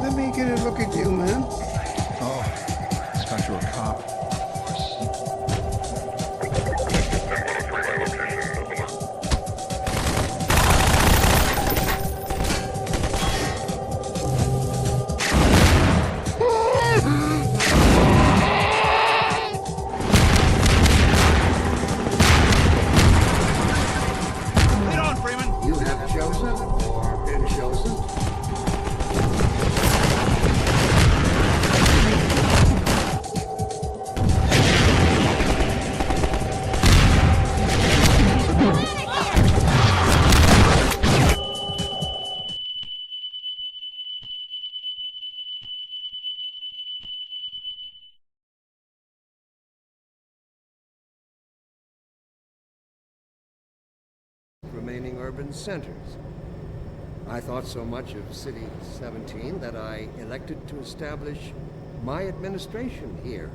Let me get a look at you, man. Oh, it's got you a cop. You have chosen or been chosen? Remaining urban centers. I thought so much of City 17 that I elected to establish my administration here,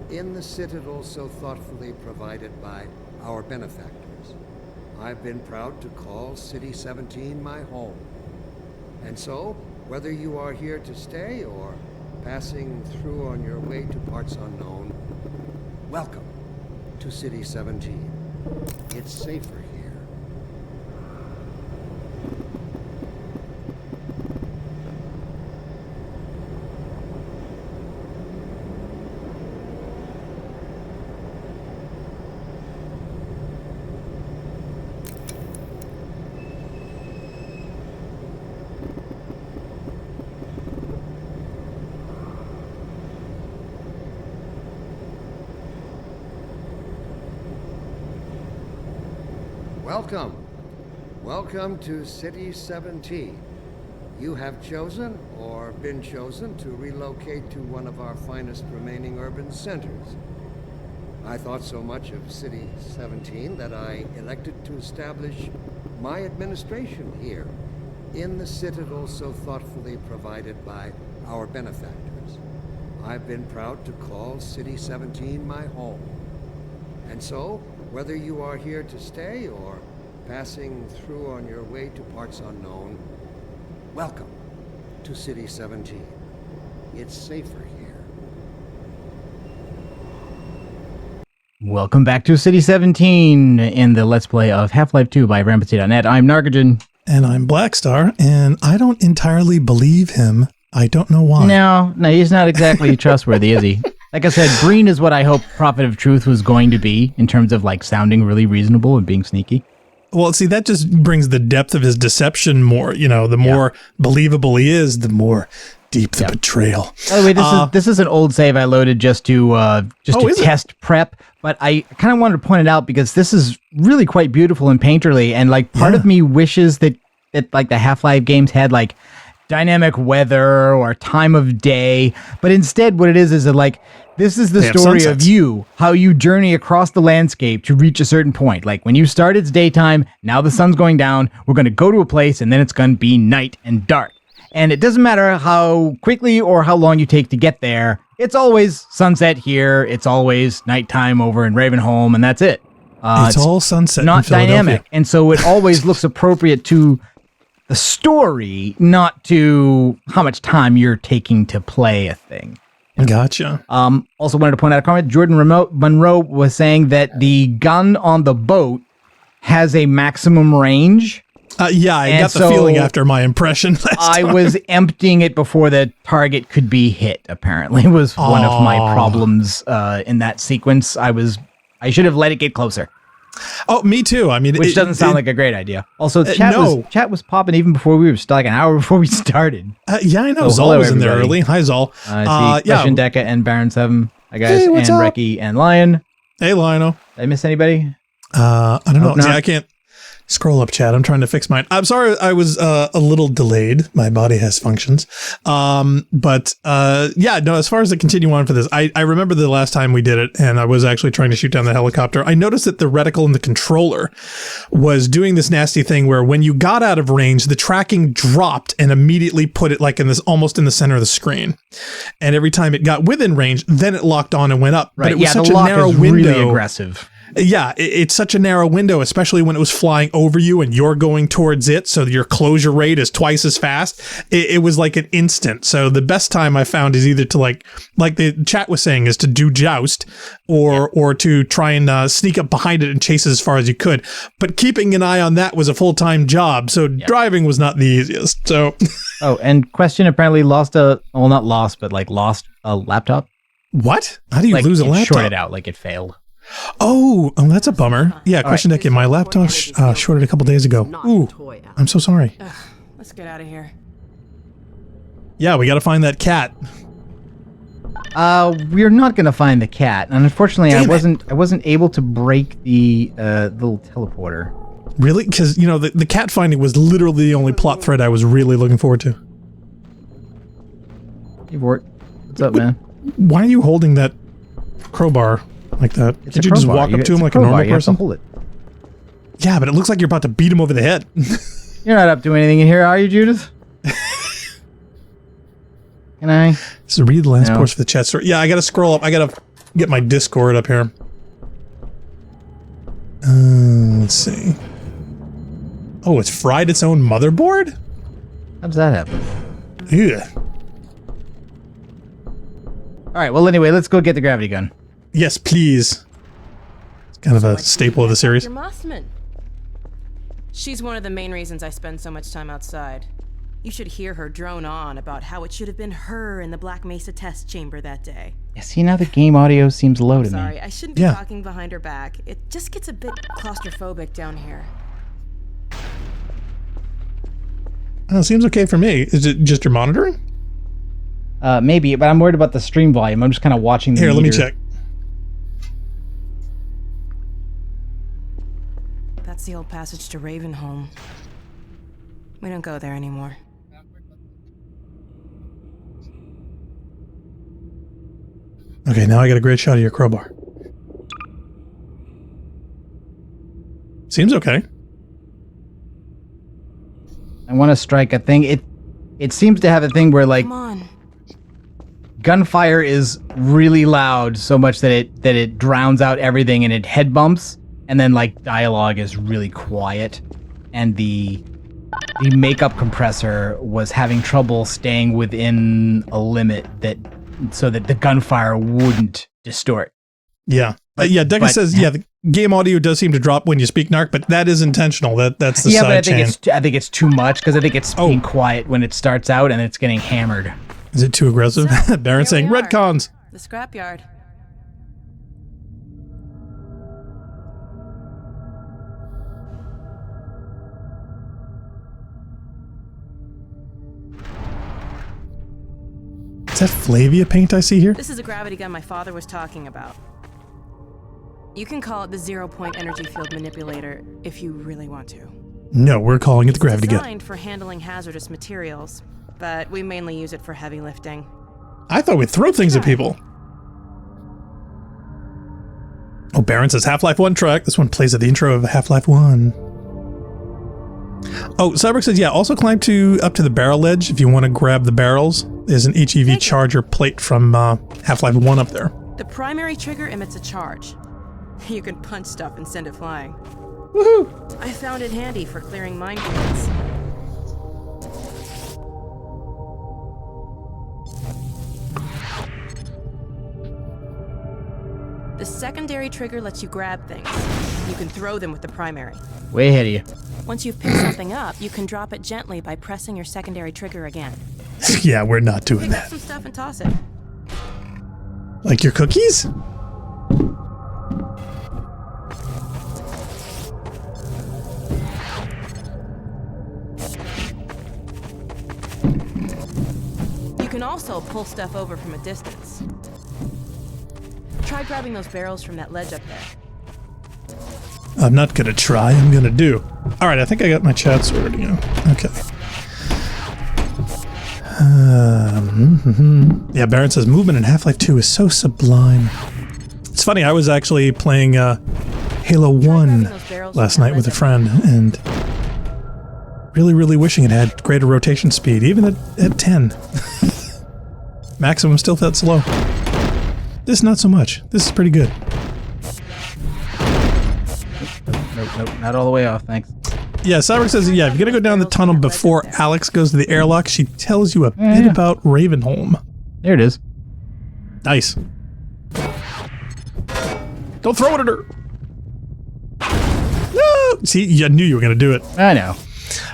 in the citadel so thoughtfully provided by our benefactors. I've been proud to call City 17 my home. And so, whether you are here to stay or passing through on your way to parts unknown, welcome to City 17. It's safer here. Welcome. Welcome to City 17. You have chosen or been chosen to relocate to one of our finest remaining urban centers. I thought so much of City 17 that I elected to establish my administration here, in the citadel so thoughtfully provided by our benefactors. I've been proud to call City 17 my home. And so, whether you are here to stay or passing through on your way to parts unknown, welcome to City 17. It's safer here. Welcome back to City 17 in the Let's Play of Half-Life 2 by Rampancy.net. I'm Nargajan. And I'm Blackstar, and I don't entirely believe him. I don't know why. No, he's not exactly trustworthy, is he? Like I said, Breen is what I hope Prophet of Truth was going to be in terms of like sounding really reasonable and being sneaky. Well, see, that just brings the depth of his deception more. You know, the more believable he is, the more deep the betrayal. By the way, this is an old save I loaded just to test prep, but I kind of wanted to point it out because this is really quite beautiful and painterly, and like part of me wishes that like the Half-Life games had like dynamic weather or time of day, but instead what it is that like this is the story of you, how you journey across the landscape to reach a certain point. Like when you start, it's daytime, now the sun's going down, we're going to go to a place and then it's going to be night and dark. And it doesn't matter how quickly or how long you take to get there, it's always sunset here, it's always nighttime over in Ravenholm, and that's it. It's all sunset not in Philadelphia. Dynamic, and so it always looks appropriate to the story, not to how much time you're taking to play a thing. Gotcha. Also wanted to point out a comment. Jordan Monroe was saying that the gun on the boat has a maximum range. Yeah, I got the feeling after my impression last time. I was emptying it before the target could be hit, apparently, was one of my problems in that sequence. I should have let it get closer. Oh, me too. I mean, which doesn't sound like a great idea. Also, chat was popping even before we were like an hour before we started. Yeah, I know. Zol was in there early. Hi, Zol. Question Deca and Baron 7. Hi, guys. Hey, and what's up? Reki and Lion. Hey, Lionel. Did I miss anybody? I don't know. See, I can't scroll up chat. I'm trying to fix mine. I'm sorry I was a little delayed. My body has functions. Yeah, no, as far as the continue on for this, I remember the last time we did it and I was actually trying to shoot down the helicopter. I noticed that the reticle in the controller was doing this nasty thing where when you got out of range, the tracking dropped and immediately put it like in this almost in the center of the screen. And every time it got within range, then it locked on and went up. Right. But it was the such a lock narrow is window. Really aggressive. Yeah, it's such a narrow window, especially when it was flying over you and you're going towards it, so your closure rate is twice as fast. It was like an instant. So the best time I found is either to like the chat was saying, is to do joust or to try and sneak up behind it and chase it as far as you could. But keeping an eye on that was a full-time job, so driving was not the easiest. So Oh, and Question apparently lost a laptop. what? How do you lose a laptop? Shorted out, like it failed. Oh, that's a bummer. Yeah, Question Deck, my laptop shorted a couple days ago. Ooh, I'm so sorry. Let's get out of here. Yeah, we got to find that cat. We're not gonna find the cat, and unfortunately, I wasn't able to break the little teleporter. Really? Because the cat finding was literally the only plot thread I was really looking forward to. Hey, Vort, what's up, man? Why are you holding that crowbar like that? Did you just walk up to him like a normal person? Hold it. Yeah, but it looks like you're about to beat him over the head. You're not up to anything in here, are you, Judith? Can I? So read the last portion for the chat story. Yeah, I gotta scroll up. I gotta get my Discord up here. Let's see. Oh, it's fried its own motherboard? How does that happen? Yeah. All right. Well, anyway, let's go get the gravity gun. Yes, please. It's kind of a staple of the series. Dr. Mossman. She's one of the main reasons I spend so much time outside. You should hear her drone on about how it should have been her in the Black Mesa test chamber that day. Yeah, see, now the game audio seems low to me. Sorry, I shouldn't be talking behind her back. It just gets a bit claustrophobic down here. Oh, it seems okay for me. Is it just your monitoring? Maybe, but I'm worried about the stream volume. I'm just kind of watching the Here, meter. let me check. That's the old passage to Ravenholm. We don't go there anymore. Okay, now I got a great shot of your crowbar. Seems okay. I want to strike a thing. It seems to have a thing where like Come on. gunfire is really loud, so much that it drowns out everything and it head bumps, and then like dialogue is really quiet, and the makeup compressor was having trouble staying within a limit so that the gunfire wouldn't distort. Yeah. Yeah, Deca says, yeah, the game audio does seem to drop when you speak Narc, but that is intentional. That's the side but I chain. think it's too much, because I think it's being quiet when it starts out and it's getting hammered. Is it too aggressive? So, Baron saying, here we are. retcons. The scrapyard. Is that Flavia paint I see here? This is a gravity gun my father was talking about. You can call it the zero-point energy field manipulator if you really want to. No, we're calling it the gravity gun. It's designed for handling hazardous materials, but we mainly use it for heavy lifting. I thought we'd throw things at people. Oh, Baron says Half-Life 1 track. This one plays at the intro of Half-Life 1. Oh, Cyberg says, yeah, also climb up to the barrel ledge if you want to grab the barrels. There's an HEV charger plate from Half-Life 1 up there. The primary trigger emits a charge. You can punch stuff and send it flying. Woohoo! I found it handy for clearing minefields. The secondary trigger lets you grab things. You can throw them with the primary. Way ahead of you. Once you've picked something up, you can drop it gently by pressing your secondary trigger again. Yeah, we're not doing Pick up that. some stuff and toss it. Like your cookies? You can also pull stuff over from a distance. Try grabbing those barrels from that ledge up there. I'm not gonna try, I'm gonna do. Alright, I think I got my chat sorted again. Okay. Yeah, Baron says movement in Half-Life 2 is so sublime. It's funny, I was actually playing Halo 1 last night with a friend, and really wishing it had greater rotation speed, even at 10. Maximum still felt slow. This not so much. This is pretty good. Nope, not all the way off, thanks. Yeah, Cyber says, yeah, if you're going to go down the tunnel before Alex goes to the airlock, she tells you a bit about Ravenholm. There it is. Nice. Don't throw it at her. No! See, I knew you were going to do it. I know.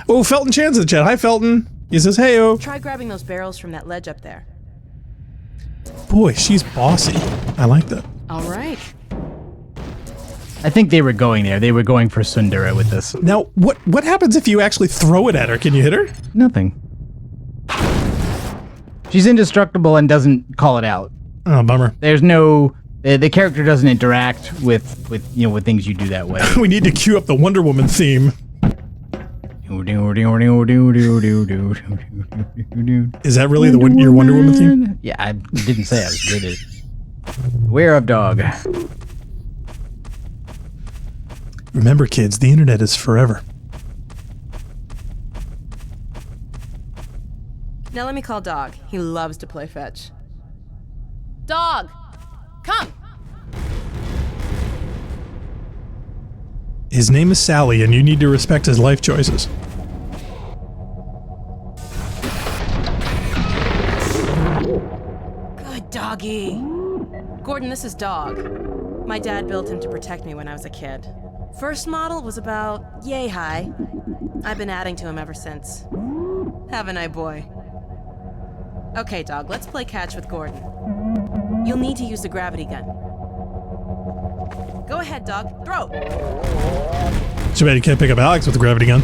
Oh, Felton Chan's in the chat. Hi, Felton. He says, hey-o. Try grabbing those barrels from that ledge up there. Boy, she's bossy. I like that. All right. I think they were going there. They were going for Sundara with this. Now, what happens if you actually throw it at her? Can you hit her? Nothing. She's indestructible and doesn't call it out. Oh, bummer. There's no... The character doesn't interact with things you do that way. We need to cue up the Wonder Woman theme. Is that really your Wonder Woman theme? Yeah, I didn't say I was good at it. Beware of dog. Remember, kids, the internet is forever. Now let me call Dog. He loves to play fetch. Dog! Come! His name is Sally, and you need to respect his life choices. Good doggy. Gordon, this is Dog. My dad built him to protect me when I was a kid. First model was about yay high. I've been adding to him ever since. Haven't I, boy? Okay, Dog, let's play catch with Gordon. You'll need to use the gravity gun. Go ahead, Dog. Throw! Too bad you can't pick up Alex with the gravity gun.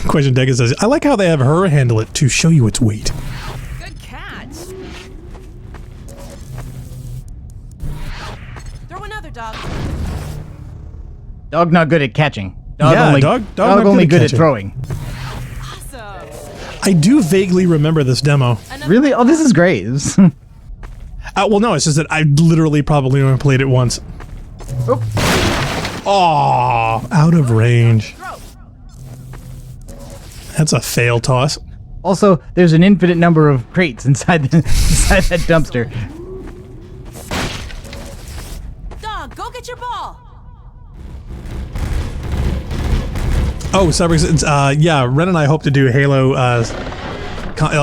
Question Deca says, I like how they have her handle it to show you its weight. Good catch! Throw another, Dog. Dog not good at catching. Dog only good at throwing. Awesome! I do vaguely remember this demo. Really? Oh, this is great. Well, no, it's just that I literally probably only played it once. Oh, out of range. That's a fail toss. Also, there's an infinite number of crates inside inside that dumpster. Dog, go get your ball! Oh, Cyber, yeah, Ren and I hope to do Halo,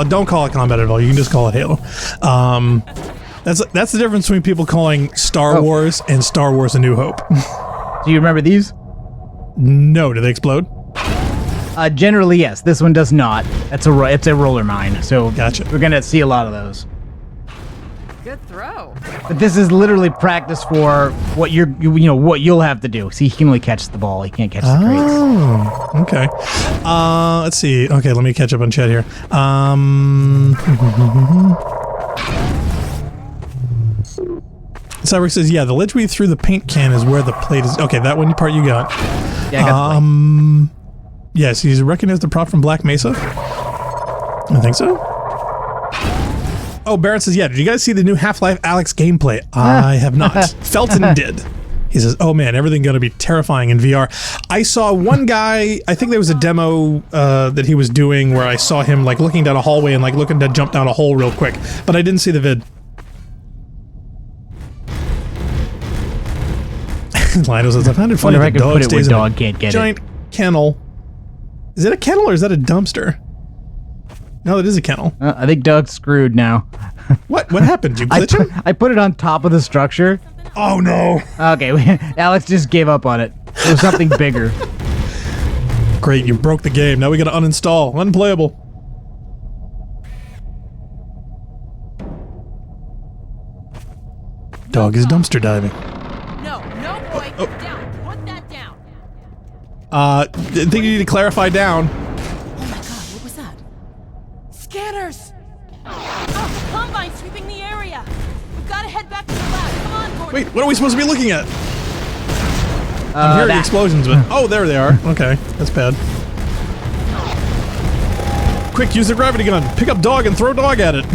don't call it combat at all, you can just call it Halo. That's the difference between people calling Star Wars and Star Wars A New Hope. Do you remember these? No, do they explode? Generally, yes. This one does not. It's a roller mine, so gotcha. We're gonna see a lot of those. Good throw. But this is literally practice for what what you'll have to do. See, he can only catch the ball. He can't catch the crates. Oh, okay. Let's see. Okay, let me catch up on chat here. Cyber says, yeah, the ledge we threw the paint can is where the plate is. Okay, that one part you got. Yeah, I got the plate. Yes, he's recognized the prop from Black Mesa. I think so. Oh, Barrett says, yeah, did you guys see the new Half-Life Alex gameplay? I have not. Felton did. He says, oh man, everything gonna be terrifying in VR. I saw one guy, I think there was a demo that he was doing where I saw him like looking down a hallway and like looking to jump down a hole real quick, but I didn't see the vid. Lionel says, I found it funny Wonder if I the could dog put it where stays in dog a can't get giant it. kennel. Is it a kennel or is that a dumpster? No, it is a kennel. I think Doug's screwed now. What happened? Did you glitch him? I put it on top of the structure. Oh no. Okay, Alex just gave up on it. It was something bigger. Great, you broke the game. Now we gotta uninstall. Unplayable. Dog is dumpster diving. No, boy. Down. Put that down. I think you need to clarify down. Oh my god, what was that? Scanners! Oh, Combine sweeping the area. We've got to head back to the lab. Come on, Gordon. Wait, what are we supposed to be looking at? I'm hearing explosions, but... Oh, there they are. Okay, that's bad. Quick, use the gravity gun. Pick up dog and throw dog at it.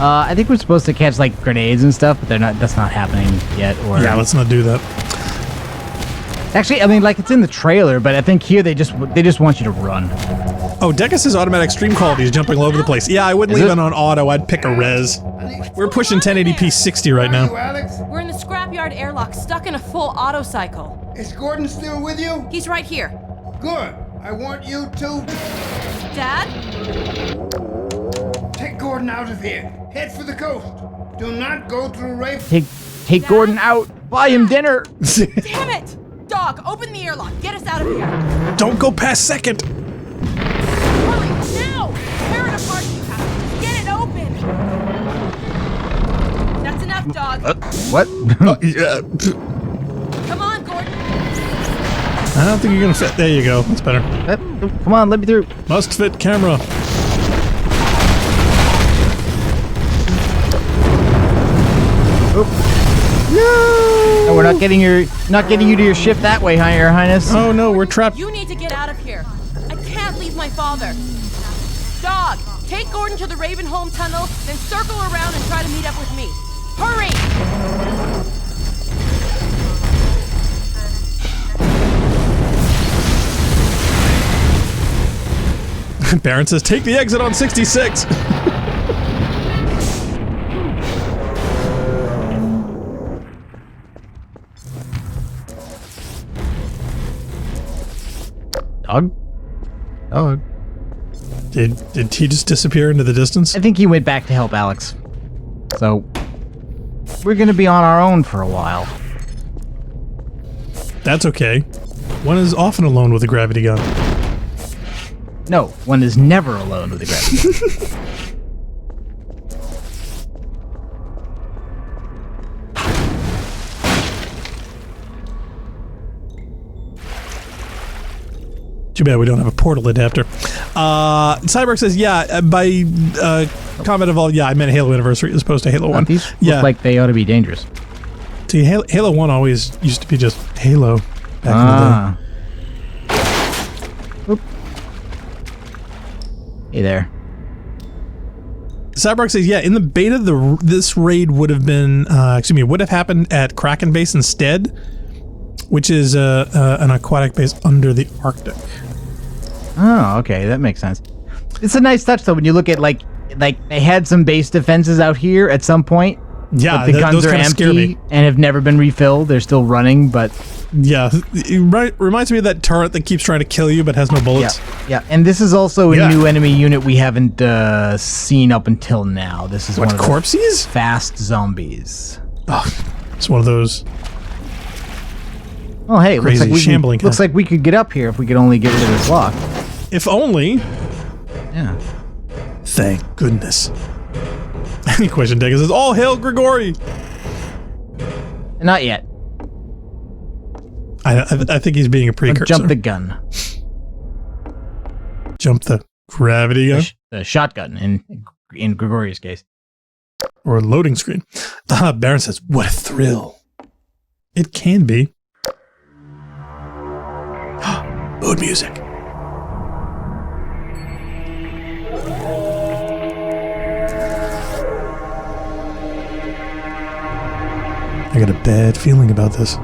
I think we're supposed to catch like grenades and stuff, but they're not. That's not happening yet. Or yeah, let's not do that. Actually, I mean, like, it's in the trailer, but I think here they just want you to run. Oh, Deca says automatic stream quality is jumping all over the place. Yeah, I wouldn't leave it on auto. I'd pick a res. We're pushing 1080p 60 right now. Alex? We're in the scrapyard airlock, stuck in a full auto cycle. Is Gordon still with you? He's right here. Good. I want you to Dad? take Gordon out of here. Head for the coast. Do not go through Ravenholm. Take Gordon out. Buy him dinner. Damn it! Dog, open the airlock. Get us out of here. Don't go past second. Hurry, now! Tear it apart, you have to. Get it open! That's enough, dog. What? Yeah. Come on, Gordon. I don't think you're gonna fit. There you go. That's better. Come on, let me through. Must fit camera. No, we're not getting you to your ship that way, Your Highness. Oh no, we're trapped. You need to get out of here. I can't leave my father. Dog, take Gordon to the Ravenholm tunnel, then circle around and try to meet up with me. Hurry! Baron says, take the exit on 66. Dog. Did he just disappear into the distance? I think he went back to help Alex. So, we're gonna be on our own for a while. That's okay. One is often alone with a gravity gun. No, one is never alone with a gravity. Too bad we don't have a portal adapter. Cyborg says, yeah, by comment of all, yeah, I meant Halo Anniversary as opposed to Halo 1. These Yeah. look like they ought to be dangerous. See, Halo 1 always used to be just Halo back in the day. Oop. Hey there. Cyborg says, yeah, in the beta, this raid would have been, would have happened at Kraken Base instead, which is an aquatic base under the Arctic. Oh, okay, that makes sense. It's a nice touch though when you look at like they had some base defenses out here at some point. Yeah, but the guns those are kinda scare empty me. and have never been refilled. They're still running, but Yeah, it reminds me of that turret that keeps trying to kill you but has no bullets. yeah. And this is also a Yeah. new enemy unit we haven't seen up until now. This is What, one of the corpses? fast zombies. Oh, it's one of those. Oh, hey, Crazy shambling looks like we could get up here if we could only get rid of this lock. If only. Yeah. Thank goodness. Any question, Degas says, all hail Grigori! Not yet. I think he's being a precursor. Jump the gun. Jump the gravity gun? The shotgun in Gregorius' case. Or loading screen. Baron says, what a thrill. It can be. Mood music. I got a bad feeling about this.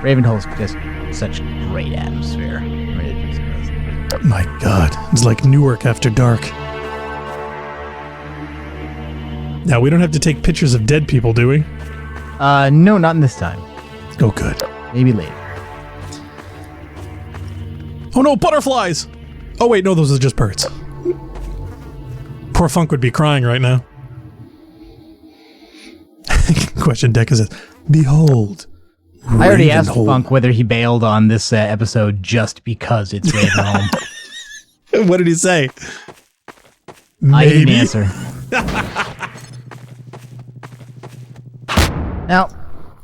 Ravenholm's just such great atmosphere. My God, it's like Newark after dark. Now, we don't have to take pictures of dead people, do we? No, not in this time. Oh, good. Maybe later. Oh no, butterflies! Oh wait, no, those are just birds. Poor Funk would be crying right now. Question Deca says, behold. I already asked Ravenholm. Funk whether he bailed on this episode just because it's Ravenholm. What did he say? I didn't Maybe? answer. Now,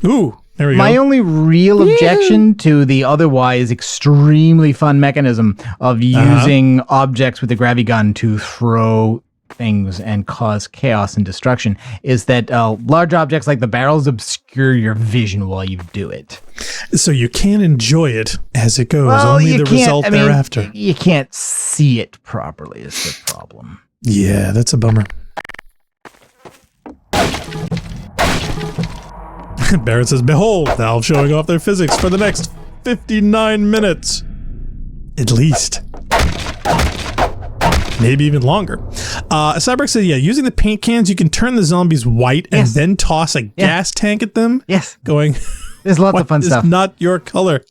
Ooh, there we go. my only real objection to the otherwise extremely fun mechanism of using objects with the gravity gun to throw things and cause chaos and destruction is that large objects like the barrels obscure your vision while you do it. So you can't enjoy it as it goes, Well, only the result thereafter. You can't see it properly is the problem. Yeah, that's a bummer. Barrett says, behold, Valve showing off their physics for the next 59 minutes. At least. Maybe even longer. Cyberx says, yeah, using the paint cans, you can turn the zombies white and then toss a gas tank at them. Yes. Going, there's lots of fun stuff. It's not your color.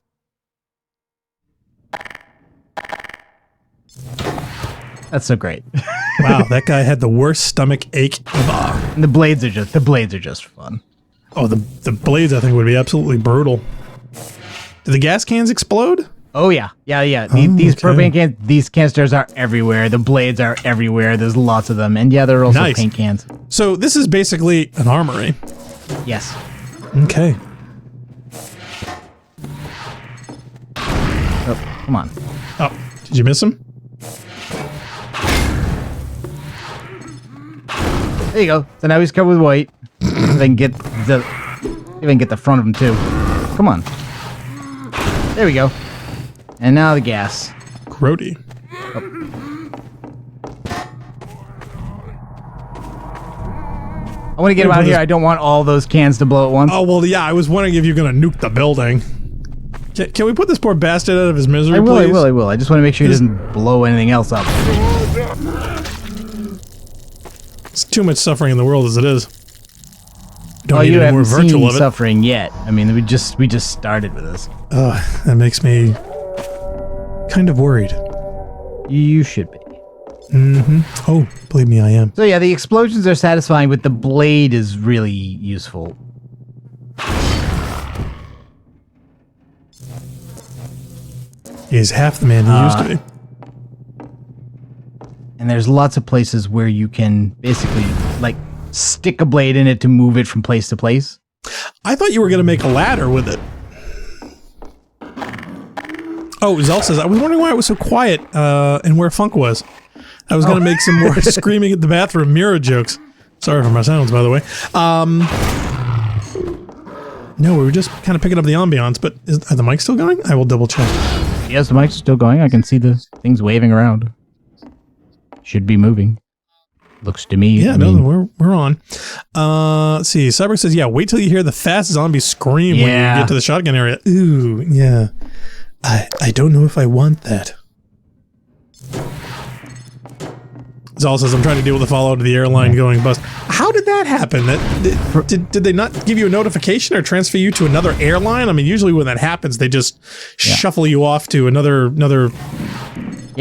That's so great. Wow, that guy had the worst stomach ache of all. And the blades are just fun. Oh, the blades I think would be absolutely brutal. Did the gas cans explode? Oh yeah. These propane cans, these canisters are everywhere. The blades are everywhere. There's lots of them, and yeah, there are also paint cans. So this is basically an armory. Yes. Okay. Oh, come on. Oh, did you miss him? There you go. So now he's covered with white. If I can get the front of him too. Come on. There we go. And now the gas. Grody. Oh. I want to get him out of here. I don't want all those cans to blow at once. Oh, well, yeah, I was wondering if you're going to nuke the building. Can we put this poor bastard out of his misery, please? I will. I just want to make sure he doesn't blow anything else up. It's too much suffering in the world as it is. Don't need you any more haven't virtual seen of it. suffering yet. I mean, we just started with this. That makes me kind of worried. You should be. Mm-hmm. Oh, believe me, I am. So yeah, the explosions are satisfying, but the blade is really useful. He's half the man he used to be. And there's lots of places where you can basically, like, stick a blade in it to move it from place to place. I thought you were going to make a ladder with it. Oh, Zell says, I was wondering why it was so quiet and where Funk was. I was going to make some more screaming at the bathroom mirror jokes. Sorry for my sounds, by the way. No, we were just kind of picking up the ambiance, but are the mics still going? I will double check. Yes, the mic's still going. I can see the things waving around. Should be moving. Looks to me. Yeah, we're on. Let's see. Cyber says, yeah, wait till you hear the fast zombie scream when you get to the shotgun area. Ooh, yeah. I don't know if I want that. Zal says, I'm trying to deal with the fallout of the airline going bust. How did that happen? Did they not give you a notification or transfer you to another airline? I mean, usually when that happens, they just shuffle you off to another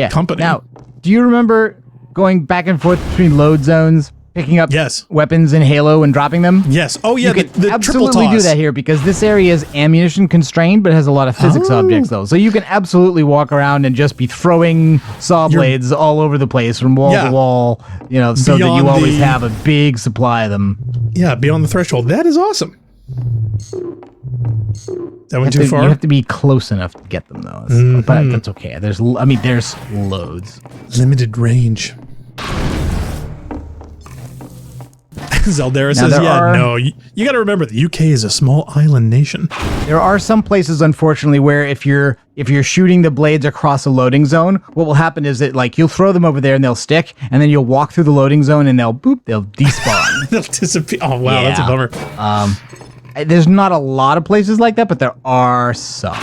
company. Now, do you remember going back and forth between load zones, picking up weapons in Halo and dropping them? Yes. Oh, yeah, you can absolutely do that here because this area is ammunition constrained, but it has a lot of physics objects, though. So you can absolutely walk around and just be throwing saw blades all over the place from wall to wall, so that you always have a big supply of them. Yeah, beyond the threshold. That is awesome. That went too far? You have to be close enough to get them, though. But that's okay. There's loads. Limited range. Zeldera says, you got to remember the UK is a small island nation. There are some places, unfortunately, where if you're shooting the blades across a loading zone, what will happen is that you'll throw them over there and they'll stick, and then you'll walk through the loading zone and they'll despawn. They'll disappear. Oh wow, that's a bummer. There's not a lot of places like that, but there are some.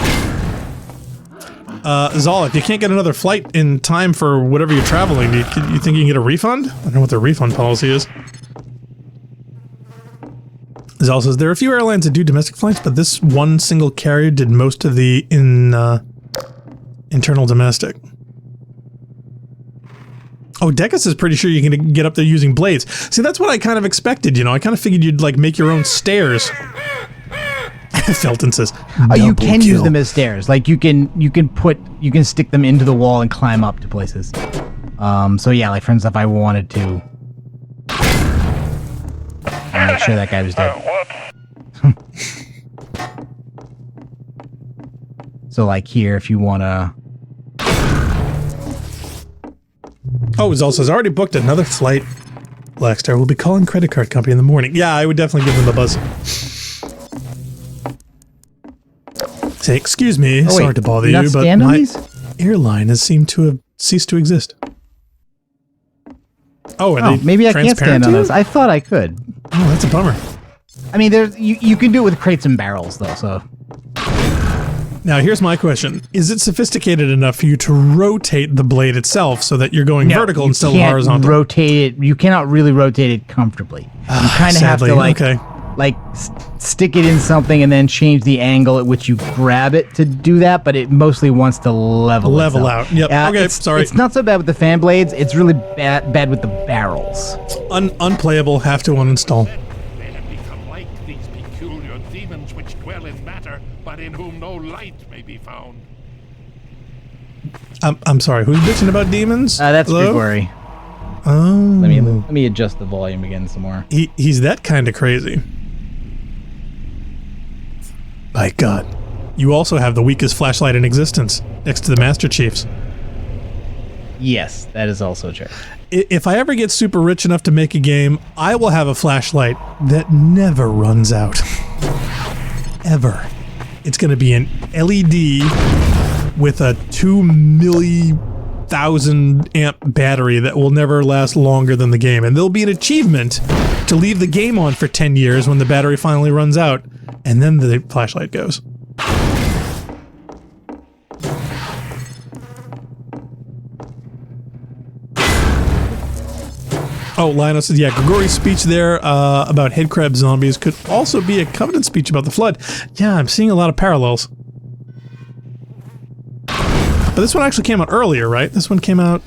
Zal, if you can't get another flight in time for whatever you're traveling, do you think you can get a refund? I don't know what their refund policy is. Zal says, there are a few airlines that do domestic flights, but this one single carrier did most of the internal domestic. Oh, Decus is pretty sure you can get up there using blades. See, that's what I kind of expected, I kind of figured you'd, make your own stairs. Felton says, you can use them as stairs. You can stick them into the wall and climb up to places. So yeah, for instance, if I wanted to make sure that guy was dead. So here, if you want to... Oh, it also says, already booked another flight. Blackstar will be calling credit card company in the morning. Yeah, I would definitely give them a buzz. Say, excuse me, sorry to bother you, but my airline has seemed to have ceased to exist. Oh, are they maybe I can't stand on this. I thought I could. Oh, that's a bummer. I mean, you can do it with crates and barrels, though, so... Now, here's my question. Is it sophisticated enough for you to rotate the blade itself so that you're going vertical instead of horizontal? Rotate it. You cannot really rotate it comfortably. You kind of have to, stick it in something and then change the angle at which you grab it to do that, but it mostly wants to level out. Yep. Okay, sorry. It's not so bad with the fan blades. It's really bad with the barrels. Unplayable. Have to uninstall. They have become like these peculiar demons which dwell in matter, but in whom no light may be found. I'm sorry. Who's bitching about demons? That's Grigori. Oh. Let me adjust the volume again some more. He's that kind of crazy. My God. You also have the weakest flashlight in existence, next to the Master Chief's. Yes, that is also true. If I ever get super rich enough to make a game, I will have a flashlight that never runs out. Ever. It's going to be an LED with a 2,000,000 amp battery that will never last longer than the game. And there'll be an achievement to leave the game on for 10 years when the battery finally runs out. And then the flashlight goes. Oh, Lionel says, yeah, Grigori's speech there about headcrab zombies could also be a Covenant speech about the Flood. Yeah, I'm seeing a lot of parallels. But this one actually came out earlier, right? This one came out...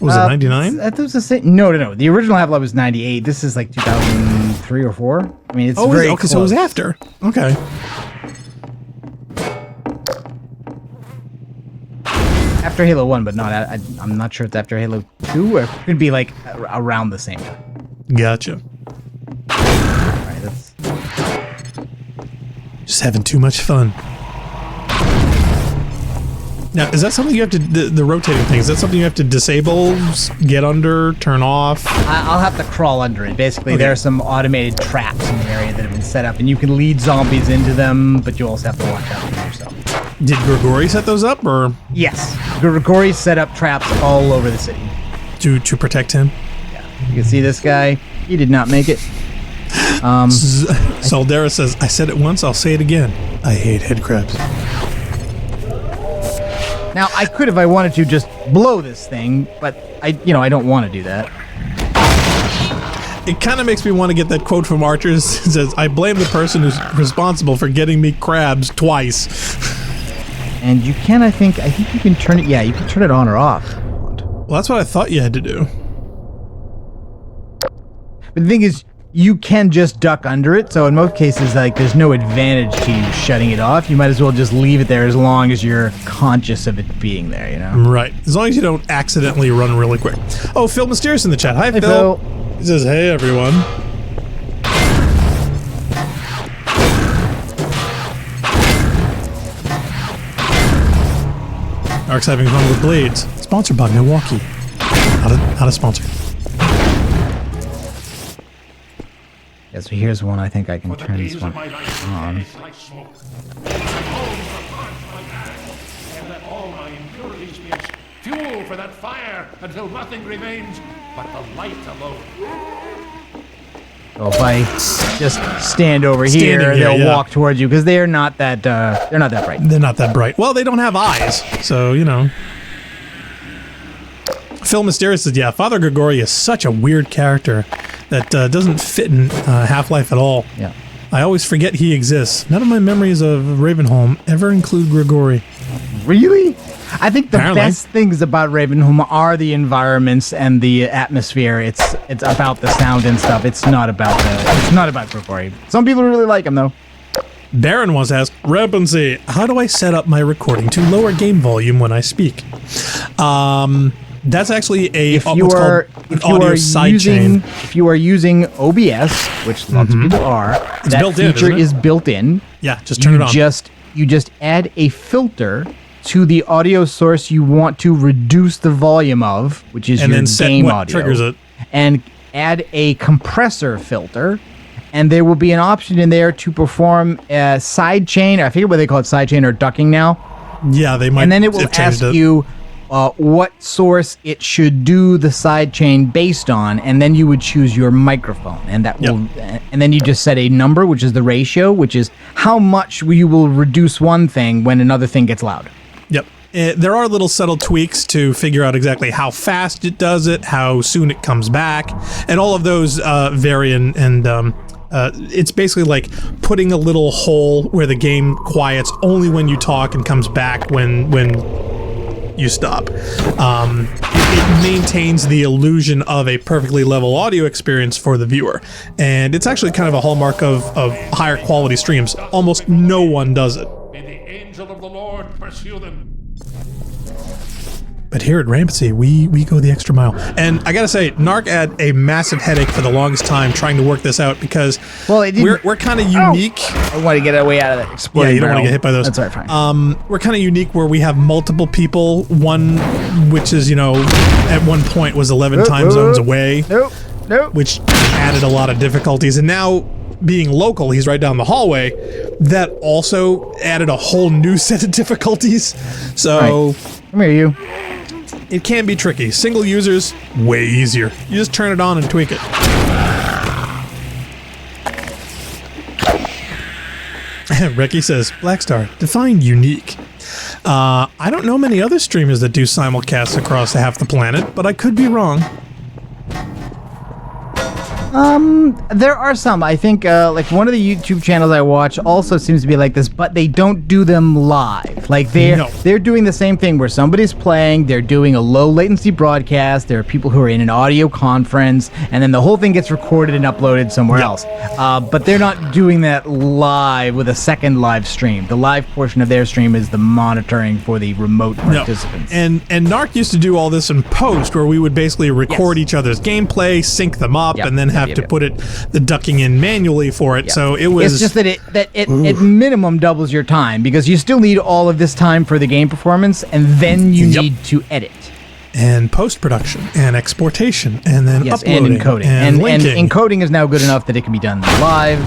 Was it 99? That was the same. No. The original Half-Life was 98. This is like 2003 or 4. I mean, it's very close. So it was after. Okay. After Halo 1, but not. I'm not sure it's after Halo 2, or it could be like around the same time. Gotcha. Alright, that's... Just having too much fun. Now, is that something you have to, the rotating thing, is that something you have to disable, get under, turn off? I'll have to crawl under it. Basically, there are some automated traps in the area that have been set up, and you can lead zombies into them, but you also have to watch out for yourself. Did Grigori set those up, or? Yes. Grigori set up traps all over the city. To protect him? Yeah. You can see this guy. He did not make it. Soldera says, I said it once, I'll say it again. I hate headcrabs. Now, I could, if I wanted to, just blow this thing, but I don't want to do that. It kind of makes me want to get that quote from Archers. It says, I blame the person who's responsible for getting me crabs twice. And you can, I think you can turn it, you can turn it on or off. Well, that's what I thought you had to do. But the thing is, you can just duck under it, so in most cases, like, there's no advantage to you shutting it off. You might as well just leave it there as long as you're conscious of it being there, you know? Right. As long as you don't accidentally run really quick. Oh, Phil Mysterious in the chat. Hi, Phil. He says, hey, everyone. Ark's having fun with blades. Sponsored by Milwaukee. Not a sponsor. Yeah, so here's one I think I can turn this one on. And let all my impurities be as fuel for that fire until nothing remains but the light alone. So if I just stand over here, they'll walk towards you because they're not that bright. They're not that bright. Well, they don't have eyes, so you know. Phil Mysterious says, yeah, Father Grigori is such a weird character that doesn't fit in Half-Life at all. Yeah. I always forget he exists. None of my memories of Ravenholm ever include Grigori. Really? I think the best things about Ravenholm are the environments and the atmosphere. It's about the sound and stuff. It's not about Grigori. Some people really like him though. Baron wants to ask, Rampancy, how do I set up my recording to lower game volume when I speak? That's actually what's called an audio sidechain. If you are using OBS, which lots of people are, that feature is built in. Yeah, just turn it on. You just add a filter to the audio source you want to reduce the volume of, which is and your then set game what audio, triggers it. and add a compressor filter. And there will be an option in there to perform a sidechain. I forget what they call it, sidechain or ducking now. Yeah, they might. And then it will ask you what source it should do the sidechain based on, and then you would choose your microphone, and that will, and then you just set a number, which is the ratio, which is how much you will reduce one thing when another thing gets loud. Yep. There are little subtle tweaks to figure out exactly how fast it does it, how soon it comes back, and all of those vary. And it's basically like putting a little hole where the game quiets only when you talk and comes back when you stop. It maintains the illusion of a perfectly level audio experience for the viewer, and it's actually kind of a hallmark of higher quality streams. Almost no one does it. May the angel of the Lord pursue them. But here at Rampancy, we go the extra mile. And I gotta say, Narc had a massive headache for the longest time trying to work this out because we're kind of unique. I want to get away out of that exploding. Yeah, you don't want to get hit by those. That's all right, fine. We're kind of unique where we have multiple people. One, which is, at one point was 11 time zones away. Nope. Which added a lot of difficulties. And now, being local, he's right down the hallway. That also added a whole new set of difficulties. So, Come here, you. It can be tricky. Single users, way easier. You just turn it on and tweak it. Reki says, Blackstar, define unique. I don't know many other streamers that do simulcasts across half the planet, but I could be wrong. There are some. I think, like one of the YouTube channels I watch also seems to be like this, but they don't do them live. Like they're doing the same thing where somebody's playing, they're doing a low latency broadcast, there are people who are in an audio conference, and then the whole thing gets recorded and uploaded somewhere else. But they're not doing that live with a second live stream. The live portion of their stream is the monitoring for the remote participants. And Narc used to do all this in post, where we would basically record each other's gameplay, sync them up, and then have to put the ducking in manually for it. So it was. It's just that it at minimum doubles your time, because you still need all of this time for the game performance, and then you need to edit. And post-production, and exportation, and then uploading, and encoding. and linking. And encoding is now good enough that it can be done live.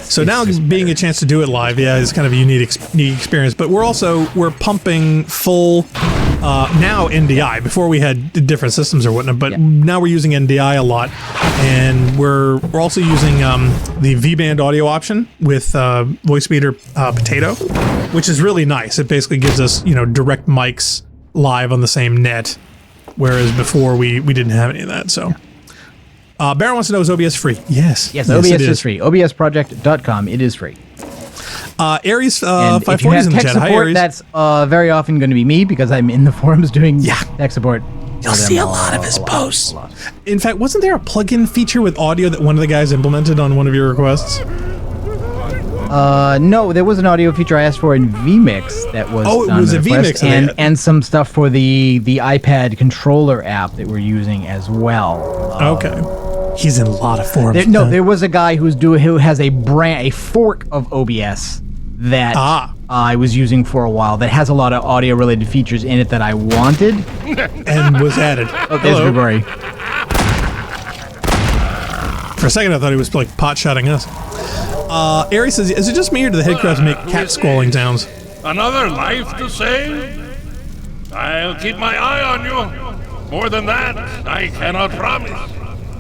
So now being a chance to do it live, is kind of a unique experience. But we're pumping full now NDI. Before we had different systems or whatnot, but now we're using NDI a lot, and we're also using the V-band audio option with voice meter Potato, which is really nice. It basically gives us direct mics live on the same net, whereas before we didn't have any of that. So. Baron wants to know, is OBS free? Yes, OBS is free. OBSproject.com. It is free. Aries 540 540 if you have in the tech chat. Hi, support, Aries. that's very often going to be me, because I'm in the forums doing tech support. You'll see a lot of his posts. In fact, wasn't there a plugin feature with audio that one of the guys implemented on one of your requests? No, there was an audio feature I asked for in vMix that was it was a vMix, and some stuff for the iPad controller app that we're using as well. Okay. He's in a lot of forums. There was a guy who has a fork of OBS that I was using for a while that has a lot of audio related features in it that I wanted and was added. Oh, there's Grigori. For a second, I thought he was like pot-shotting us. Aries says, is it just me or do the headcrabs make cat squalling sounds? Another life to save? I'll keep my eye on you. More than that, I cannot promise.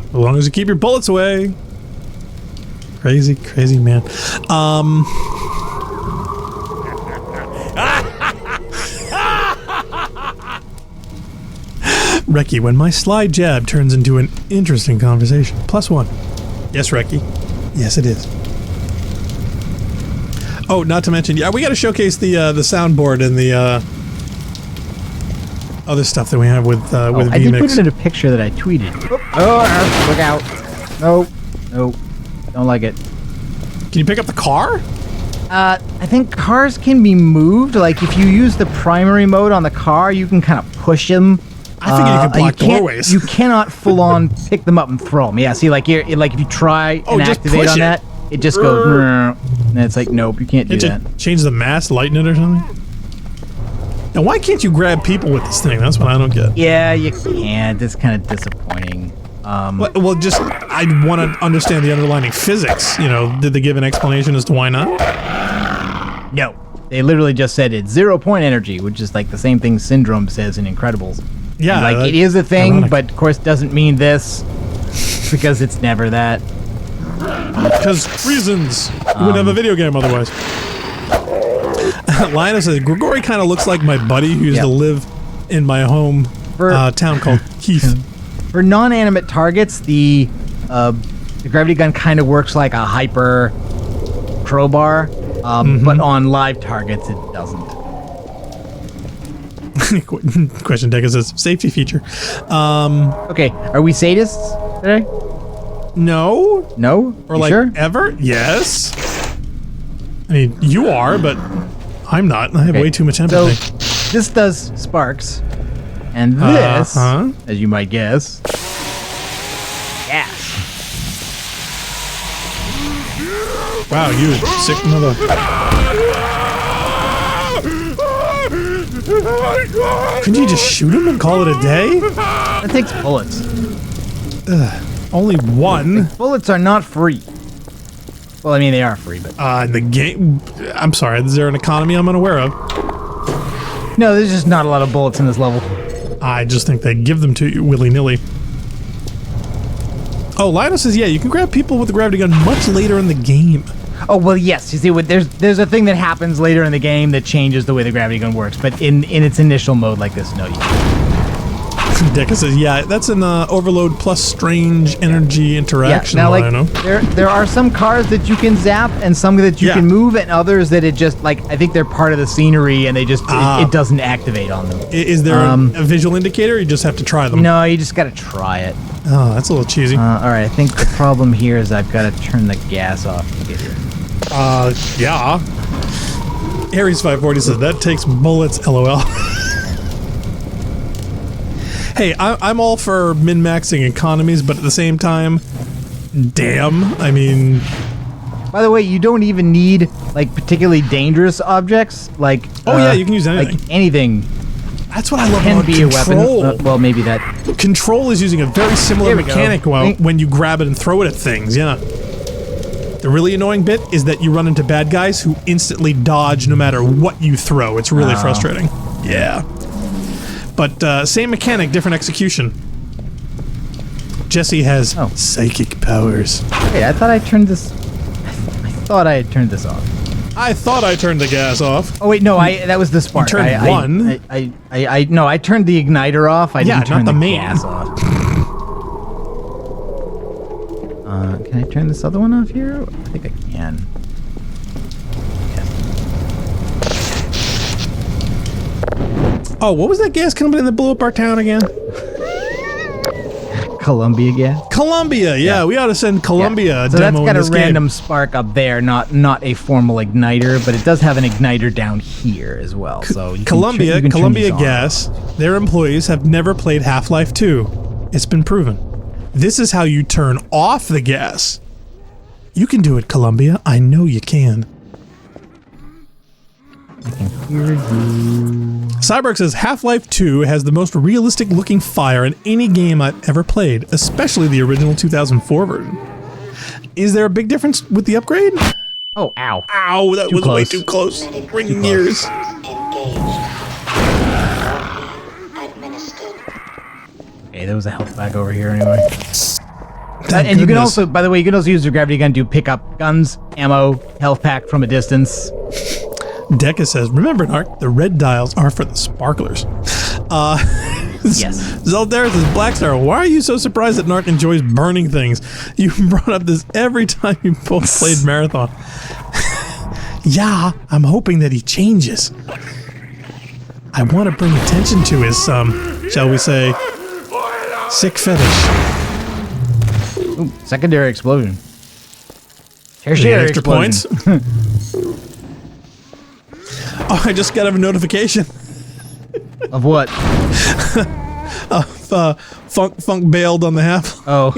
As long as you keep your bullets away. Crazy, crazy man. Reki, when my sly jab turns into an interesting conversation. +1. Yes, Reki. Yes, it is. Oh, not to mention, we got to showcase the soundboard and the other stuff that we have with VMix. I did put it in a picture that I tweeted. Oh, look out! Nope, don't like it. Can you pick up the car? I think cars can be moved. Like if you use the primary mode on the car, you can kind of push them. I think you can block doorways. You cannot full on pick them up and throw them. Yeah, see, like if you try and just activate push on it. that, it just goes. And it's like, nope, you can't do Can't that. you change the mast, lighten it or something? And why can't you grab people with this thing? That's what I don't get. Yeah, you can't. It's kind of disappointing. Well, just, I want to understand the underlying physics. You know, did they give an explanation as to why not? No. They literally just said it's 0-point energy, which is like the same thing Syndrome says in Incredibles. Yeah. And, like, it is a thing, ironic. but of course doesn't mean this, because it's never that. Because reasons. You wouldn't have a video game otherwise. Linus says, Grigori kind of looks like my buddy who used to live in my home town called Heath. For non-animate targets, the gravity gun kind of works like a hyper crowbar, but on live targets it doesn't. Question Deca says, safety feature. Okay, are we sadists today? No. No? Or You like sure? ever? Yes. I mean, you are, but I'm not. I have way too much empathy. So this does sparks, and this, as you might guess, gas. Wow, you sick mother. Couldn't you just shoot him and call it a day? That takes bullets. Only one. Bullets are not free. Well, I mean, they are free, but... In the game... I'm sorry, is there an economy I'm unaware of? No, there's just not a lot of bullets in this level. I just think they give them to you willy-nilly. Oh, Linus says, yeah, you can grab people with the gravity gun much later in the game. Oh, well, yes. You see, there's a thing that happens later in the game that changes the way the gravity gun works, but in its initial mode like this, no, you can't. Deca says, yeah, that's an overload plus strange energy interaction. Yeah, now, like, I know. there are some cars that you can zap and some that you can move, and others that it just, like, I think they're part of the scenery and they just, it doesn't activate on them. Is there a visual indicator, or you just have to try them? No, you just gotta try it. Oh, that's a little cheesy. Alright, I think the problem here is I've gotta turn the gas off to get here. Yeah. Aries 540 says, that takes bullets, lol. Hey, I'm all for min-maxing economies, but at the same time, damn, I mean... By the way, you don't even need, like, particularly dangerous objects, like... Oh yeah, you can use anything. Like, anything That's what I love can about be Control. a weapon. Well, maybe that... Control is using a very similar There we go. mechanic when you grab it and throw it at things, yeah. The really annoying bit is that you run into bad guys who instantly dodge no matter what you throw. It's really frustrating. Yeah. But same mechanic, different execution. Jesse has psychic powers. Wait, I thought I turned this... I thought I had turned this off. I thought I turned the gas off. Oh wait, no, that was the spark. You turned one. No, I turned the igniter off. I didn't turn not the main. gas off. Can I turn this other one off here? I think I can. Oh, what was that gas company that blew up our town again? Columbia gas. Columbia, yeah. We ought to send Columbia a So demo that's got in a this random game. spark up there, not a formal igniter, but it does have an igniter down here as well. So you Columbia can turn Columbia these on. Gas, their employees have never played Half-Life 2. It's been proven. This is how you turn off the gas. You can do it, Columbia. I know you can. I can hear you. Cyborg says Half-Life 2 has the most realistic looking fire in any game I've ever played, especially the original 2004 version. Is there a big difference with the upgrade? Oh, ow. Ow, that was way too close. Ringing ears. Okay, there was a health bag over here anyway. Thank And you can goodness. also, by the way, you can also use your gravity gun to pick up guns, ammo, health pack from a distance. Deca says, remember, Narc, the red dials are for the sparklers. Yes. Zeldair says, Blackstar, why are you so surprised that Narc enjoys burning things? You brought up this every time you both played Marathon. Yeah, I'm hoping that he changes. I want to bring attention to his, shall we say, sick fetish. Ooh, secondary explosion. Any Tertiary extra explosion. points? Oh, I just got a notification. Of what? Funk bailed on the half. Oh.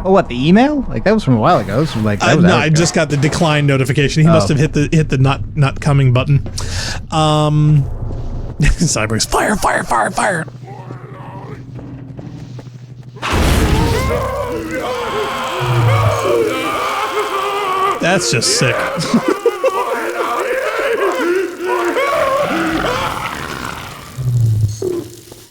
Oh, what, the email? Like, that was from a while ago. That was from, like, that was no, hours I ago. just got the decline notification. He must have hit the not coming button. Cyborg's fire, fire, fire, fire. That's just sick.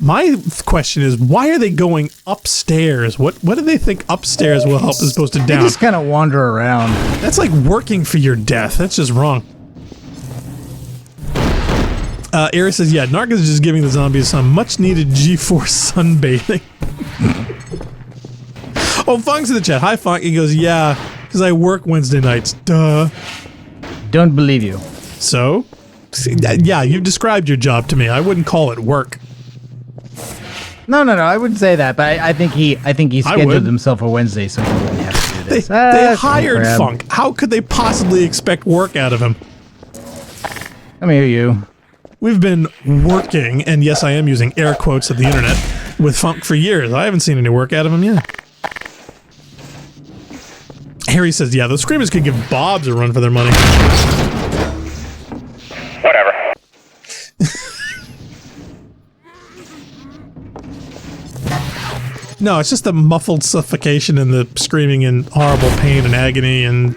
My question is, why are they going upstairs? What do they think upstairs will help as opposed to They down? just kind of wander around. That's like working for your death. That's just wrong. Ares says, yeah, Narc is just giving the zombies some much-needed G-force sunbathing. Oh, Funk's in the chat. Hi, Funk. He goes, yeah, because I work Wednesday nights. Duh. Don't believe you. So? See, yeah, you've described your job to me. I wouldn't call it work. No, I wouldn't say that, but I think he scheduled himself for Wednesday, so he wouldn't have to do this. They hired Funk. How could they possibly expect work out of him? Come here, you. We've been working, and yes, I am using air quotes of the internet, with Funk for years. I haven't seen any work out of him yet. Harry says, yeah, those screamers could give Bob's a run for their money. Whatever. No, it's just the muffled suffocation and the screaming and horrible pain and agony and...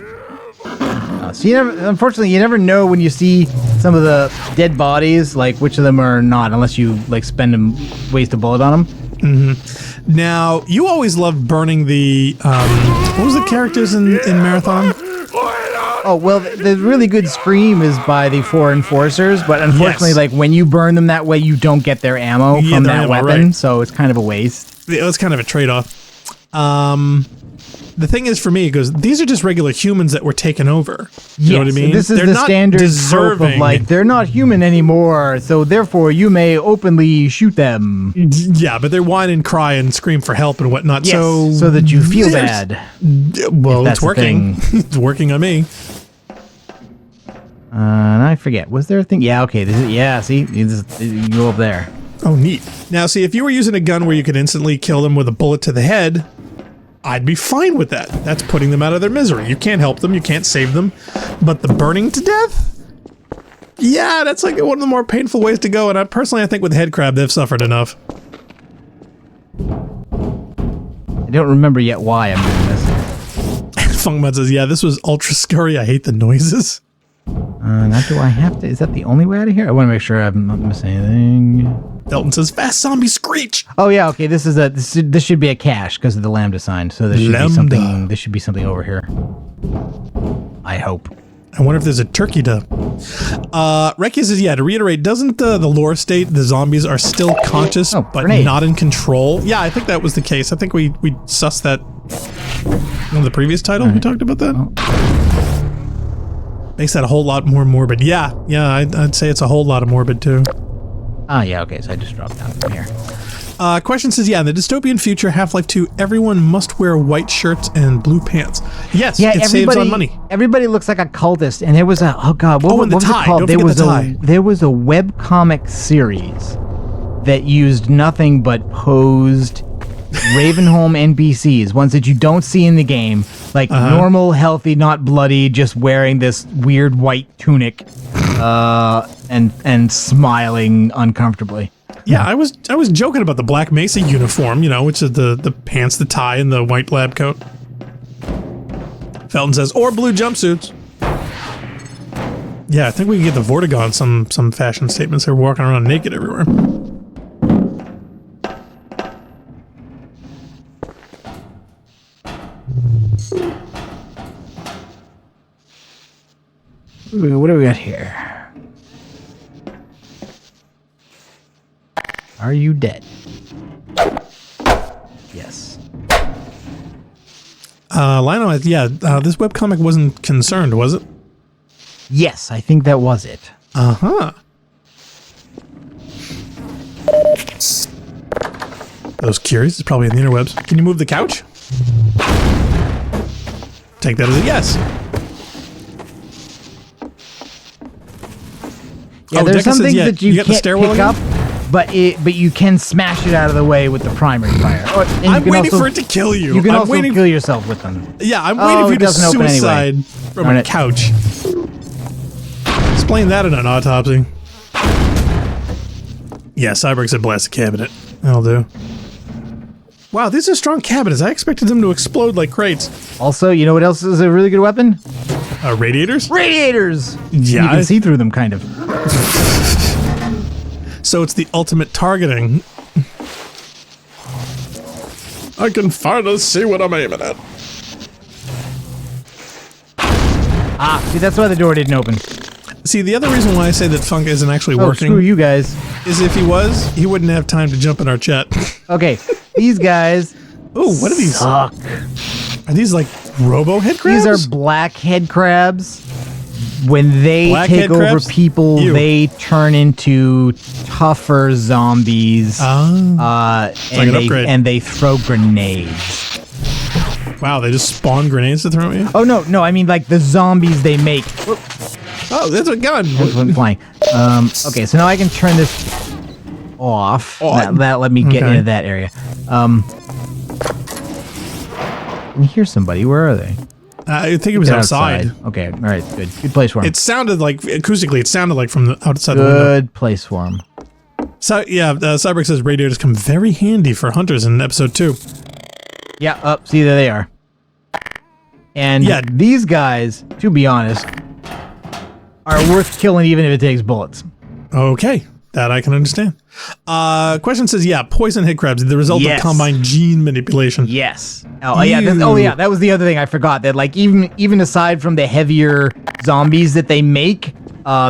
So unfortunately, you never know when you see some of the dead bodies, like which of them are not, unless you like waste a bullet on them. Mm-hmm. Now, you always loved burning the, what was the characters in Marathon? Oh, well, the really good scream is by the 4 enforcers, but unfortunately, Yes. like when you burn them that way, you don't get their ammo Yeah, from their that ammo, weapon, right. so it's kind of a waste. It was kind of a trade-off. The thing is, for me, it goes, these are just regular humans that were taken over. You know what I mean? This is They're the not standard trope deserving. of like, they're not human anymore, so therefore you may openly shoot them. Yeah, but they whine and cry and scream for help and whatnot. Yes, so that you feel there's- bad. Well, That's it's working. It's working on me. And I forget, was there a thing? Yeah, okay. See, you go up there. Oh, neat. Now, see, if you were using a gun where you could instantly kill them with a bullet to the head, I'd be fine with that. That's putting them out of their misery. You can't help them. You can't save them. But the burning to death? Yeah, that's like one of the more painful ways to go. And I think with head crab, they've suffered enough. I don't remember yet why I'm doing this. Funkmud says, yeah, this was ultra scary. I hate the noises. Now do I have to? Is that the only way out of here? I want to make sure I'm not missing anything. Felton says, fast zombie screech. Oh yeah, okay. This should be a cache because of the lambda sign. So there should be something. There should be something over here. I hope. I wonder if there's a turkey dove. Rekia says, yeah, to reiterate, doesn't the lore state the zombies are still conscious but grenade. not in control? Yeah, I think that was the case. I think we sussed that in the previous title. We talked about that. Makes that a whole lot more morbid. Yeah, I'd say it's a whole lot of morbid too. Ah, yeah, okay, so I just dropped down from here. Question says, yeah, in the dystopian future, Half-Life 2, everyone must wear white shirts and blue pants. Yes, Yeah, it saves on money. Everybody looks like a cultist, and there was a, oh god, what and the was tie. it called? Don't forget the tie. There was a webcomic series that used nothing but posed Ravenholm NPCs, ones that you don't see in the game, like normal, healthy, not bloody, just wearing this weird white tunic, and smiling uncomfortably. Yeah, I was joking about the Black Mesa uniform, which is the pants, the tie, and the white lab coat. Felton says, or blue jumpsuits. Yeah, I think we can get the Vortigaunt some fashion statements. They're walking around naked everywhere. What do we got here? Are you dead? Yes. Lionel, this webcomic wasn't concerned, was it? Yes, I think that was it. Uh-huh. Those curious, it's probably in the interwebs. Can you move the couch? Take that as a yes. Yeah, there's Decca some says, things yeah, that you got the can't stairwell pick again? up, but you can smash it out of the way with the primary fire. And I'm waiting for it to kill you. You can I'm also waiting kill yourself with them. Yeah, I'm waiting for you to suicide from Darn a it. couch. Explain that in an autopsy. Yeah, Cyborg said blast the cabinet. That'll do. Wow, these are strong cabinets. I expected them to explode like crates. Also, you know what else is a really good weapon? Radiators? Radiators! Yeah. You can see through them, kind of. So it's the ultimate targeting. I can finally see what I'm aiming at. Ah, see, that's why the door didn't open. See, the other reason why I say that Funk isn't actually Oh, working screw you guys. is if he was, he wouldn't have time to jump in our chat. Okay, these guys Ooh, what are these? suck. Are these like robo head crabs? These are black head crabs. When they Black take head over crabs? people, Ew. they turn into tougher zombies. like an upgrade. And they throw grenades. Wow, they just spawn grenades to throw at you? Oh no, I mean like the zombies they make. Oh, that's a gun. That's what I'm flying. Okay, so now I can turn this off. On. That let me get Okay. into that area. I can hear somebody. Where are they? I think it was They're outside. Okay, all right, good place for them. It sounded like, acoustically, it sounded like from the outside the window. Good place for them. So, yeah, Cyborg says radiators come very handy for hunters in episode 2. Yeah, up. See, there they are. And Yeah. these guys, to be honest, are worth killing even if it takes bullets. Okay, that I can understand. Question says, yeah, poison head crabs, the result Yes. of combined gene manipulation. Yes. Oh yeah. That was the other thing I forgot. That like even aside from the heavier zombies that they make,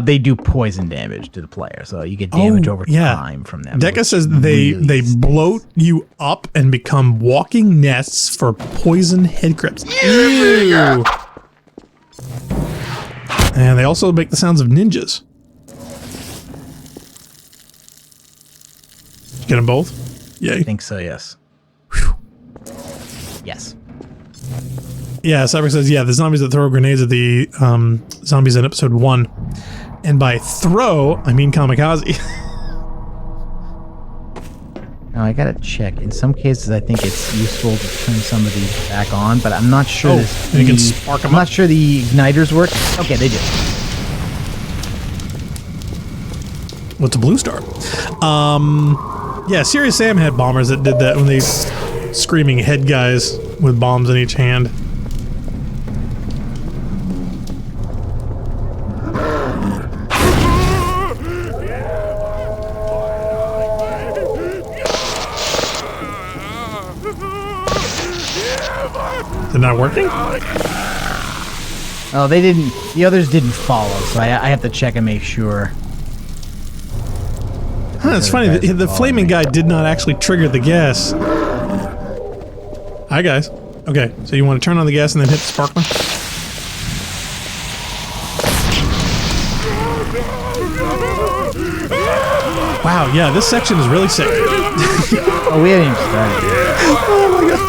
they do poison damage to the player. So you get damage over time from them. Deca which says they really bloat you up and become walking nests for poison head crabs. Ew. And they also make the sounds of ninjas. Get them both? Yay. I think so. Yes. Yes. Yeah, Cyber says, yeah, the zombies that throw grenades at the zombies in episode 1. And by throw, I mean kamikaze. Now I gotta check. In some cases, I think it's useful to turn some of these back on, but I'm not sure. and you can spark 'em I'm up. not sure the igniters work. Okay, they do. What's a blue star? Yeah, Serious Sam had bombers that did that when they screaming head guys with bombs in each hand. Is it not working? Oh, they didn't. The others didn't follow, so I have to check and make sure. Huh, it's funny, the flaming guy did not actually trigger the gas. Hi, guys. Okay, so you want to turn on the gas and then hit the spark one? Wow, yeah, this section is really sick. Oh, we haven't even started yet. Oh my god.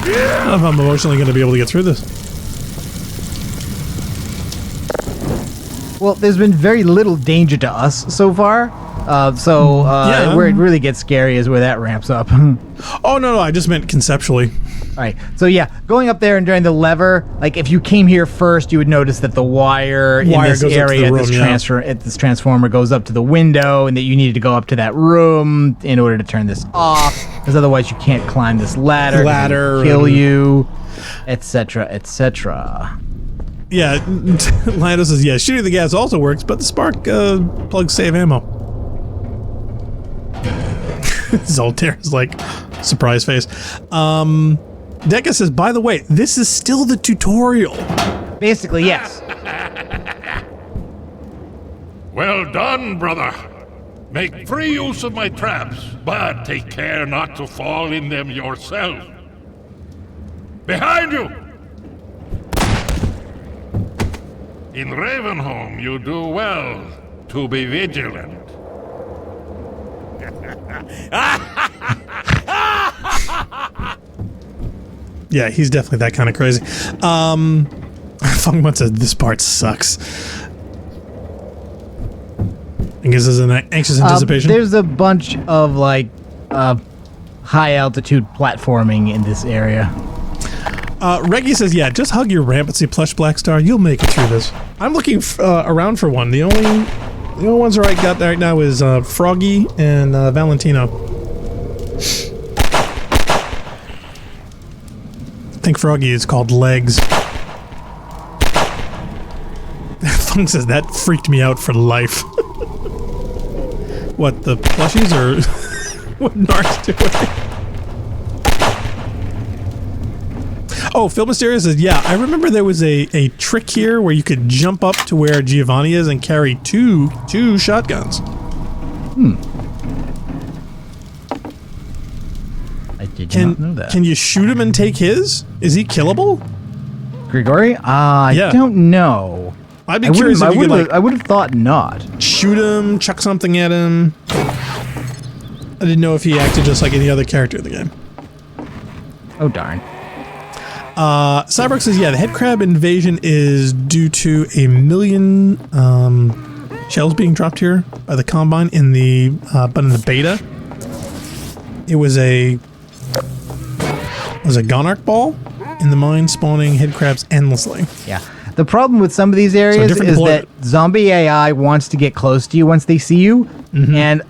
I don't know if I'm emotionally going to be able to get through this. Well, there's been very little danger to us so far. Yeah. Where it really gets scary is where that ramps up. Oh, no, I just meant conceptually. All right. So yeah, going up there and during the lever, like if you came here first, you would notice that the wire in this goes up to the area, room, yeah. this transformer goes up to the window, and that you needed to go up to that room in order to turn this off, because otherwise you can't climb this ladder. 'cause it'll kill you, etc., etc. Yeah, Lando says, yeah, shooting the gas also works, but the spark plugs save ammo. Zoltair's like, surprise face. Deca says, by the way, this is still the tutorial. Basically, yes. Well done, brother. Make free use of my traps, but take care not to fall in them yourself. Behind you! In Ravenholm, you do well to be vigilant. Yeah, he's definitely that kind of crazy. Fungman says, this part sucks. I guess is an anxious anticipation. There's a bunch of like high altitude platforming in this area. Reggie says, yeah, just hug your Rampancy plush, Black Star. You'll make it through this. I'm looking around for one. The only ones that I got right now is Froggy and Valentino. I think Froggy is called Legs. Funk says, that freaked me out for life. What, the plushies or what Narc's doing? Oh, Phil Mysterious says, yeah, I remember there was a trick here where you could jump up to where Giovanni is and carry two shotguns. I did not know that. Can you shoot him and take his? Is he killable? Grigori? I don't know. I'd be curious if you could, like, I would have thought not. shoot him, chuck something at him. I didn't know if he acted just like any other character in the game. Oh, darn. Cyborg says, yeah, the headcrab invasion is due to 1 million shells being dropped here by the Combine in the but in the beta. It was a Gonarch ball in the mine, spawning headcrabs endlessly. Yeah. The problem with some of these areas is that zombie AI wants to get close to you once they see you, and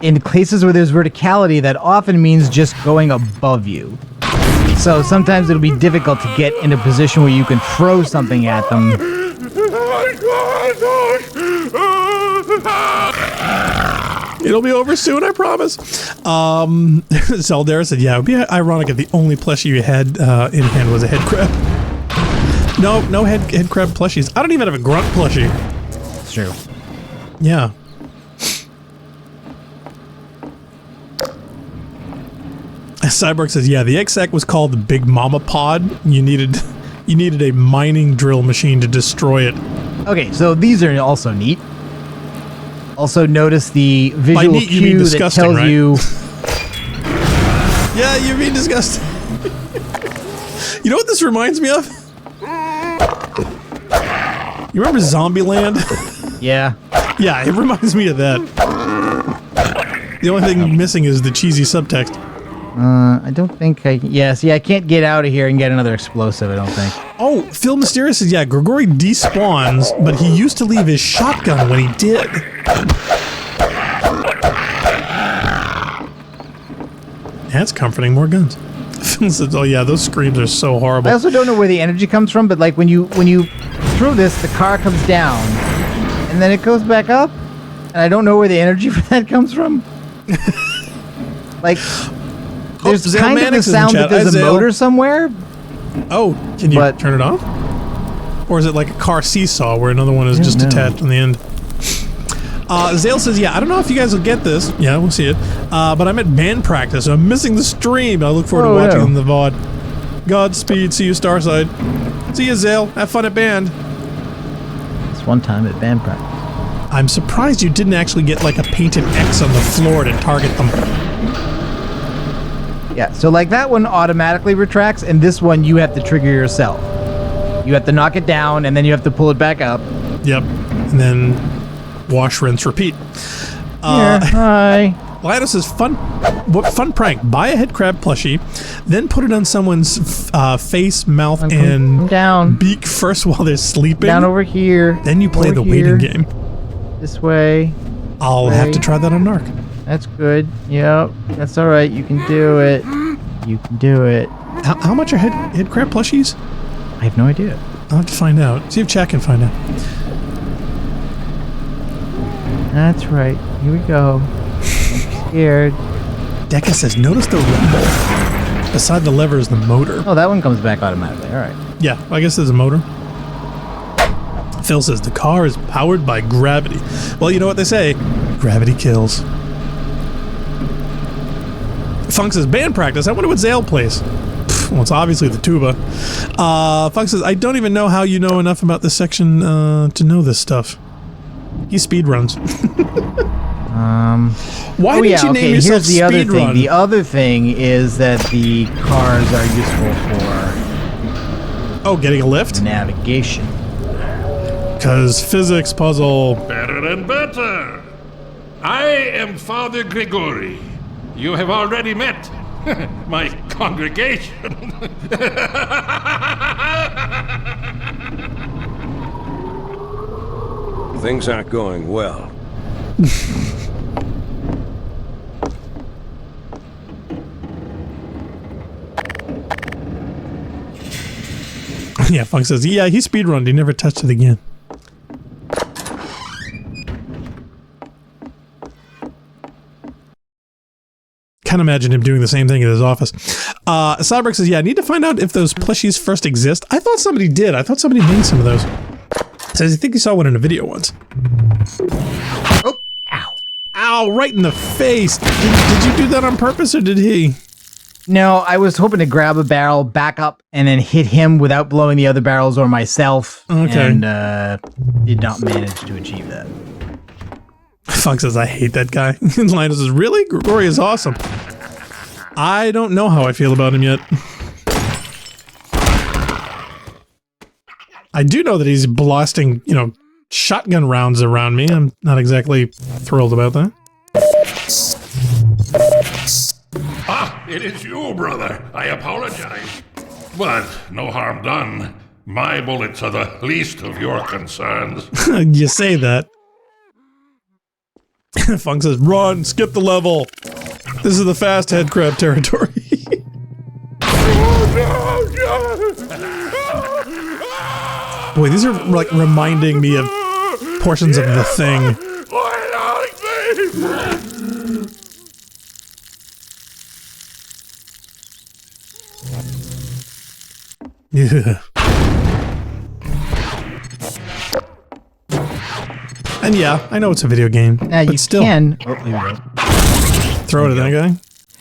in places where there's verticality, that often means just going above you. So sometimes it'll be difficult to get in a position where you can throw something at them. It'll be over soon, I promise. Zeldara said, yeah, it would be ironic if the only plushie you had in hand was a head crab. No head crab plushies. I don't even have a grunt plushie. It's true. Yeah. Cyborg says, yeah, the XSAC was called the Big Mama Pod. You needed a mining drill machine to destroy it. Okay, so these are also neat. Also notice the visual neat, you mean cue that disgusting, tells right? you... Yeah, you mean disgusting. You know what this reminds me of? You remember Zombieland? Yeah. Yeah, it reminds me of that. The only thing missing is the cheesy subtext. I don't think I... Yeah, see, I can't get out of here and get another explosive, I don't think. Oh, Phil Mysterious says, yeah, Grigori despawns, but he used to leave his shotgun when he did. That's comforting, more guns. Phil says, oh yeah, those screams are so horrible. I also don't know where the energy comes from, but like when you throw this, the car comes down, and then it goes back up, and I don't know where the energy for that comes from. Like... There's kind of the sound that there's a motor somewhere. Oh, can you turn it off? Or is it like a car seesaw where another one is just attached on the end? Zale says, yeah, I don't know if you guys will get this. Yeah, we'll see it. But I'm at band practice, so I'm missing the stream. I look forward to watching in the VOD. Godspeed. See you, Starside. See you, Zale. Have fun at band. It's one time at band practice. I'm surprised you didn't actually get like a painted X on the floor to target them. Yeah, so like that one automatically retracts, and this one you have to trigger yourself. You have to knock it down, and then you have to pull it back up. Yep, and then wash, rinse, repeat. Hi. Lido says, fun prank. Buy a head crab plushie, then put it on someone's face, mouth, and beak first while they're sleeping. Down over here. Then you play the waiting game. This way. I'll have to try that on Narc. That's good. Yep. That's all right. You can do it. You can do it. How much are head crab plushies? I have no idea. I'll have to find out. See if Chat can find out. That's right. Here we go. I'm scared. Deca says, notice the rumble. Beside the lever is the motor. Oh, that one comes back automatically. All right. Yeah, I guess there's a motor. Phil says, the car is powered by gravity. Well, you know what they say. Gravity kills. Funk says, band practice. I wonder what Zale plays. Well, it's obviously the tuba. Funk says, I don't even know how you know enough about this section to know this stuff. He speedruns. Why didn't you name yourself Here's the other thing. Speedrun? The other thing is that the cars are useful for... Oh, getting a lift? Navigation. Because physics puzzle. Better and better. I am Father Grigori. You have already met my congregation. Things aren't going well. Yeah, Funk says, yeah, he speedrunned. He never touched it again. Can't imagine him doing the same thing in his office. Cyberg says, yeah, I need to find out if those plushies first exist. I thought somebody did. I thought somebody made some of those. Says, I think he saw one in a video once. Oh, ow. Ow, right in the face. Did you do that on purpose or did he? No, I was hoping to grab a barrel, back up, and then hit him without blowing the other barrels or myself. Okay. And did not manage to achieve that. Funk says, I hate that guy. Linus says, really? Grigori is awesome. I don't know how I feel about him yet. I do know that he's blasting, shotgun rounds around me. I'm not exactly thrilled about that. Ah, it is you, brother. I apologize. But no harm done. My bullets are the least of your concerns. You say that. Funk says, run, skip the level. This is the fast head crab territory. Boy, these are like reminding me of portions of The Thing. Yeah. And yeah, I know it's a video game, Now but you still, can. Oh, here we go. throw it at that guy.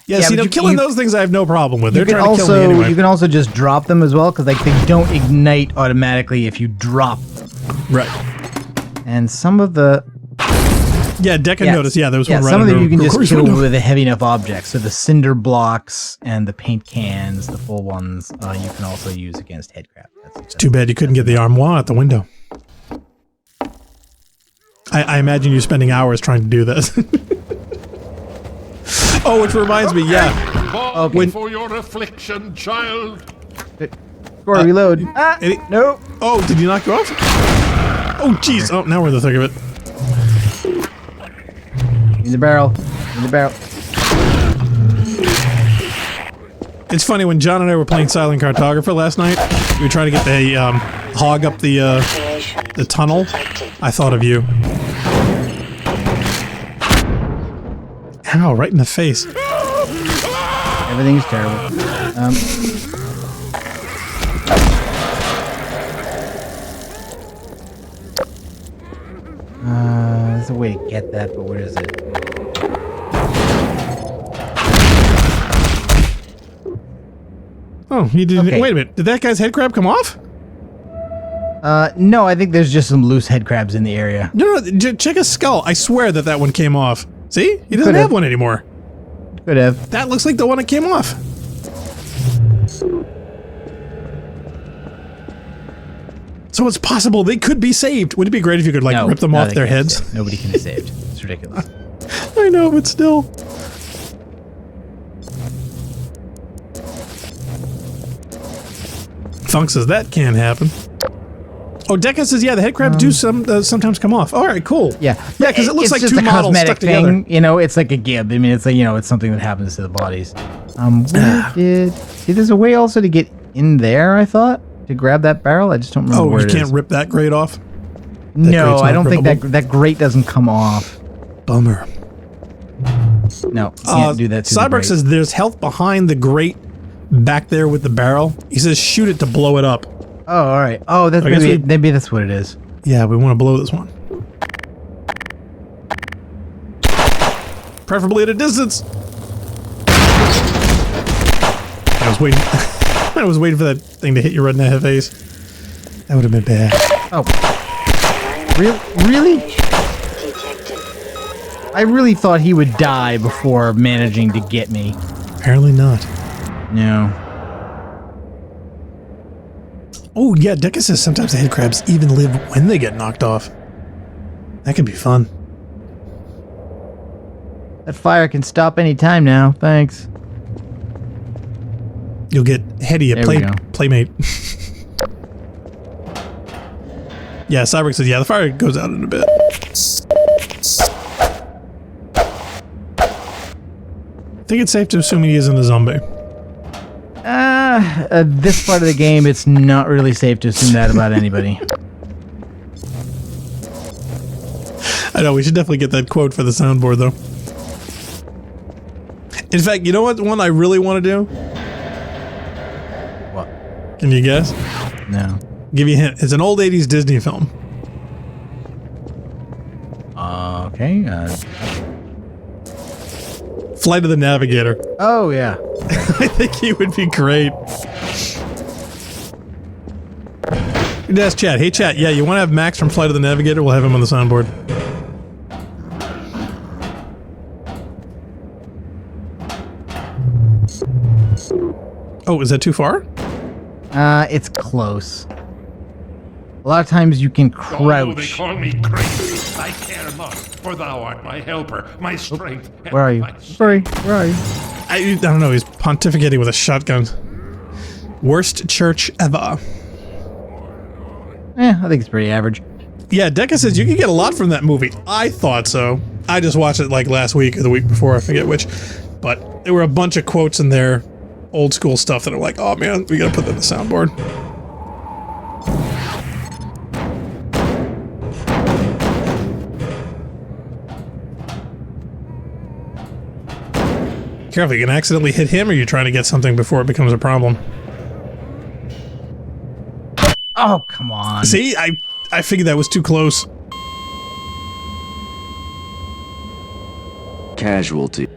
Yeah, see, but killing those things I have no problem with. They're You can trying to kill me also anyway. you can also just drop them as well because like they don't ignite automatically if you drop them. Right. And some of the Yeah, Deca noticed. Yeah, there was one right some of them under you can just Grigori's kill window. with a heavy enough object. So the cinder blocks and the paint cans, the full ones, you can also use against headcrab. That's Too bad you couldn't get the armoire at the window. I imagine you spending hours trying to do this. Oh, which reminds me, yeah. Fall for your affliction, child. Or reload. No. Oh, did you not go off? Oh, jeez. Oh, now we're in the thick of it. In the barrel. In the barrel. It's funny, when John and I were playing Silent Cartographer last night, we were trying to get the hog up the tunnel. I thought of you. Ow, right in the face. Everything's terrible. There's a way to get that, but where is it? Oh, he didn't. Okay. Wait a minute. Did that guy's head crab come off? No, I think there's just some loose head crabs in the area. No, check his skull. I swear that one came off. See? He doesn't Could have have. one anymore. Could have. That looks like the one that came off. So it's possible they could be saved. Would it be great if you could, like, rip them off they their can't be heads? saved. Nobody can be saved. It's ridiculous. I know, but still. Funk says that can't happen. Oh, Deca says, yeah, the head crabs do sometimes come off. All right, cool. Yeah. Yeah, because it looks It's like just two a models cosmetic stuck together. thing, it's like a gib. I mean, it's like, it's something that happens to the bodies. See, there's a way also to get in there, I thought, to grab that barrel. I just don't remember where you it can't is. rip that grate off? No, grate's I not don't think rippable? that grate doesn't come off. Bummer. No, you can't do that to the Cyborg grate. says there's health behind the grate back there with the barrel. He says shoot it to blow it up. Oh, all right. Oh, that's I guess maybe that's what it is. Yeah, we want to blow this one. Preferably at a distance. I was waiting. I was waiting for that thing to hit you right in the face. That would have been bad. Oh, really? I really thought he would die before managing to get me. Apparently not. No. Oh yeah, Deca says sometimes the head crabs even live when they get knocked off. That could be fun. That fire can stop any time now. Thanks. You'll get Hetty a There we go. playmate. Yeah, Cyberg says, yeah, the fire goes out in a bit. I think it's safe to assume he isn't a zombie. This part of the game, it's not really safe to assume that about anybody. I know, we should definitely get that quote for the soundboard, though. In fact, you know what one I really want to do? What? Can you guess? No. Give you a hint. It's an old 80s Disney film. Okay. Flight of the Navigator. Oh, yeah. I think he would be great. That's Chat. Hey, Chat. Yeah, you want to have Max from Flight of the Navigator? We'll have him on the soundboard. Oh, is that too far? It's close. A lot of times you can Although they crouch. call me crazy, I care not, for thou art my helper, my strength, and Where are you? my Where are you? I don't know. He's pontificating with a shotgun. Worst church ever. I think it's pretty average. Yeah, Deca says you can get a lot from that movie. I thought so. I just watched it like last week or the week before, I forget which. But there were a bunch of quotes in there, old school stuff that are like, oh man, we gotta put that in the soundboard. Careful, you can accidentally hit him or you're trying to get something before it becomes a problem. Oh, come on. See, I figured that was too close. Casualty.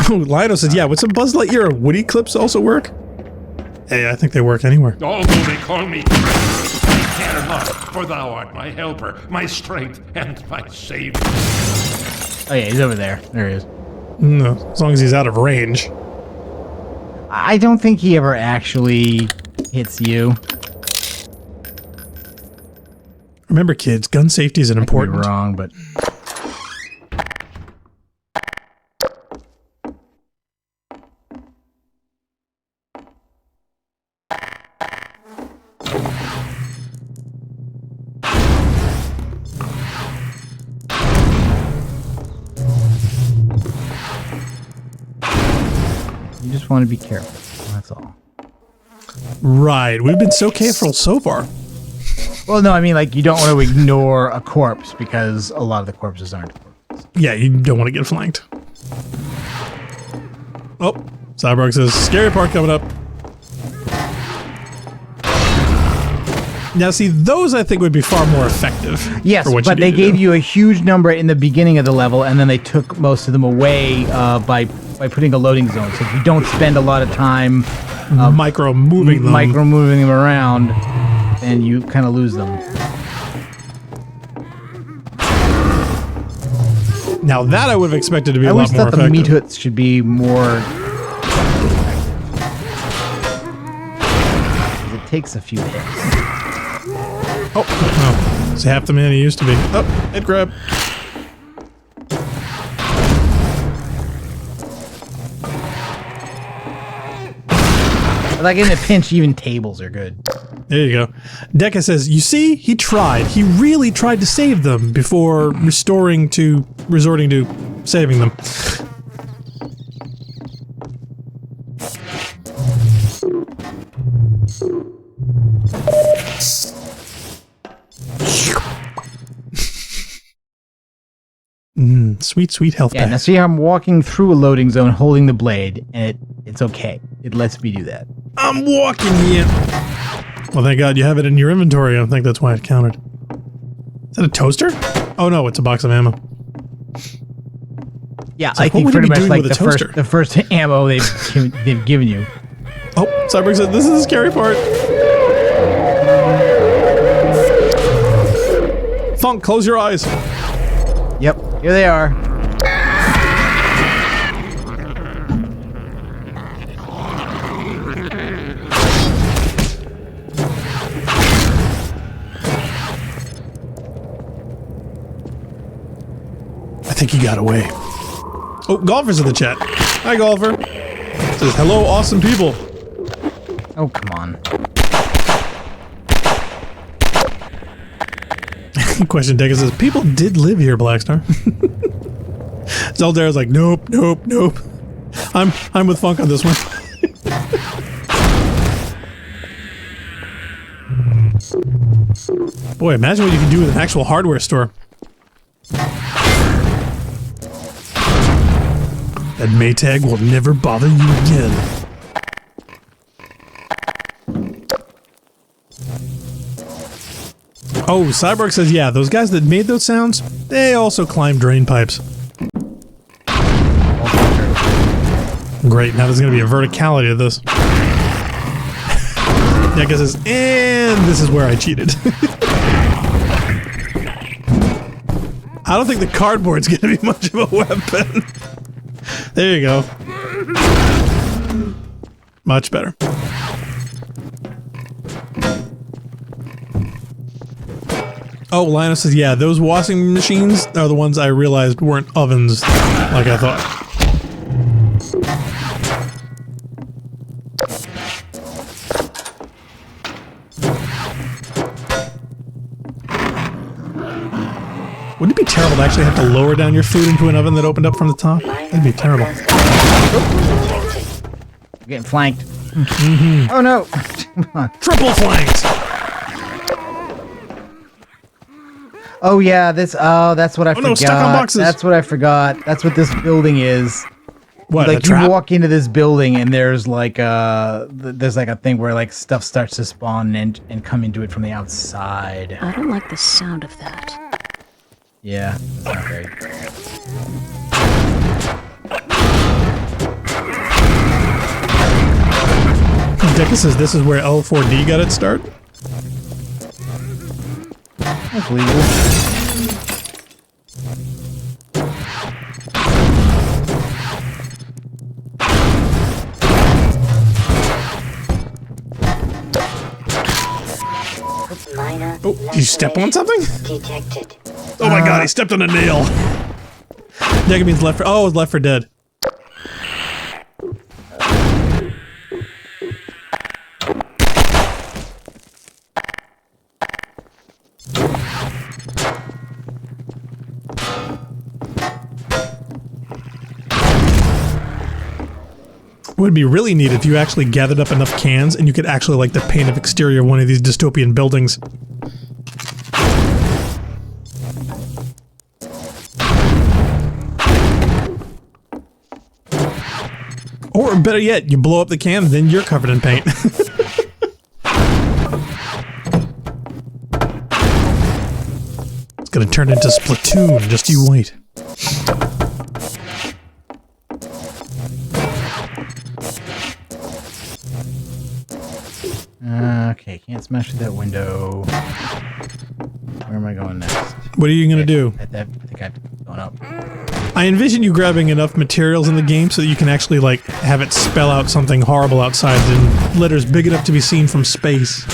Oh, Lionel says, yeah, would some Buzz Lightyear or Woody clips also work? Hey, I think they work anywhere. Although they call me crazy, I care not, for thou art my helper, my strength, and my savior. Oh, yeah, he's over there. There he is. No, as long as he's out of range. I don't think he ever actually hits you. Remember, kids, gun safety is an Could be important. wrong, but you just want to be careful. That's all. Right, we've been so careful so far. Well, no, I mean, like, you don't want to ignore a corpse because a lot of the corpses aren't corpses. Yeah, you don't want to get flanked. Oh, Cyborg says, scary part coming up. Now, see, those I think would be far more effective. Yes, for what but you they need to gave do. you a huge number in the beginning of the level, and then they took most of them away by putting a loading zone. So if you don't spend a lot of time micro moving them. moving them around, then you kind of lose them. Now that I would have expected to be I a always lot more thought the meat effective. hoods should be more. It takes a few hits. Oh, it's half the man he used to be. Oh, head grab. Like in a pinch, even tables are good. There you go. Deca says, you see, he tried. He really tried to save them before resorting to saving them. Sweet, sweet health Yeah, now pack. see how I'm walking through a loading zone holding the blade, and it's okay. It lets me do that. I'm walking you. Well, thank God you have it in your inventory. I think that's why it counted. Is that a toaster? Oh no, it's a box of ammo. Yeah, So I what think would you pretty be much doing like with a toaster? the first ammo they've given you. Oh, Cyborg said this is the scary part. Funk, close your eyes. Yep, here they are. think he got away. Oh, Golfer's in the chat. Hi, Golfer. Says, hello, awesome people. Oh, come on. Question Deca says, people did live here, Blackstar. Zeldara's like, nope, nope, nope. I'm with Funk on this one. Boy, imagine what you can do with an actual hardware store. That Maytag will never bother you again. Oh, Cyborg says, yeah, those guys that made those sounds, they also climb drain pipes. Great, now there's going to be a verticality to this. Deca says, and this is where I cheated. I don't think the cardboard's going to be much of a weapon. There you go. Much better. Oh, Linus says, yeah, those washing machines are the ones I realized weren't ovens like I thought. Wouldn't it be terrible to actually have to lower down your food into an oven that opened up from the top? That'd be terrible. You're getting flanked. Mm-hmm. Oh no! Triple flanked! Oh yeah, this. Oh, that's what I forgot. No, stuck on boxes. That's what I forgot. That's what this building is. What? Like you walk into this building and there's like a thing where like stuff starts to spawn and come into it from the outside. I don't like the sound of that. Yeah, that's not great. Deca says this is where L4D got its start. That's legal. Oh, did you step on something? Detected. Oh my god, he stepped on a nail. Deca means left for. Oh, it's Left 4 Dead. Would be really neat if you actually gathered up enough cans and you could actually like the paint of exterior of one of these dystopian buildings. Or better yet, you blow up the can and then you're covered in paint. It's gonna turn into Splatoon, just you wait. Okay, can't smash through that window. Where am I going next? What are you gonna do? I think I'm going up. I envision you grabbing enough materials in the game so that you can actually, like, have it spell out something horrible outside in letters big enough to be seen from space.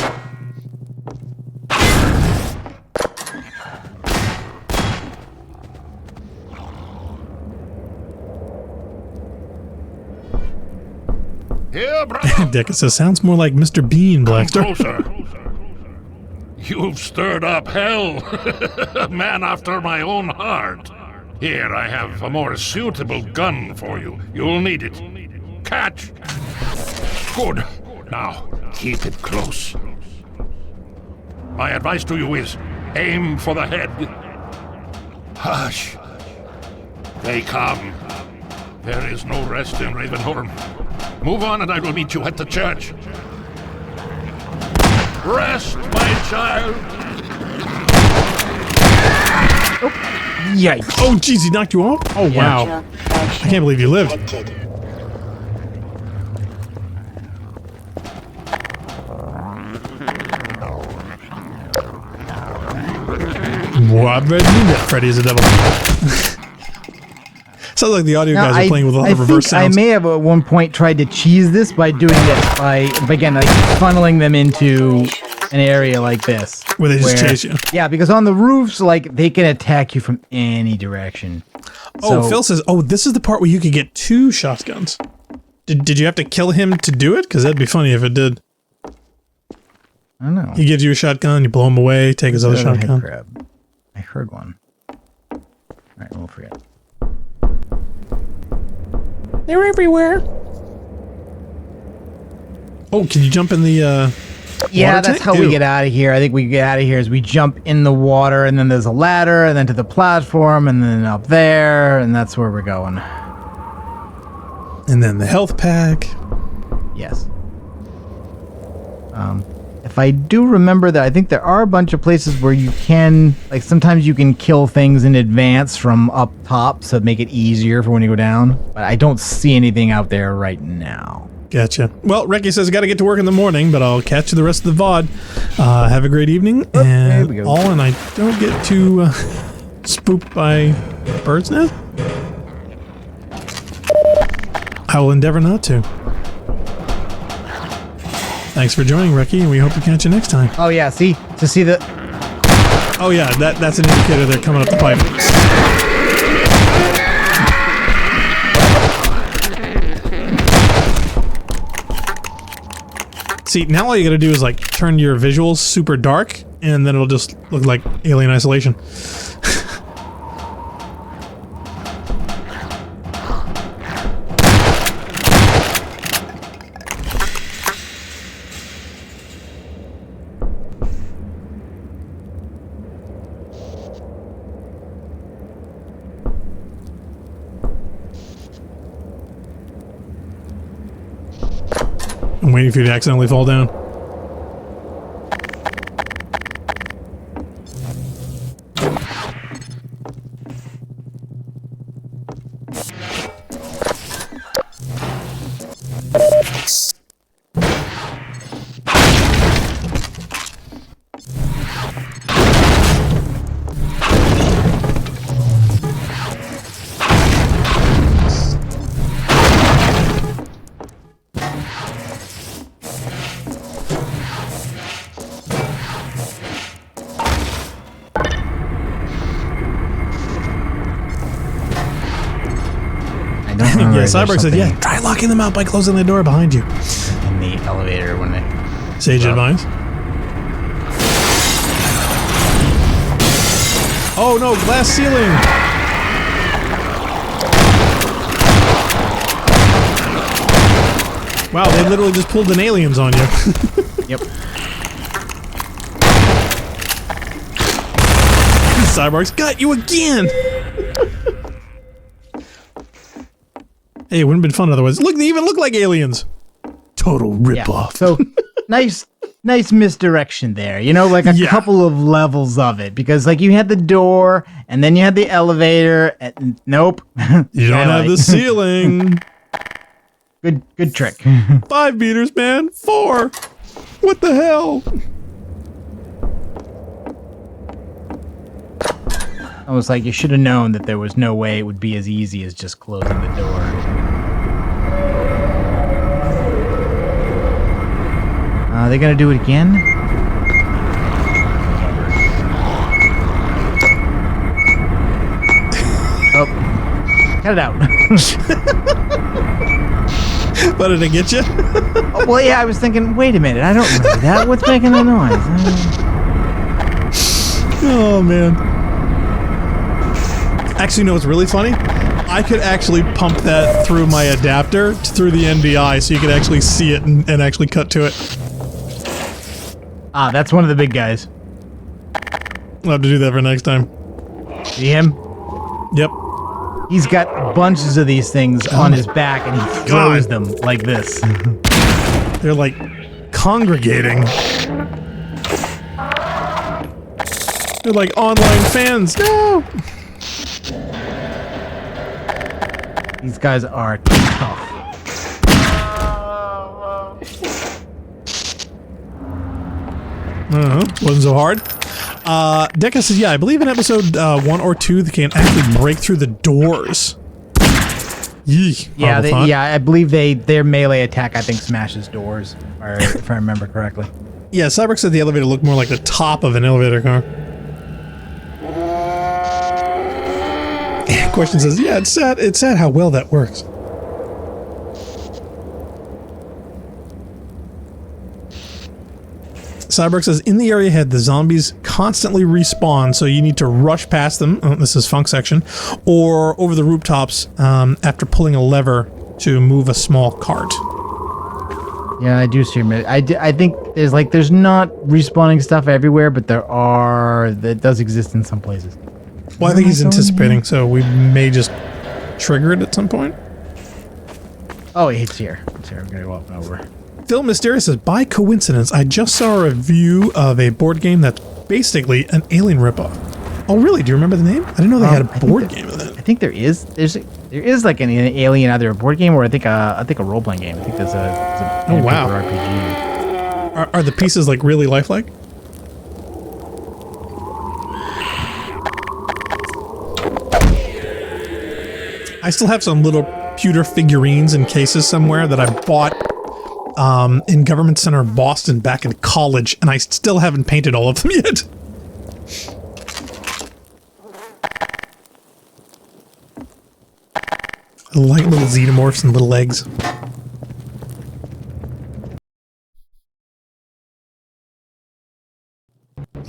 Here, brother. Deca says, sounds more like Mr. Bean, Blackstar. Closer. You've stirred up hell. A man after my own heart. Here, I have a more suitable gun for you. You'll need it. Catch! Good. Now, keep it close. My advice to you is, aim for the head. Hush. They come. There is no rest in Ravenholm. Move on and I will meet you at the church. Rest, my child. Yikes. Oh, jeez, he knocked you off? Oh, wow. I can't believe you lived. What? Freddy is a devil. Sounds like the audio guys are playing with a lot of reverse sounds. I may have at one point tried to cheese this by doing this by again like funneling them into an area like this where they just chase you. Yeah, because on the roofs, like they can attack you from any direction. Oh, Phil says, oh, this is the part where you could get 2 shotguns. Did you have to kill him to do it? Because that'd be funny if it did. I don't know. He gives you a shotgun, you blow him away, take his other shotgun. Crab. I heard one. All right, we'll forget. They're everywhere. Oh, can you jump in the Yeah, water that's tank? how we get out of here. I think we get out of here is we jump in the water, and then there's a ladder, and then to the platform, and then up there, and that's where we're going. And then the health pack. Yes. If I do remember that, I think there are a bunch of places where you can, like, sometimes you can kill things in advance from up top, so make it easier for when you go down. But I don't see anything out there right now. Gotcha. Well, Reki says, got to get to work in the morning, but I'll catch you the rest of the VOD. Have a great evening. There we And go. all, and I don't get too spooked by birds' nest. I will endeavor not to. Thanks for joining, Reki, and we hope to catch you next time. Oh yeah, see? To see the... Oh yeah, that's an indicator they're coming up the pipe. See, now all you gotta do is like turn your visuals super dark, and then it'll just look like Alien Isolation. I'm waiting for you to accidentally fall down. Yeah, Cyborg said, yeah, try locking them out by closing the door behind you. In the elevator when they... Sage advice. Oh no, glass ceiling! Wow, they literally just pulled an aliens on you. Yep. Cyborg's got you again! Hey, it wouldn't have been fun otherwise. Look, they even look like aliens. Total ripoff. So nice misdirection there. You know, like a couple of levels of it, because like you had the door and then you had the elevator. And, nope. You don't have the ceiling. Good trick. 5 meters, man. 4. What the hell? I was like, you should have known that there was no way it would be as easy as just closing the door. Are they gonna do it again? Oh, cut it out. What, did I get you? Oh, well, yeah, I was thinking, wait a minute, I don't remember that. What's making the noise? Oh, man. Actually, no, what's really funny? I could actually pump that through my adapter through the NBI so you could actually see it and actually cut to it. Ah, that's one of the big guys. I'll have to do that for next time. See him? Yep. He's got bunches of these things on his back, and he throws them like this. They're like congregating. They're like online fans. No! These guys are tough. Wasn't so hard. Deca says, yeah, I believe in episode 1 or 2 they can actually break through the doors. Yee, Yeah, I believe their melee attack, I think, smashes doors, if I remember correctly. Yeah, Cyborg said the elevator looked more like the top of an elevator car. Question says, yeah, it's sad. It's sad how well that works. Cyborg says, in the area ahead, the zombies constantly respawn, so you need to rush past them. Oh, this is Funk section. Or over the rooftops after pulling a lever to move a small cart. Yeah, I do see. I think there's not respawning stuff everywhere, but that does exist in some places. Well, I think he's anticipating, so we may just trigger it at some point. Oh, it's here. It's here. I'm going to walk over. Phil Mysterious says, by coincidence, I just saw a review of a board game that's basically an Alien ripoff. Oh, really? Do you remember the name? I didn't know they had a board game of that. I think there is like an Alien, either a board game or I think a role playing game. I think there's a oh wow RPG. Are the pieces like really lifelike? I still have some little pewter figurines in cases somewhere that I bought in Government Center Boston back in college, and I still haven't painted all of them yet. I like little xenomorphs and little legs.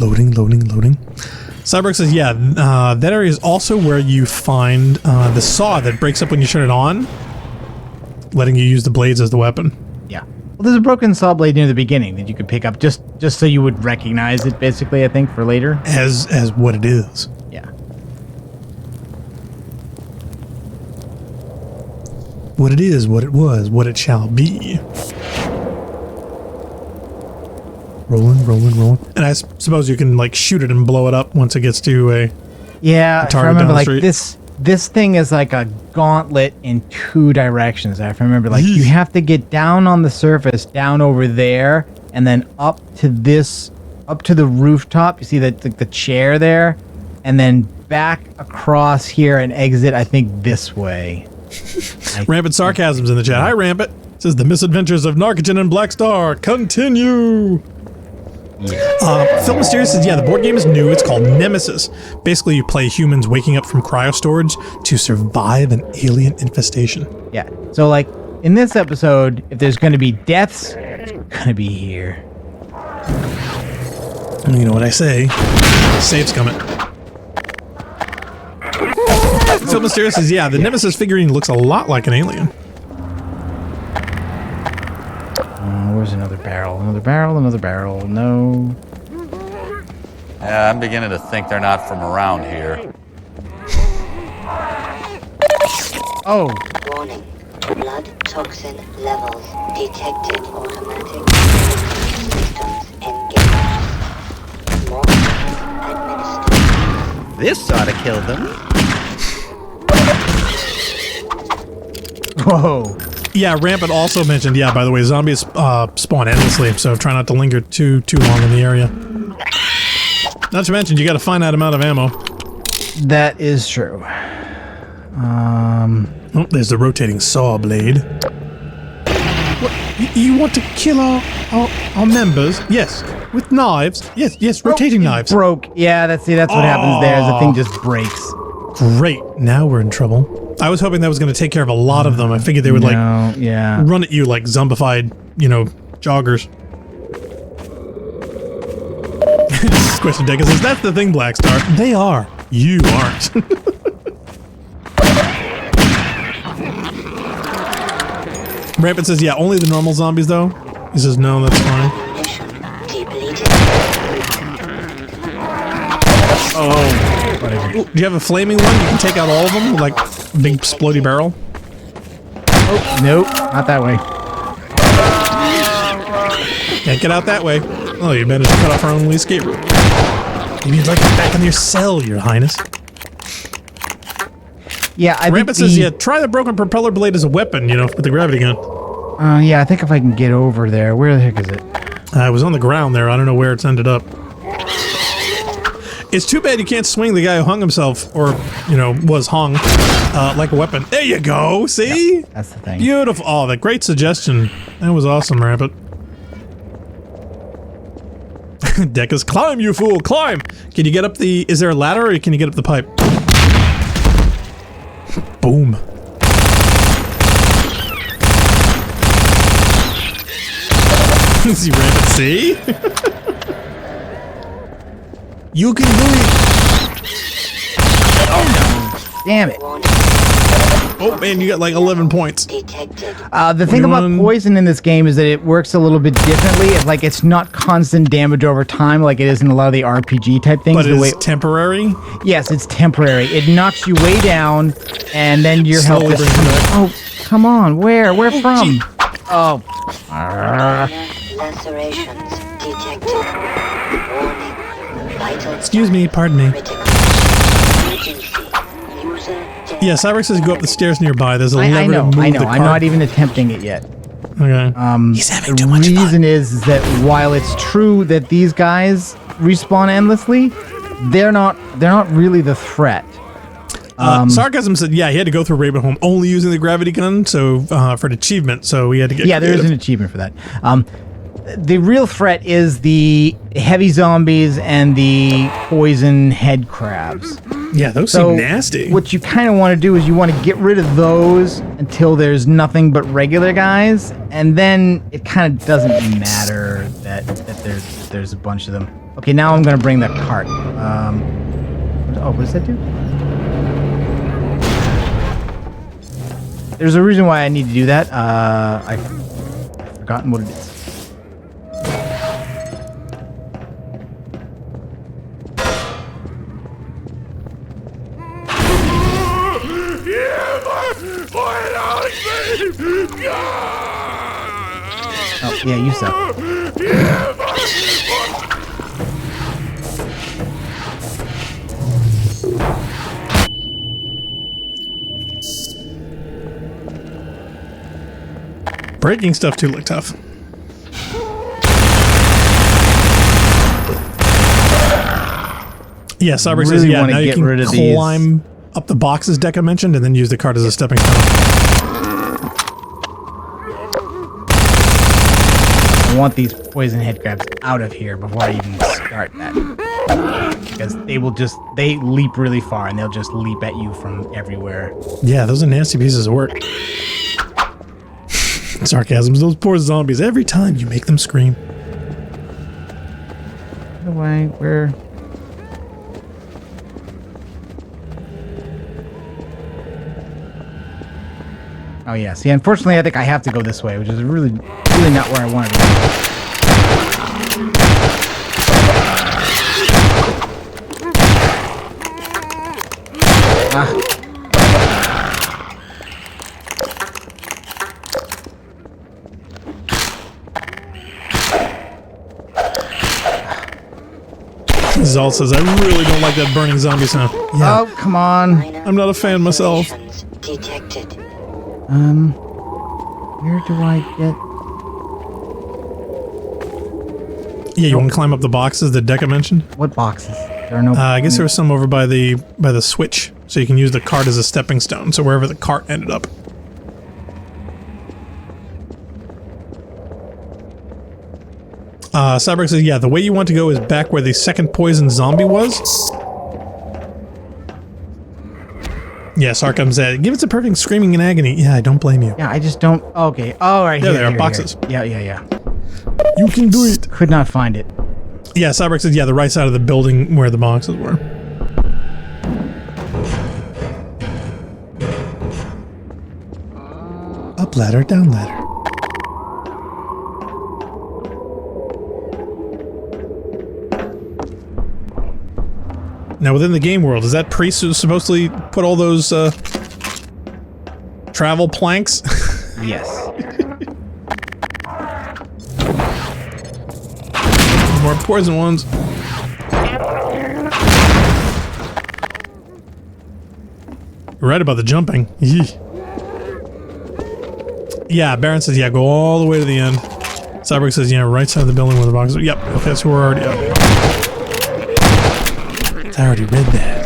Loading. Cyborg says, yeah, that area is also where you find the saw that breaks up when you turn it on, letting you use the blades as the weapon. Yeah. Well, there's a broken saw blade near the beginning that you could pick up just so you would recognize it, basically, I think, for later. As what it is. Yeah. What it is, what it was, what it shall be. Rolling. And I suppose you can, like, shoot it and blow it up once it gets to a if I remember, like, this thing is like a gauntlet in two directions. I remember, like, you have to get down on the surface, down over there, and then up to the rooftop. You see the chair there, and then back across here and exit, I think, this way. Rampant Sarcasm's in the chat. Hi, Rampant. Says, the misadventures of Narcotin and Black Star continue. Phil Mysterious says, yeah, the board game is new. It's called Nemesis. Basically, you play humans waking up from cryo-storage to survive an alien infestation. Yeah. So, like, in this episode, if there's going to be deaths, it's going to be here. You know what I say. Safe's coming. Phil Mysterious says, yeah, the Nemesis figurine looks a lot like an alien. Where's another barrel? Another barrel. No. Yeah, I'm beginning to think they're not from around here. Oh. Warning. Blood toxin levels detected. Automatic systems engaged. More administered. This ought to kill them. Whoa. Yeah, Rampant also mentioned, yeah, by the way, zombies spawn endlessly, so try not to linger too long in the area. Not to mention, you got a finite amount of ammo. That is true. Oh, there's the rotating saw blade. What? You want to kill our members? Yes. With knives? Yes, rotating knives. Broke. Yeah, that's what happens there. Is the thing just breaks. Great. Now we're in trouble. I was hoping that was going to take care of a lot of them. I figured they would run at you like zombified, joggers. Question Deca says, that's the thing, Black Star. They are. You aren't. Rampant says, yeah, only the normal zombies though. He says, no, that's fine. Oh, whatever. Ooh, do you have a flaming one? You can take out all of them with, like, a big explodey barrel? Oh, nope, not that way. Can't get out that way. Oh, you managed to cut off our only escape route. Maybe you'd like to get back in your cell, Your Highness. Yeah, I Rampant says, yeah, try the broken propeller blade as a weapon, with the gravity gun. Yeah, I think if I can get over there. Where the heck is it? It was on the ground there. I don't know where it's ended up. It's too bad you can't swing the guy who hung himself, or, was hung, like a weapon. There you go, see? Yep, that's the thing. Beautiful. Oh, that great suggestion. That was awesome, Rampant. Deca's, climb, you fool, climb! Can you get up is there a ladder, or can you get up the pipe? Boom. See, Rampancy? You can do it. Damn it. Oh, man, you got like 11 points. The thing about poison in this game is that it works a little bit differently. It's not constant damage over time like it is in a lot of the RPG type things. But it's temporary? Yes, it's temporary. It knocks you way down, and then your health is... Oh, come on. Where? Where from? Oh. Lacerations detected. Warning. Vital. Excuse me, pardon me. Yeah, Cyber says go up the stairs nearby. There's a lever to move the cart. I'm not even attempting it yet. Okay. He's having too much fun. The reason is that while it's true that these guys respawn endlessly, they're not really the threat. Sarcasm said, yeah, he had to go through Ravenholm only using the gravity gun, so for an achievement, so he had to get... Yeah, there is an achievement for that. The real threat is the heavy zombies and the poison head crabs. Yeah, those seem nasty. What you kind of want to do is you want to get rid of those until there's nothing but regular guys, and then it kind of doesn't matter that there's a bunch of them. Okay, now I'm going to bring the cart. What does that do? There's a reason why I need to do that. I've forgotten what it is. Oh, yeah, you suck. Breaking stuff too look tough. Yeah, Cyber says, yeah, now you can climb up the boxes deck I mentioned and then use the cart as a stepping stone. I want these poison head crabs out of here before I even start that. Because they leap really far and they'll just leap at you from everywhere. Yeah, those are nasty pieces of work. Sarcasms, those poor zombies. Every time you make them scream. By the way, where... Oh yeah, see, unfortunately I think I have to go this way, which is really not where I wanted to go. Zalt says, I really don't like that burning zombie sound. Yeah. Oh, come on. I'm not a fan myself. Detected. Where do I get... Yeah, you want to climb up the boxes that Deca mentioned? What boxes? There are no... I guess there was some over by the switch, so you can use the cart as a stepping stone, so wherever the cart ended up. Cyber says, yeah, the way you want to go is back where the second poison zombie was. Yeah, Sarcom said, give it a perfect screaming in agony. Yeah, I don't blame you. Yeah, I just don't... Okay. Oh, right there. There There are boxes. Here. Yeah. You can do it. Could not find it. Yeah, Cyber says, yeah, the right side of the building where the boxes were. Up ladder, down ladder. Now, within the game world, is that priest who's supposed to put all those travel planks? Yes. More poison ones. You're right about the jumping. Yeah, Baron says, yeah, go all the way to the end. Cyborg says, yeah, right side of the building where the box is. Yep, okay, so we're already up. I already read that.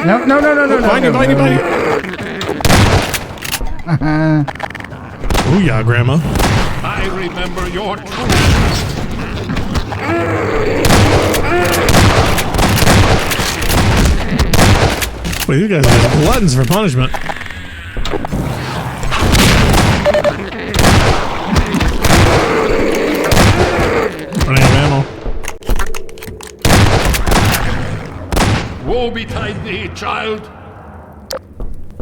No. Find you. Booyah, Grandma. I remember your tools. Boy, these guys are just gluttons for punishment. Running out of ammo. Woe betide thee, child.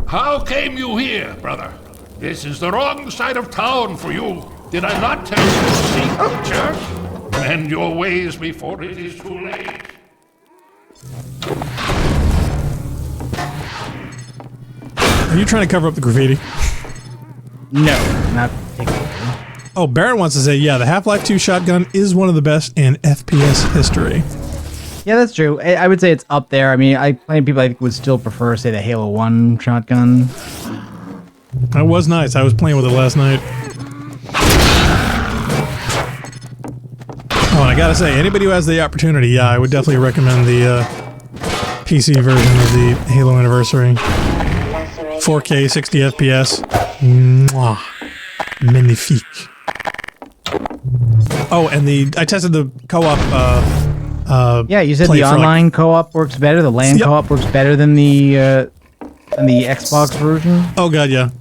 How came you here, brother? This is the wrong side of town for you. Did I not tell you to seek the church? Mend your ways before it is too late. Are you trying to cover up the graffiti? No, not particularly. Oh, Baron wants to say, yeah, the Half-Life 2 shotgun is one of the best in FPS history. Yeah, that's true. I would say it's up there. I mean, plenty of people I think would still prefer, say, the Halo 1 shotgun. That was nice. I was playing with it last night. Oh, and I gotta say, anybody who has the opportunity, yeah, I would definitely recommend the PC version of the Halo Anniversary. 4K, 60 FPS. Mwah. Magnifique. Oh, and I tested the co-op. Yeah, you said the online co-op works better. The LAN co-op works better than the Xbox version. Oh god, yeah.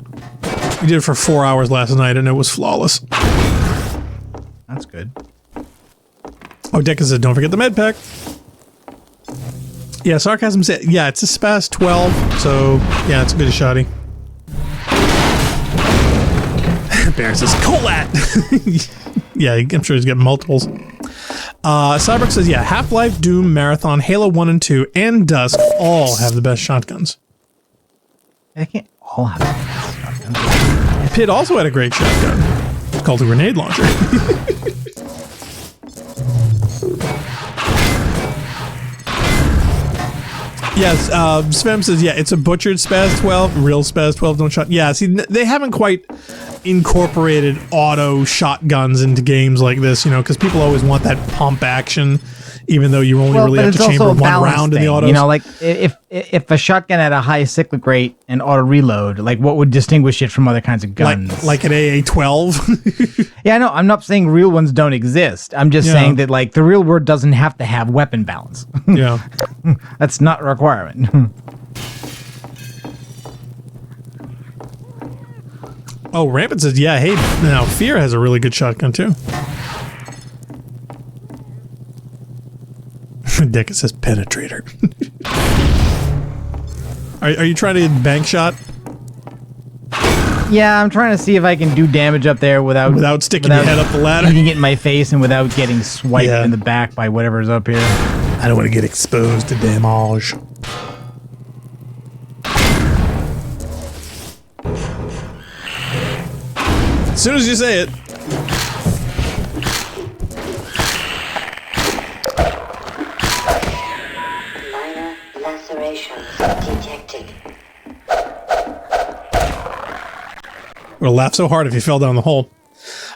We did it for 4 hours last night, and it was flawless. That's good. Oh, Deca said, don't forget the med pack. Yeah, Sarcasm said, yeah, it's a Spaz 12, so yeah, it's a good shotty. Baron says, Colat! Yeah, I'm sure he's getting multiples. Cyberk says, yeah, Half-Life, Doom, Marathon, Halo 1 and 2, and Dusk all have the best shotguns. They can't all have the best shotguns. Pit also had a great shotgun. It's called a grenade launcher. Yes, Svem says, yeah, it's a butchered Spaz 12, real Spaz 12 don't shot. Yeah, see, they haven't quite incorporated auto shotguns into games like this, you know, because people always want that pump action, even though you only really have to chamber one round in the autos. You know, like, if a shotgun had a high cyclic rate and auto reload, like, what would distinguish it from other kinds of guns? Like an AA-12? Yeah, no, I'm not saying real ones don't exist. I'm just saying that, like, the real world doesn't have to have weapon balance. Yeah. That's not a requirement. Oh, Rampant says, yeah, hey, now Fear has a really good shotgun, too. Deca says, Penetrator. Are you trying to bank shot? Yeah, I'm trying to see if I can do damage up there without sticking your head up the ladder. Hitting it in my face and without getting swiped in the back by whatever's up here. I don't want to get exposed to damage. As soon as you say it. Minor lacerations detected. Would laugh so hard if you fell down the hole.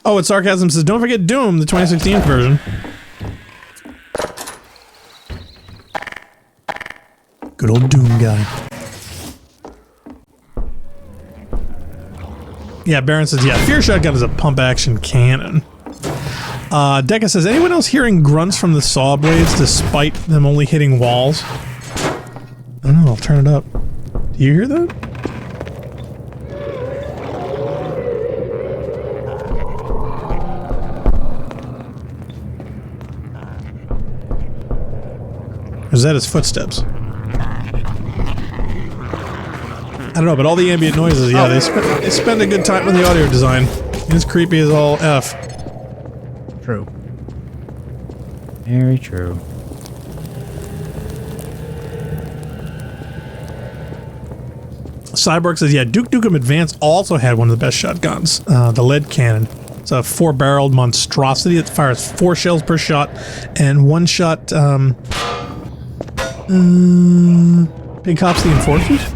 Oh, and Sarcasm says, don't forget Doom, the 2016 version. Good old Doom guy. Yeah, Baron says, yeah, Fear Shotgun is a pump-action cannon. Deca says, anyone else hearing grunts from the saw blades despite them only hitting walls? I don't know, I'll turn it up. Do you hear that? Or is that his footsteps? I don't know, but all the ambient noises, yeah, they spend a good time on the audio design. It's creepy as all F. True. Very true. Cyborg says, yeah, Duke Nukem Advance also had one of the best shotguns, the lead cannon. It's a 4-barreled monstrosity that fires 4 shells per shot, and one shot, Big Cops the Enforcers?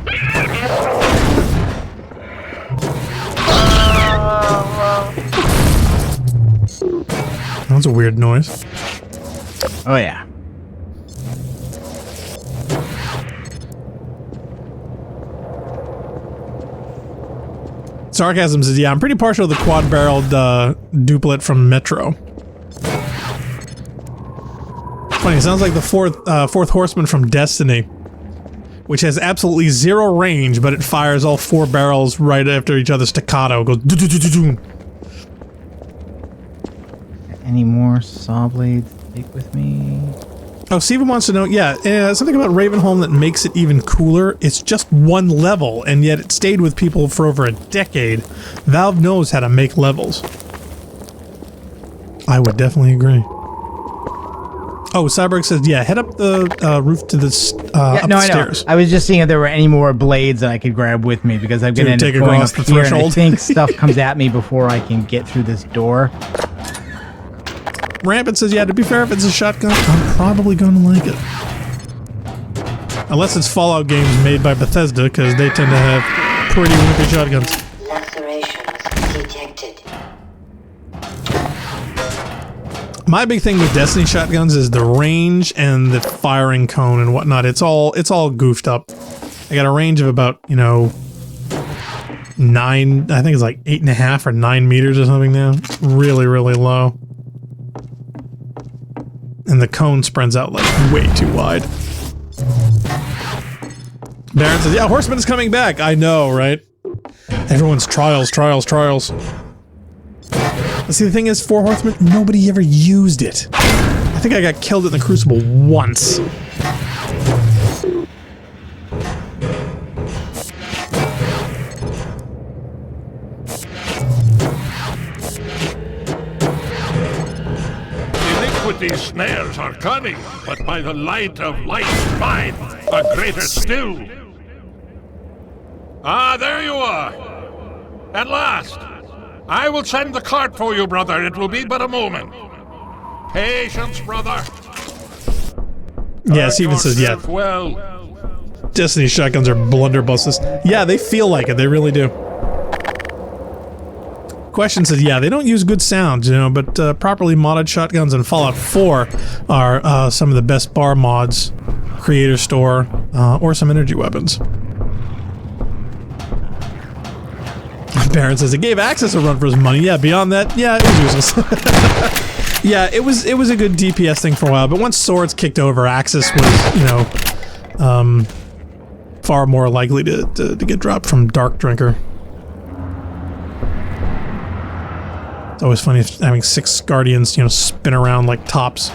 That was a weird noise. Oh, yeah. Sarcasm says, yeah, I'm pretty partial to the quad-barreled duplet from Metro. It's funny, it sounds like the fourth horseman from Destiny. which has absolutely zero range, but it fires all 4 barrels right after each other staccato. It goes do-do-do-do-do. Any more saw blades to take with me? Oh, Steven wants to know, something about Ravenholm that makes it even cooler. It's just 1 level, and yet it stayed with people for over a decade. Valve knows how to make levels. I would definitely agree. Oh, Cyborg says, yeah, head up the roof to the up the stairs. I was just seeing if there were any more blades that I could grab with me, because I'm going to end up going up the here, and I threshold. think stuff comes at me before I can get through this door. Rampant says, yeah, to be fair, if it's a shotgun, I'm probably going to like it. Unless it's Fallout games made by Bethesda, because they tend to have pretty wimpy shotguns. Lacerations detected. My big thing with Destiny shotguns is the range and the firing cone and whatnot. It's all goofed up. I got a range of about, 9, I think it's like 8.5 or 9 meters or something now. Really, really low. And the cone spreads out like way too wide. Baron says, yeah, Horseman is coming back. I know, right? Everyone's trials. See, the thing is, 4 Horsemen, nobody ever used it. I think I got killed in the Crucible once. Iniquity's snares are cunning, but by the light of light's mind, are greater still. Ah, there you are. At last. I will send the cart for you, brother. It will be but a moment. Patience, brother. Yeah, Steven says, yeah. Well. Destiny shotguns are blunderbusses. Yeah, they feel like it. They really do. Question says, yeah, they don't use good sounds, but properly modded shotguns in Fallout 4 are some of the best bar mods, Creator Store, or some energy weapons. Baron says it gave Axis a run for his money. Yeah, beyond that, yeah, it was useless. Yeah, it was a good DPS thing for a while, but once Swords kicked over, Axis was, far more likely to get dropped from Dark Drinker. It's always funny having 6 Guardians, spin around like tops.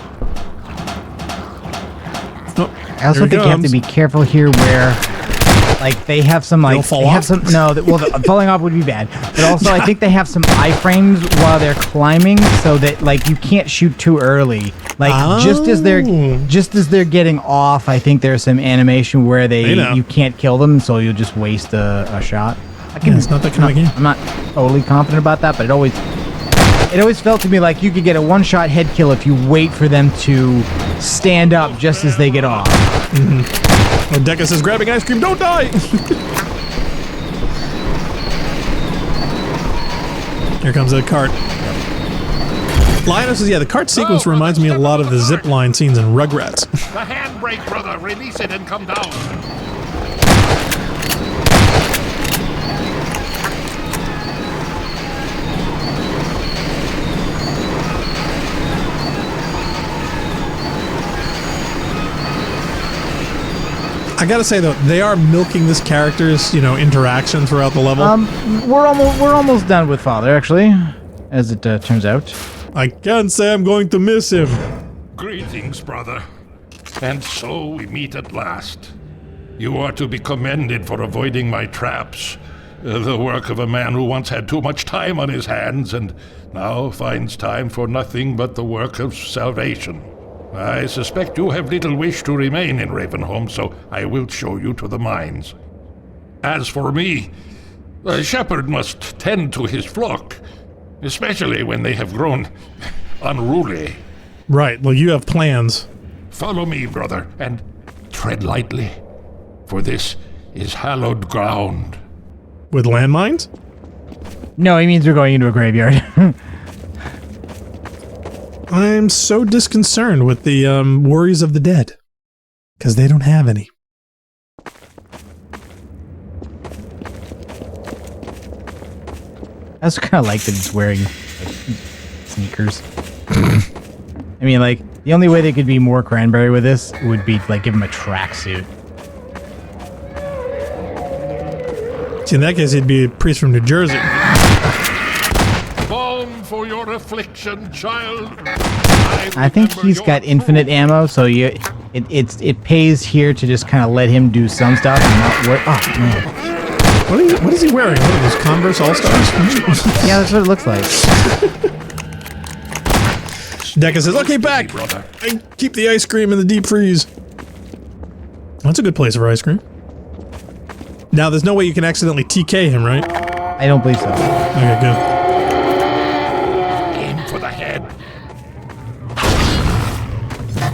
Oh, I also think you have to be careful here where, like, they have some, like, fall off? Falling off would be bad. But also, I think they have some iframes while they're climbing, so that, like, you can't shoot too early. Like, just as they're getting off, I think there's some animation where you can't kill them, so you'll just waste a shot. It's not that kind of game. I'm not totally confident about that, but it always felt to me like you could get a one-shot head kill if you wait for them to stand up just as they get off. Mm-hmm. When Deca says, grabbing ice cream, don't die! Here comes a cart. Lionel says, yeah, the cart sequence reminds me a lot of the zipline scenes in Rugrats. The handbrake, brother. Release it and come down. I gotta say though, they are milking this character's, interaction throughout the level. We're almost done with Father, actually, as it turns out. I can't say I'm going to miss him. Greetings, brother. And so we meet at last. You are to be commended for avoiding my traps. The work of a man who once had too much time on his hands and now finds time for nothing but the work of salvation. I suspect you have little wish to remain in Ravenholm, so I will show you to the mines. As for me, a shepherd must tend to his flock, especially when they have grown unruly. Right, well, you have plans. Follow me, brother, and tread lightly, for this is hallowed ground. With landmines? No, he means we're going into a graveyard. I'm so disconcerted with the worries of the dead, because they don't have any. I also kind of like that he's wearing sneakers. I mean, like, the only way they could be more cranberry with this would be to, like, give him a tracksuit. See, in that case, he'd be a priest from New Jersey. Balm for your affliction, child. I think he's got infinite ammo, so it pays here to just kind of let him do some stuff and not work. Oh man, what is he wearing? What are those Converse All Stars? Yeah, that's what it looks like. Deca says, "Okay, back. I keep the ice cream in the deep freeze." That's a good place for ice cream. Now, there's no way you can accidentally TK him, right? I don't believe so. Okay, good. Aim for the head.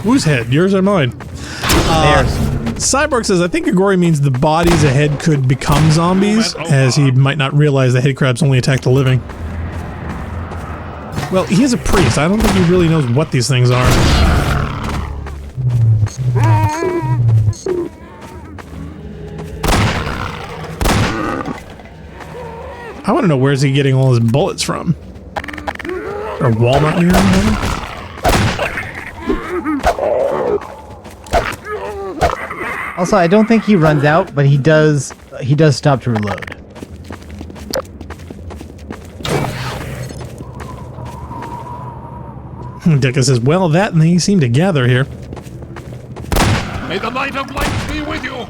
Whose head? Yours or mine? Theirs. Cyborg says, I think Agori means the bodies ahead could become zombies, as he might not realize the head crabs only attack the living. Well, he is a priest. I don't think he really knows what these things are. I want to know where's he getting all his bullets from? Or walnut near him? Also, I don't think he runs out, but he does stop to reload. Deca says, well, that and they seem to gather here. May the light of light be with you.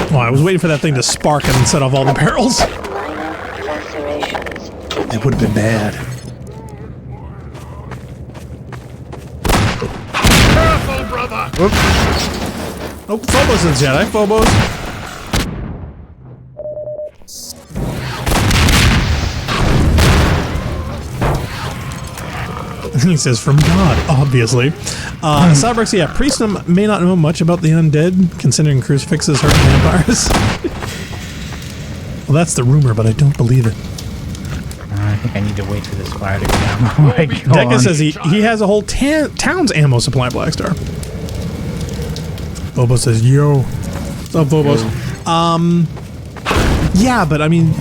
Oh, I was waiting for that thing to spark and set off all the barrels. That would have been bad. Careful, brother. Oops. Oh, Phobos is Jedi. Phobos. He says, from God, obviously. Cyborg, yeah, priests may not know much about the undead, considering crucifixes hurt vampires. Well, that's the rumor, but I don't believe it. I think I need to wait for this fire to go down. Deca says he has a whole town's ammo supply, Blackstar. Phobos says, yo. What's up, Phobos? Yeah, but I mean,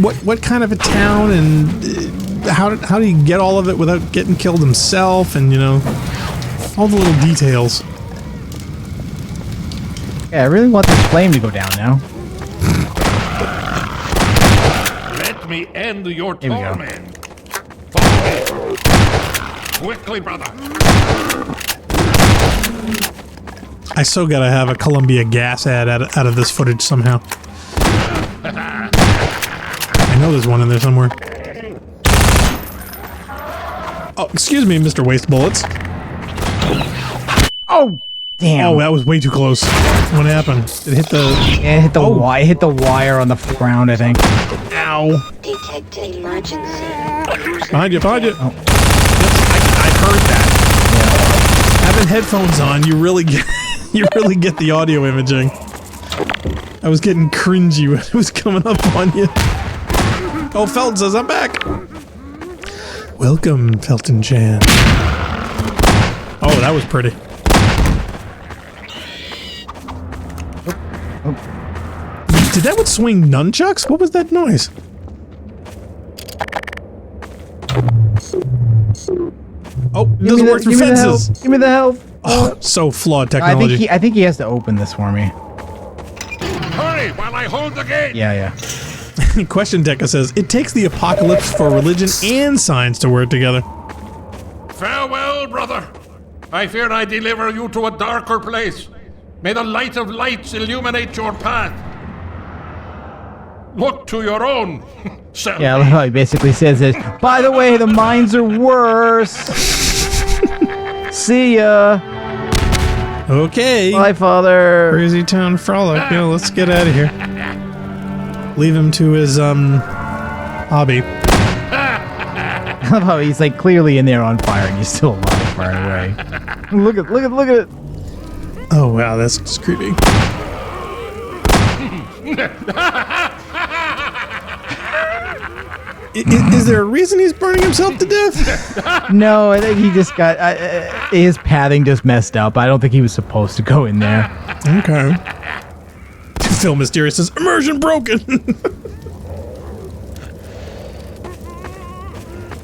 what kind of a town, and how do you get all of it without getting killed himself, and you know, all the little details. Yeah, I really want this flame to go down now. Let me end your Here we go. torment. Follow me. Quickly, brother. I so gotta have a Columbia gas ad out of this footage somehow. I know there's one in there somewhere. Oh, excuse me, Mr. Waste Bullets. Oh, damn! Oh, that was way too close. What happened? It hit the... Yeah, it hit the wire. It hit the wire on the ground, I think. Ow! Detected emergency. Behind you! Behind you! Oh. I heard that. Yeah. Having headphones on, you really get the audio imaging. I was getting cringy when it was coming up on you. Oh, Felton says I'm back. Welcome, Felton Chan. Oh, that was pretty. Did that one swing nunchucks? What was that noise? Oh, it doesn't work through fences. Give me the health. Oh, so flawed technology. I think he has to open this for me. Hurry while I hold the gate. Yeah. Question Deca says, it takes the apocalypse for religion and science to work together. Farewell, brother. I fear I deliver you to a darker place. May the light of lights illuminate your path. Look to your own self. Yeah, he basically says this. By the way, the mines are worse. See ya. Okay. Bye, Father. Crazy Town Frolic. Yeah, let's get out of here. Leave him to his, hobby. I love how he's like clearly in there on fire and he's still alive far away. Look at it. Oh, wow, that's creepy. Is there a reason he's burning himself to death? No, I think he just got... his pathing just messed up. I don't think he was supposed to go in there. Okay. Phil Mysterious says, immersion broken!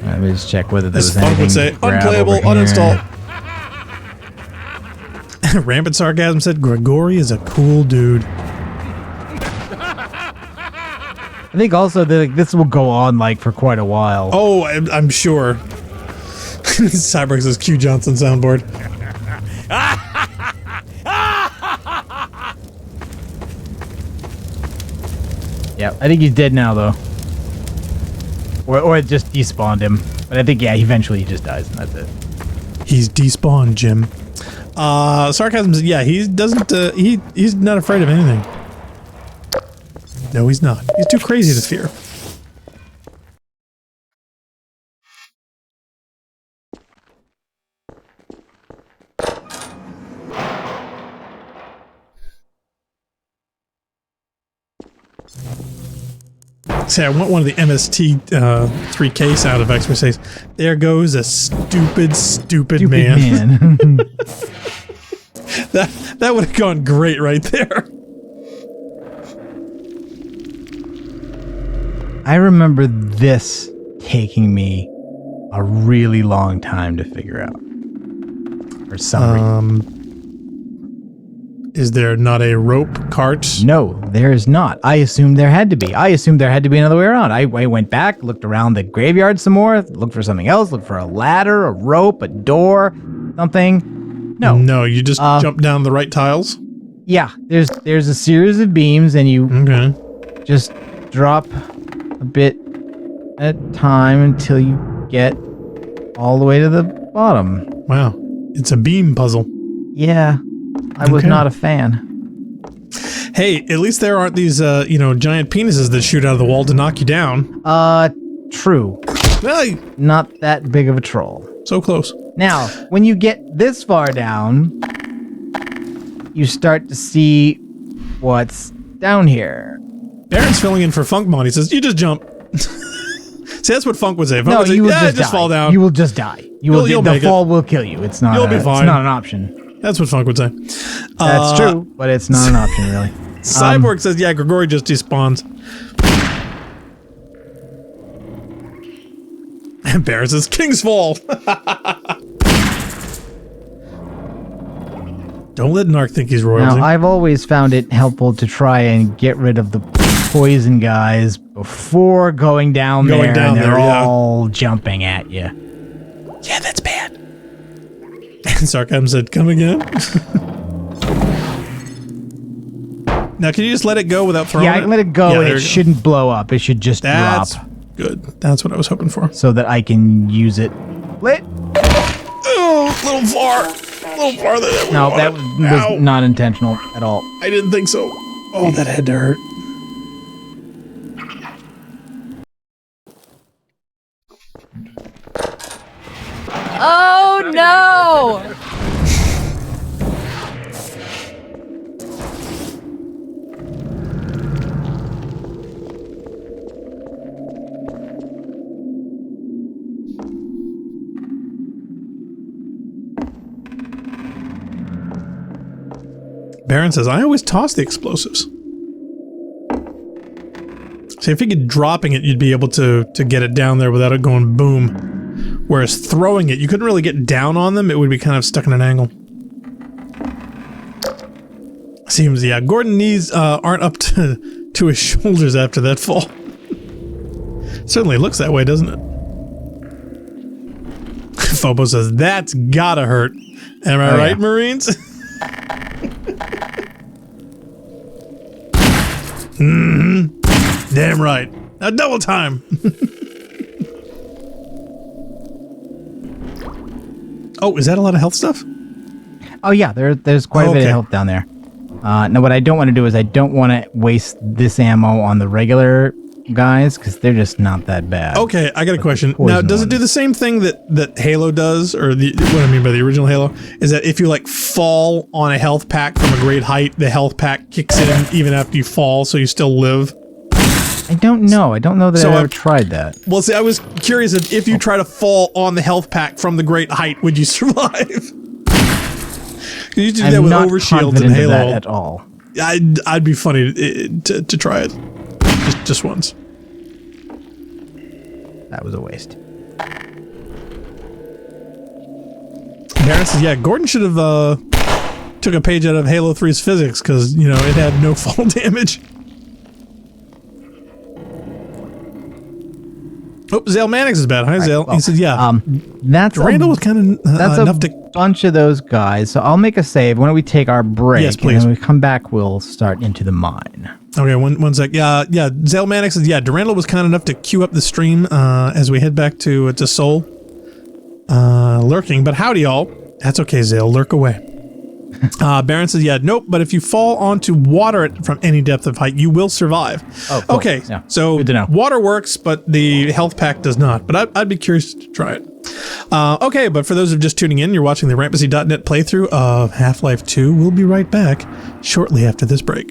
Let me just check whether there As was anything. Funk would say, grab unplayable, over here. uninstall. Rampant Sarcasm said Gregory is a cool dude. I think also that this will go on like for quite a while. Oh, I'm sure. Cyborg says Q Johnson soundboard. Yeah, I think he's dead now though. Or it just despawned him. But I think eventually he just dies and that's it. He's despawned, Jim. Sarcasm says, yeah, he doesn't he's not afraid of anything. No, he's not. He's too crazy to fear. Say, I want one of the MST 3K sound effects where it says, there goes a stupid man. that would have gone great right there. I remember this taking me a really long time to figure out. For some reason. Is there not a rope cart? No, there is not. I assumed there had to be. I assumed there had to be another way around. I went back, looked around the graveyard some more, looked for something else, looked for a ladder, a rope, a door, something. No. No, you just jump down the right tiles? Yeah, there's a series of beams and you just drop a bit at a time until you get all the way to the bottom. Wow. It's a beam puzzle. Yeah. I was not a fan. Hey, at least there aren't these, giant penises that shoot out of the wall to knock you down. True. Well, not that big of a troll. So close. Now, when you get this far down, you start to see what's down here. Baron's filling in for Funkmon. He says, you just jump. See, that's what Funk would say. No, you will just fall down. You will just die. The fall will kill you. It's not. You'll be fine. It's not an option. That's what Funk would say. That's true, but it's not an option, really. Cyborg says, yeah, Gregory just despawns. And Baron says, King's Fall. Don't let Narc think he's royalty. Now, I've always found it helpful to try and get rid of the poison guys before going down there, and they're all jumping at you. Yeah, that's bad. And Sarcasm said, come again? Now, can you just let it go without throwing it? Yeah, I can let it go, and it shouldn't blow up. It should just drop. That's good. That's what I was hoping for. So that I can use it. Oh, a little far. A little farther than we wanted. That was not intentional at all. I didn't think so. Oh, that had to hurt. Oh no! Baron says, I always toss the explosives. See, I figured dropping it, you'd be able to get it down there without it going boom. Whereas throwing it, you couldn't really get down on them. It would be kind of stuck in an angle. Seems, yeah, Gordon's knees aren't up to his shoulders after that fall. Certainly looks that way, doesn't it? Phobo says, that's gotta hurt. Am I right, Marines? Mm-hmm. Damn right. Now double time. Oh, is that a lot of health stuff? Oh yeah, there's quite a bit of health down there. Now what I don't want to do is I don't want to waste this ammo on the regular guys because they're just not that bad. Okay, I got a question. Now, does it do the same thing that Halo does, or what I mean by the original Halo is that if you like fall on a health pack from a great height, the health pack kicks in even after you fall, so you still live? I don't know. I don't know that I've ever tried that. Well, see, I was curious if you try to fall on the health pack from the great height, would you survive? You do that with overshields in Halo. That at all. I'd be funny to try it, just once. That was a waste. Baron says, yeah, Gordon should have took a page out of Halo 3's physics because, you know, it had no fall damage. Oh, Zale Mannix is bad. Hi, Zale. He said, yeah. That's Randall was kind of that's enough to... bunch of those guys. So I'll make a save. Why don't we take our break? Yes, please. And when we come back, we'll start into the mine. Okay, one sec. Yeah, Zale Mannix says, yeah, Durandal was kind enough to queue up the stream as we head back to Seoul. Lurking, but howdy, y'all. That's okay, Zale. Lurk away. Baron says, yeah, nope, but if you fall onto water from any depth of height, you will survive. Oh, cool. Okay, yeah. So good to know. Water works, but the health pack does not. But I'd be curious to try it. Okay, but for those of just tuning in, you're watching the Rampancy.net playthrough of Half-Life 2. We'll be right back shortly after this break.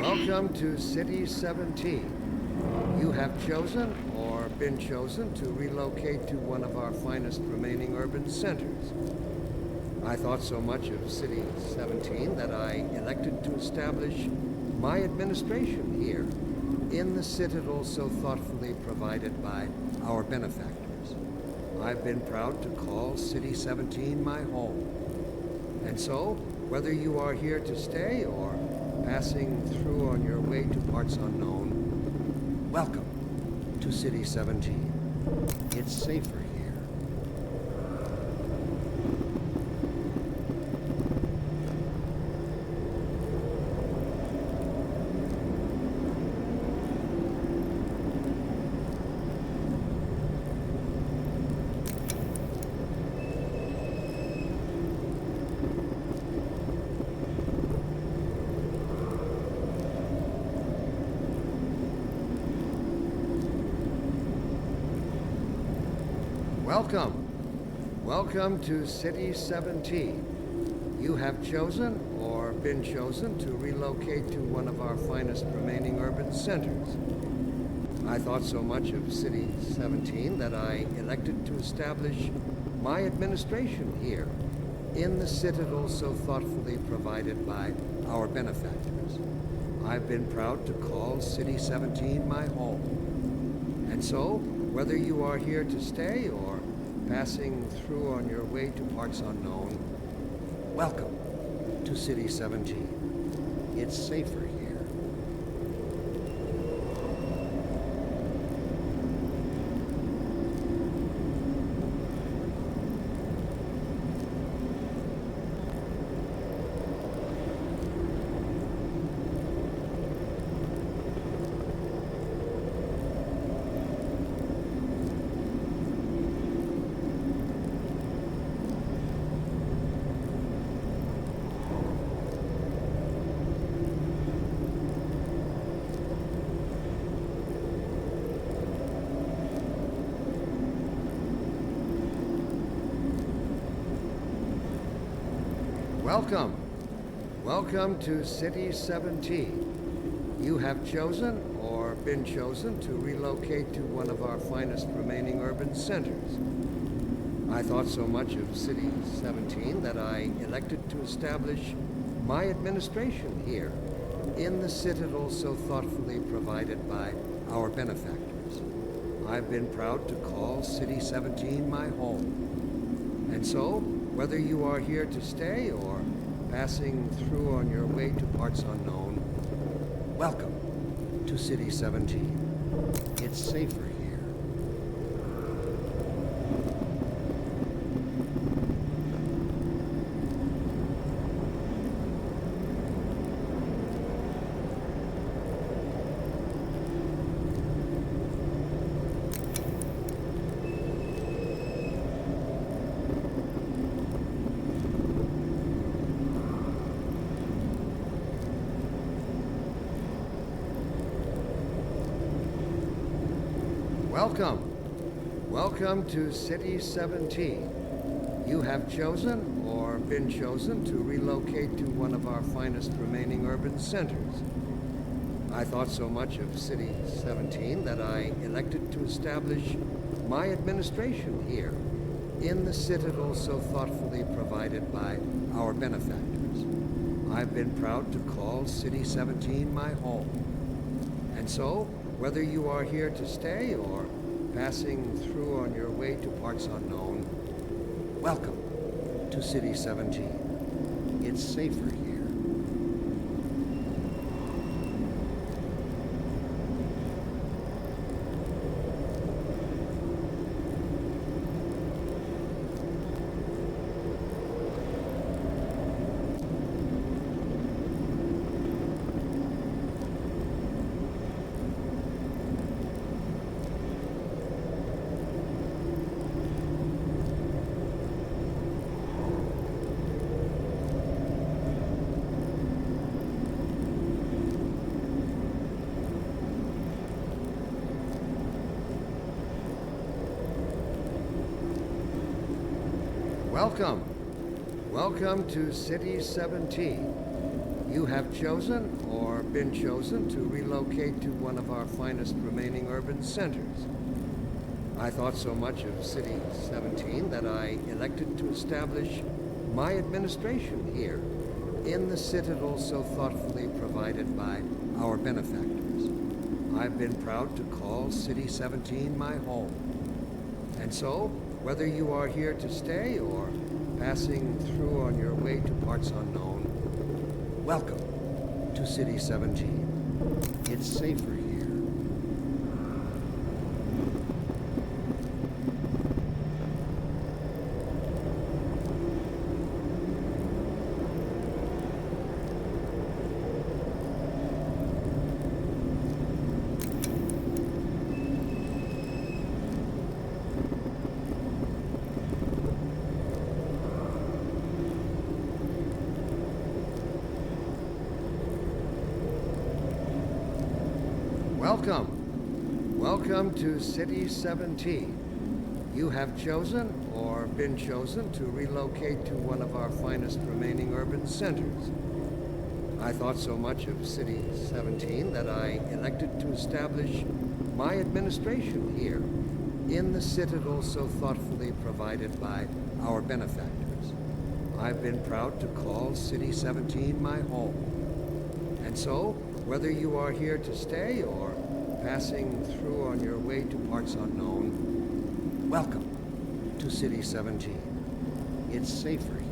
Welcome to City 17. You have chosen or been chosen to relocate to one of our finest remaining urban centers. I thought so much of City 17 that I elected to establish my administration here in the citadel so thoughtfully provided by our benefactors. I've been proud to call City 17 my home. And so, whether you are here to stay or passing through on your way to parts unknown, welcome to City 17. It's safer here. Welcome to City 17. You have chosen or been chosen to relocate to one of our finest remaining urban centers. I thought so much of City 17 that I elected to establish my administration here in the citadel so thoughtfully provided by our benefactors. I've been proud to call City 17 my home. And so, whether you are here to stay or passing through on your way to parts unknown, welcome to City 17. It's safer here. Welcome to City 17. You have chosen or been chosen to relocate to one of our finest remaining urban centers. I thought so much of City 17 that I elected to establish my administration here in the citadel so thoughtfully provided by our benefactors. I've been proud to call City 17 my home. And so, whether you are here to stay or passing through on your way to parts unknown, welcome to City 17. It's safer here. Welcome to City 17. You have chosen or been chosen to relocate to one of our finest remaining urban centers. I thought so much of City 17 that I elected to establish my administration here, in the citadel so thoughtfully provided by our benefactors. I've been proud to call City 17 my home. And so, whether you are here to stay or passing through on your way to parts unknown, welcome to City 17. It's safer here. Welcome. Welcome to City 17. You have chosen or been chosen to relocate to one of our finest remaining urban centers. I thought so much of City 17 that I elected to establish my administration here, in the citadel so thoughtfully provided by our benefactors. I've been proud to call City 17 my home. And so, whether you are here to stay or passing through on your way to parts unknown, welcome to City 17. It's safer here. Welcome. Welcome to City 17. You have chosen or been chosen to relocate to one of our finest remaining urban centers. I thought so much of City 17 that I elected to establish my administration here, in the citadel so thoughtfully provided by our benefactors. I've been proud to call City 17 my home. And so, whether you are here to stay or passing through on your way to parts unknown, welcome to City 17. It's safer here.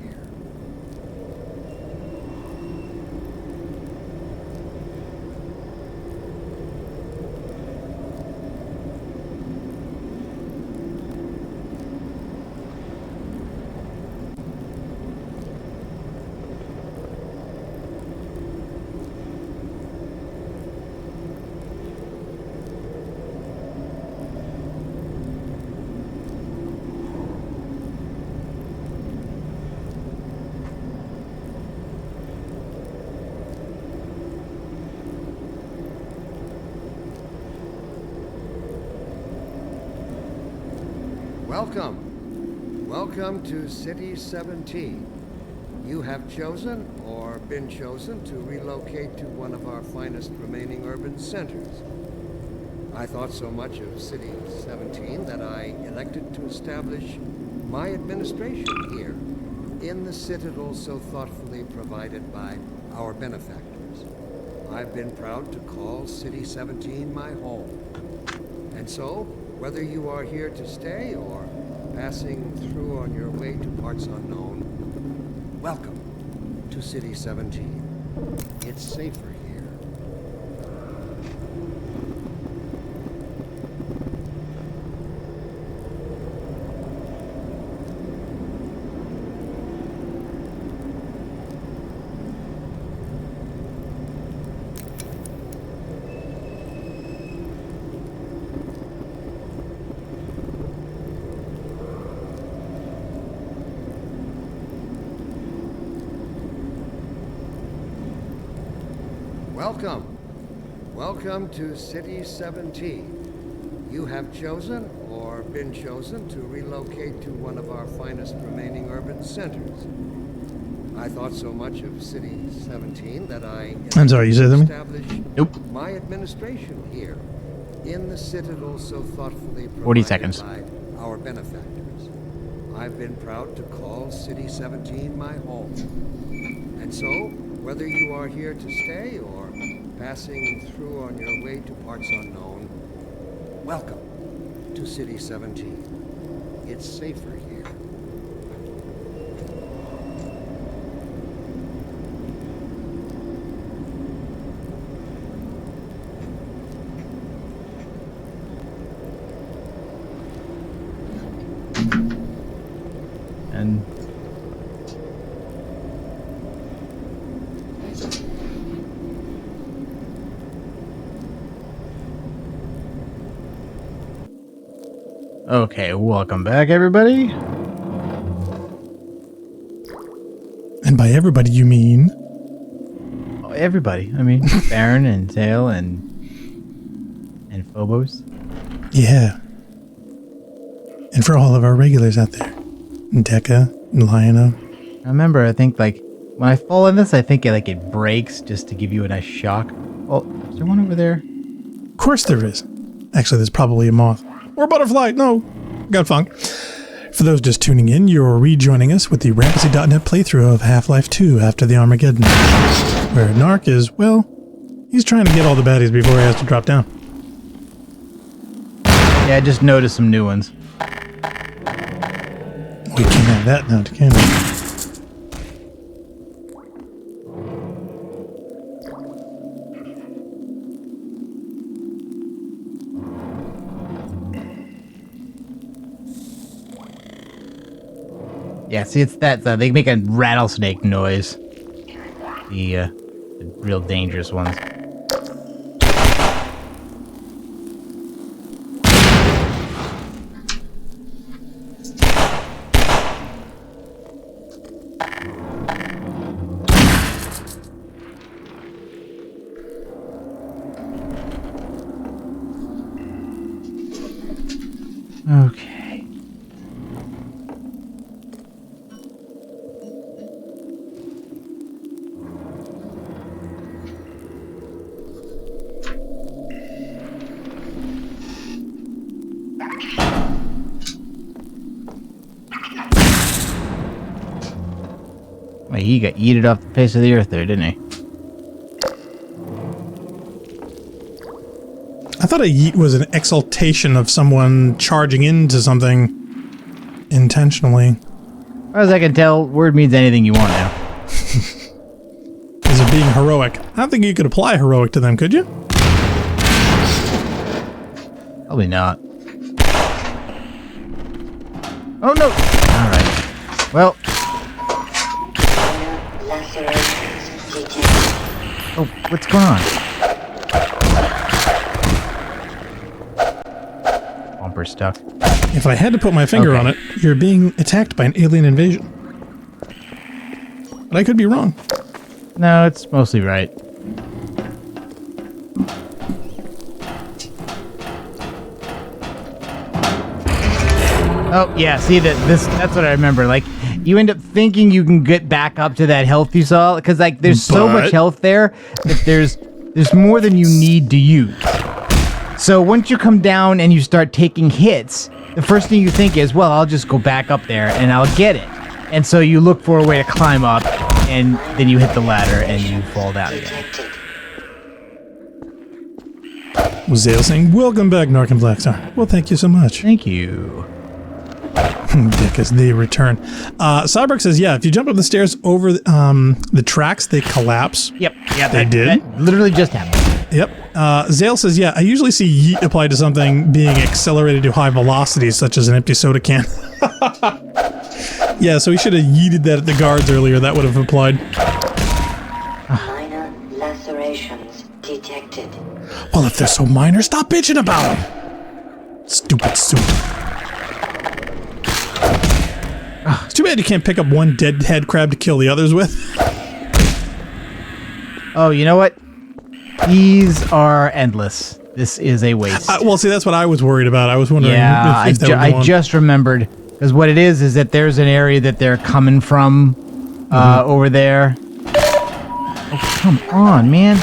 Welcome. Welcome to City 17. You have chosen or been chosen to relocate to one of our finest remaining urban centers. I thought so much of City 17 that I elected to establish my administration here, in the citadel so thoughtfully provided by our benefactors. I've been proud to call City 17 my home. And so, whether you are here to stay or passing through on your way to parts unknown, welcome to City 17. It's safer here. Welcome. Welcome to City 17. You have chosen or been chosen to relocate to one of our finest remaining urban centers. I thought so much of City 17 that I'm sorry, you said something? established my administration here in the citadel so thoughtfully 40 provided seconds. by our benefactors. I've been proud to call City 17 my home. And so, whether you are here to stay or passing through on your way to parts unknown, welcome to City 17. It's safer here. And okay, welcome back, everybody. And by everybody, you mean? Oh, everybody. I mean, Baron and Tail and Phobos. Yeah. And for all of our regulars out there. Deca and Lionel. I remember, I think, like, when I fall in this, I think it breaks just to give you a nice shock. Oh, is there one over there? Of course there is. Actually, there's probably a moth. Or a butterfly. No. Got funk. For those just tuning in, you're rejoining us with the Rampancy.net playthrough of Half-Life 2 After the Armageddon. Where Narc is, well, he's trying to get all the baddies before he has to drop down. Yeah, I just noticed some new ones. We can't have that now, can we? Yeah, see, it's that. They make a rattlesnake noise. The real dangerous ones. Okay. Well, he got yeeted off the face of the earth there, didn't he? I thought a yeet was an exaltation of someone charging into something intentionally. As far as I can tell, word means anything you want now. Is it being heroic? I don't think you could apply heroic to them, could you? Probably not. Oh no! Alright. Well. Oh, what's going on? Bumper stuck. If I had to put my finger on it, you're being attacked by an alien invasion. But I could be wrong. No, it's mostly right. Oh, yeah, see, that's what I remember. Like, you end up thinking you can get back up to that health you saw, because, like, there's so much health there that there's more than you need to use. So once you come down and you start taking hits, the first thing you think is, well, I'll just go back up there and I'll get it. And so you look for a way to climb up, and then you hit the ladder and you fall down again. Zale saying, welcome back, Narc and Blackstar. Well, thank you so much. Thank you. Because they return. Cyborg says, yeah, if you jump up the stairs over the tracks, they collapse. Yep. Yeah, they did. That literally just happened. Yep. Zale says, yeah, I usually see yeet applied to something being accelerated to high velocities, such as an empty soda can. Yeah, so he should have yeeted that at the guards earlier. That would have applied. Minor lacerations detected. Well, if they're so minor, stop bitching about them. Stupid suit. It's too bad you can't pick up one dead head crab to kill the others with. Oh, you know what? These are endless. This is a waste. Well, see, that's what I was worried about. I was wondering if that would go on. I just remembered, because what it is that there's an area that they're coming from over there. Oh, come on, man.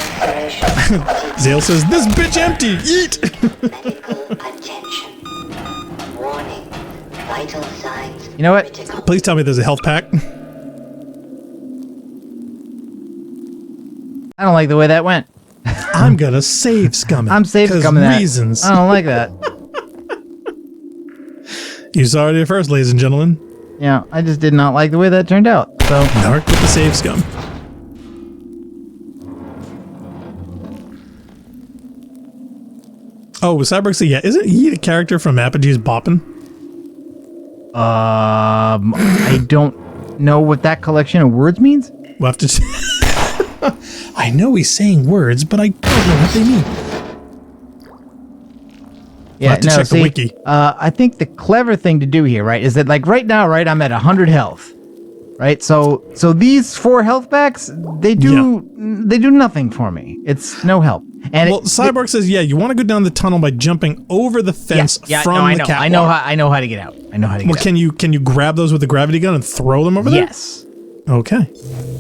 Zale says, "This bitch empty. Eat." Medical attention. Warning. Vital signs. You know what? critical. Please tell me there's a health pack. I don't like the way that went. I'm gonna save scum it. I'm safe scumming that. Reasons. I don't like that. You saw it here first, ladies and gentlemen. Yeah, I just did not like the way that turned out. So Narc with the save scum. Oh, Cyborg said, yeah, isn't he the character from Apogee's Boppin'? I don't know what that collection of words means. We'll have to. I know he's saying words, but I don't know what they mean. Yeah, have to check the wiki. I think the clever thing to do here, right, is that like right now, right, I'm at 100 health, right? So these 4 health packs, they do nothing for me. It's no help. And well, Cyborg says, yeah, you want to go down the tunnel by jumping over the fence from the catwalk. I know how to get out. I know how to get out. Well, can you grab those with the gravity gun and throw them over there? Yes. Okay.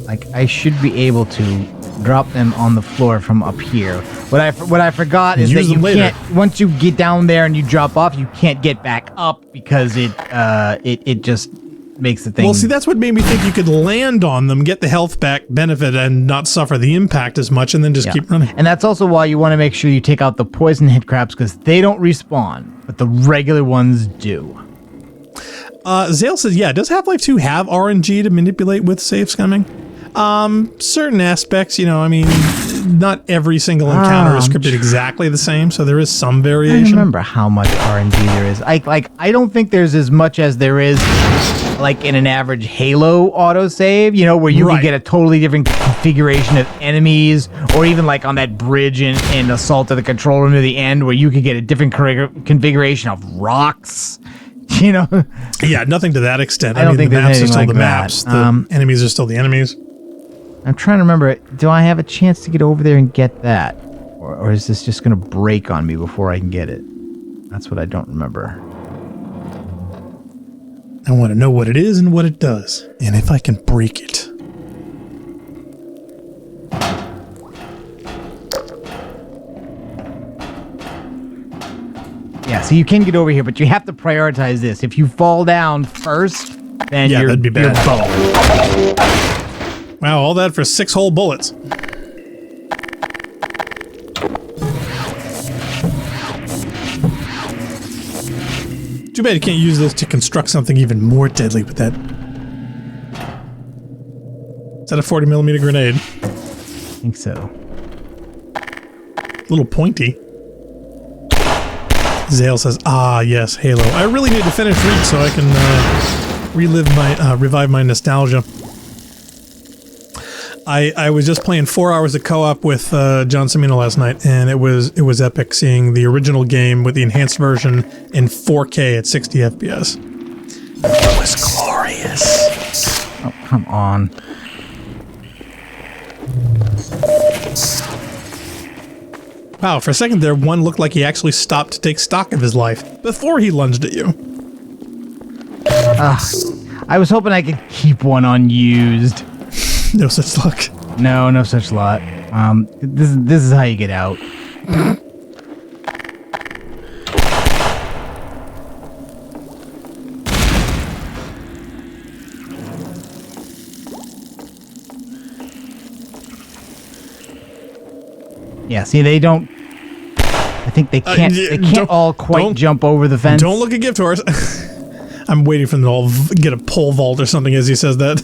Like I should be able to drop them on the floor from up here. What I forgot is that you can't, once you get down there and you drop off, you can't get back up because it just makes the thing. Well, see, that's what made me think you could land on them, get the health back benefit, and not suffer the impact as much, and then just keep running. And that's also why you want to make sure you take out the poison hit crabs because they don't respawn, but the regular ones do. Zale says, yeah, does Half-Life 2 have RNG to manipulate with safe scumming? Certain aspects, you know, I mean, not every single encounter is scripted exactly the same, so there is some variation. I remember how much RNG there is. I don't think there's as much as there is like in an average Halo autosave, you know, where you can get a totally different configuration of enemies, or even like on that bridge in Assault of the Control Room near the end, where you could get a different configuration of rocks. You know? Yeah, nothing to that extent. I don't think the maps are anything still like the maps. that. The enemies are still the enemies. I'm trying to remember, do I have a chance to get over there and get that? Or is this just going to break on me before I can get it? That's what I don't remember. I want to know what it is and what it does, and if I can break it. Yeah, so you can get over here, but you have to prioritize this. If you fall down first, then that'd be bad. You're boned. Wow, all that for 6 whole bullets. Too bad you can't use those to construct something even more deadly with that. Is that a 40mm grenade? I think so. A little pointy. Zale says, ah, yes, Halo. I really need to finish Reach so I can revive my nostalgia. I was just playing 4 hours of co-op with John Cimino last night, and it was epic seeing the original game with the enhanced version in 4K at 60 FPS. It was glorious. Oh, come on. Wow, for a second there, one looked like he actually stopped to take stock of his life before he lunged at you. I was hoping I could keep one unused. No such luck. No such luck. This is how you get out. Yeah, see, they don't. I think they can't. They can't all quite jump over the fence. Don't look at gift horse. I'm waiting for them to all get a pole vault or something as he says that.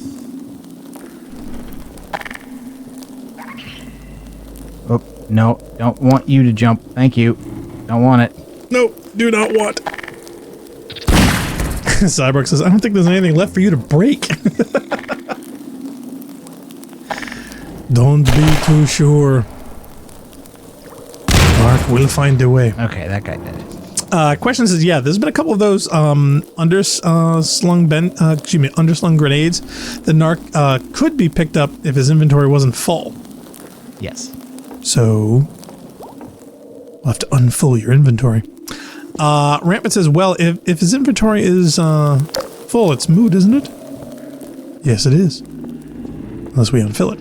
Oh, no, don't want you to jump. Thank you. Don't want it. No, do not want. Cyborg says, I don't think there's anything left for you to break. Don't be too sure. Mark will find a way. Okay, that guy did it. Question says, yeah, there's been a couple of those underslung grenades. The Narc could be picked up if his inventory wasn't full. Yes. So, we'll have to unfull your inventory. Rampant says, well, if his inventory is full, it's moot, isn't it? Yes, it is. unless we unfill it.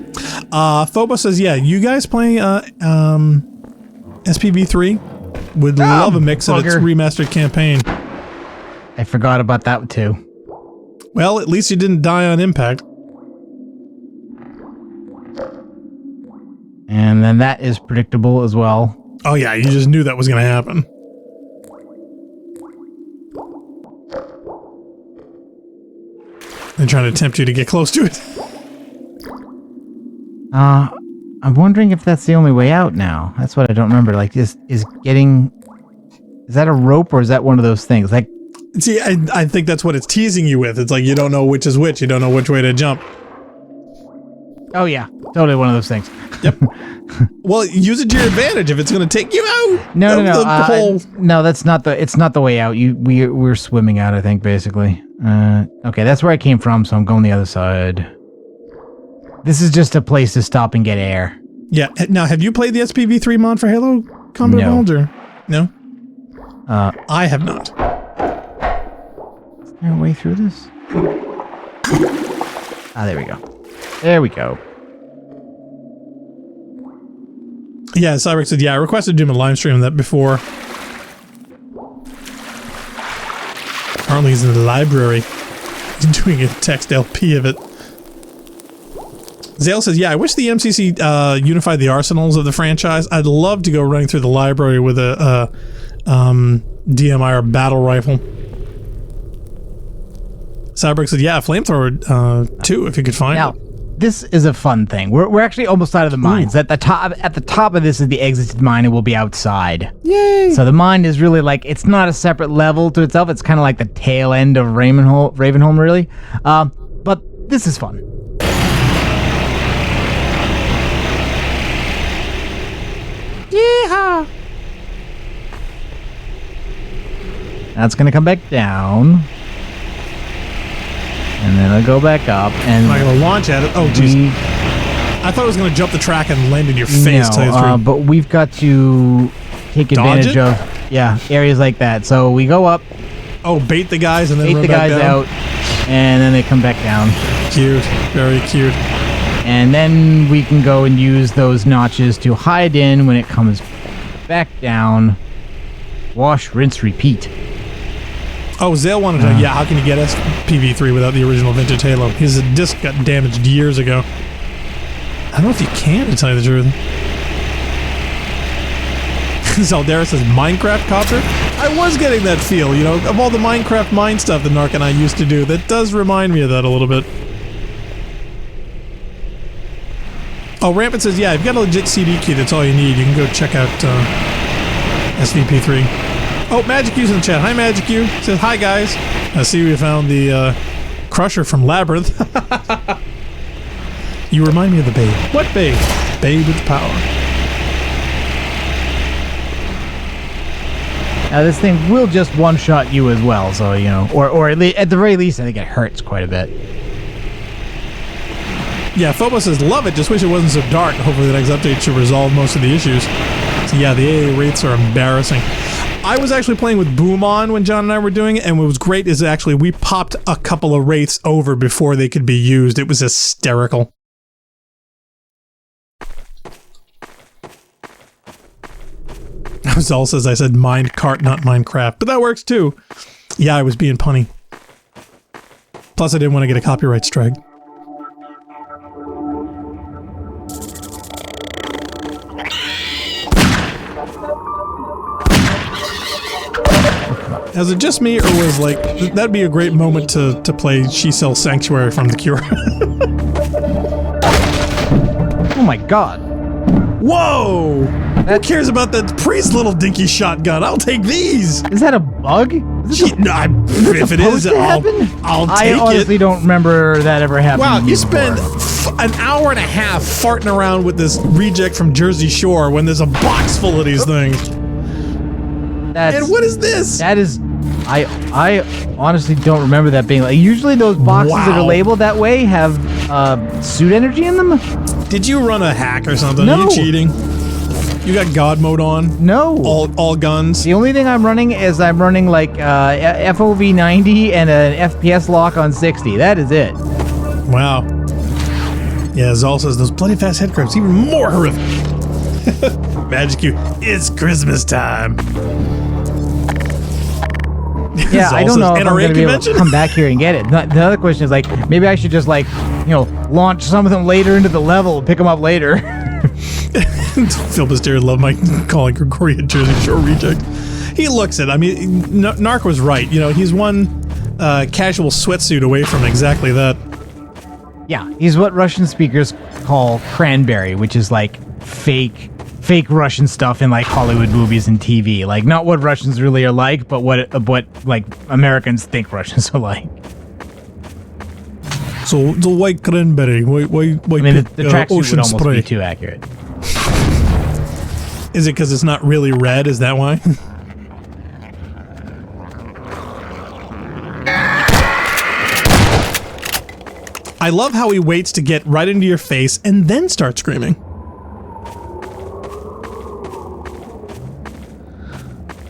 Phobos says, yeah, you guys playing SPV3? Would love a mix of its remastered campaign. I forgot about that too. Well, at least you didn't die on impact. And then that is predictable as well. Oh yeah, you just knew that was going to happen. They're trying to tempt you to get close to it. I'm wondering if that's the only way out now. That's what I don't remember. Like, is that a rope or is that one of those things? Like, see, I think that's what it's teasing you with. It's like you don't know which is which. You don't know which way to jump. Oh yeah, totally one of those things. Yep. Well, use it to your advantage if it's going to take you out. No. No, that's not the. It's not the way out. We're swimming out. I think basically. Okay, that's where I came from. So I'm going the other side. This is just a place to stop and get air. Yeah. Now, have you played the SPV3 mod for Halo Combat Evolved? Or no? I have not. Is there a way through this? Ah, there we go. There we go. Yeah, Cyrex said, yeah, I requested doing a live stream of that before. Apparently he's in the library. He's doing a text LP of it. Zale says, yeah, I wish the MCC unified the arsenals of the franchise. I'd love to go running through the library with a DMI or battle rifle. Cyberg said, yeah, flamethrower too, if you could find it. This is a fun thing. We're actually almost out of the mines. At the top of this is the exited mine, and we'll be outside. Yay! So the mine is really like, it's not a separate level to itself. It's kind of like the tail end of Ravenholm, really. But this is fun. Yeehaw! That's gonna come back down. And then I'll go back up, and I'm not gonna launch at it. Oh, jeez! I thought it was gonna jump the track and land in your face. No, but we've got to take advantage of areas like that. So we go up. Oh, bait the guys and then bait the guys out, and then they come back down. Cute, very cute. And then we can go and use those notches to hide in when it comes back down. Wash, rinse, repeat. Oh, Zale wanted to know, how can you get SPV3 without the original vintage Halo? His disc got damaged years ago. I don't know if you can, to tell you the truth. Zaldera says, Minecraft copter? I was getting that feel, you know, of all the Minecraft mine stuff that Narc and I used to do. That does remind me of that a little bit. Oh, Rampant says, yeah, if you've got a legit CD key, that's all you need. You can go check out SVP3. Oh, Magic U's in the chat. Hi, Magic U. Says, hi, guys. I see we found the Crusher from Labyrinth. You remind me of the Babe. What Babe? Babe with power. Now, this thing will just one-shot you as well, so, you know, or at the very least, I think it hurts quite a bit. Yeah, Phobos says, love it, just wish it wasn't so dark. Hopefully the next update should resolve most of the issues. So yeah, the AA rates are embarrassing. I was actually playing with Boom on when John and I were doing it, and what was great is actually we popped a couple of wraiths over before they could be used. It was hysterical. Zal says I said mind cart, not Minecraft, but that works too. Yeah, I was being punny. Plus I didn't want to get a copyright strike. Is it just me, or was like that'd be a great moment to play She Sells Sanctuary from The Cure? Oh my god! Whoa! Who cares about that priest little dinky shotgun? I'll take these. Is that a bug? If it is, I'll take it. I honestly don't remember that ever happening. Wow, you spend an hour and a half farting around with this reject from Jersey Shore when there's a box full of these things. And what is this? That is, I honestly don't remember that being like. Usually those boxes that are labeled that way have suit energy in them. Did you run a hack or something? No. Are you cheating? You got God mode on? No. All guns? The only thing I'm running is I'm running like FOV 90 and an FPS lock on 60. That is it. Wow. Yeah, Zal says those bloody fast head crabs even more horrific. Magic Q, it's Christmas time. Yeah, Zal I don't says, know if I'm NRA going to be able to convention? come back here and get it. The other question is like, maybe I should just like, launch some of them later into the level, pick them up later. Phil Mysterio love my calling Gregory a Jersey Shore reject. He looks it. I mean, Narc was right. He's one casual sweatsuit away from exactly that. Yeah, he's what Russian speakers call cranberry, which is like fake Russian stuff in like Hollywood movies and TV. Like not what Russians really are like, but what like Americans think Russians are like. So the white cranberry, white I mean, the tracksuit would ocean almost spray. be too accurate. Is it because it's not really red? Is that why? I love how he waits to get right into your face and then start screaming.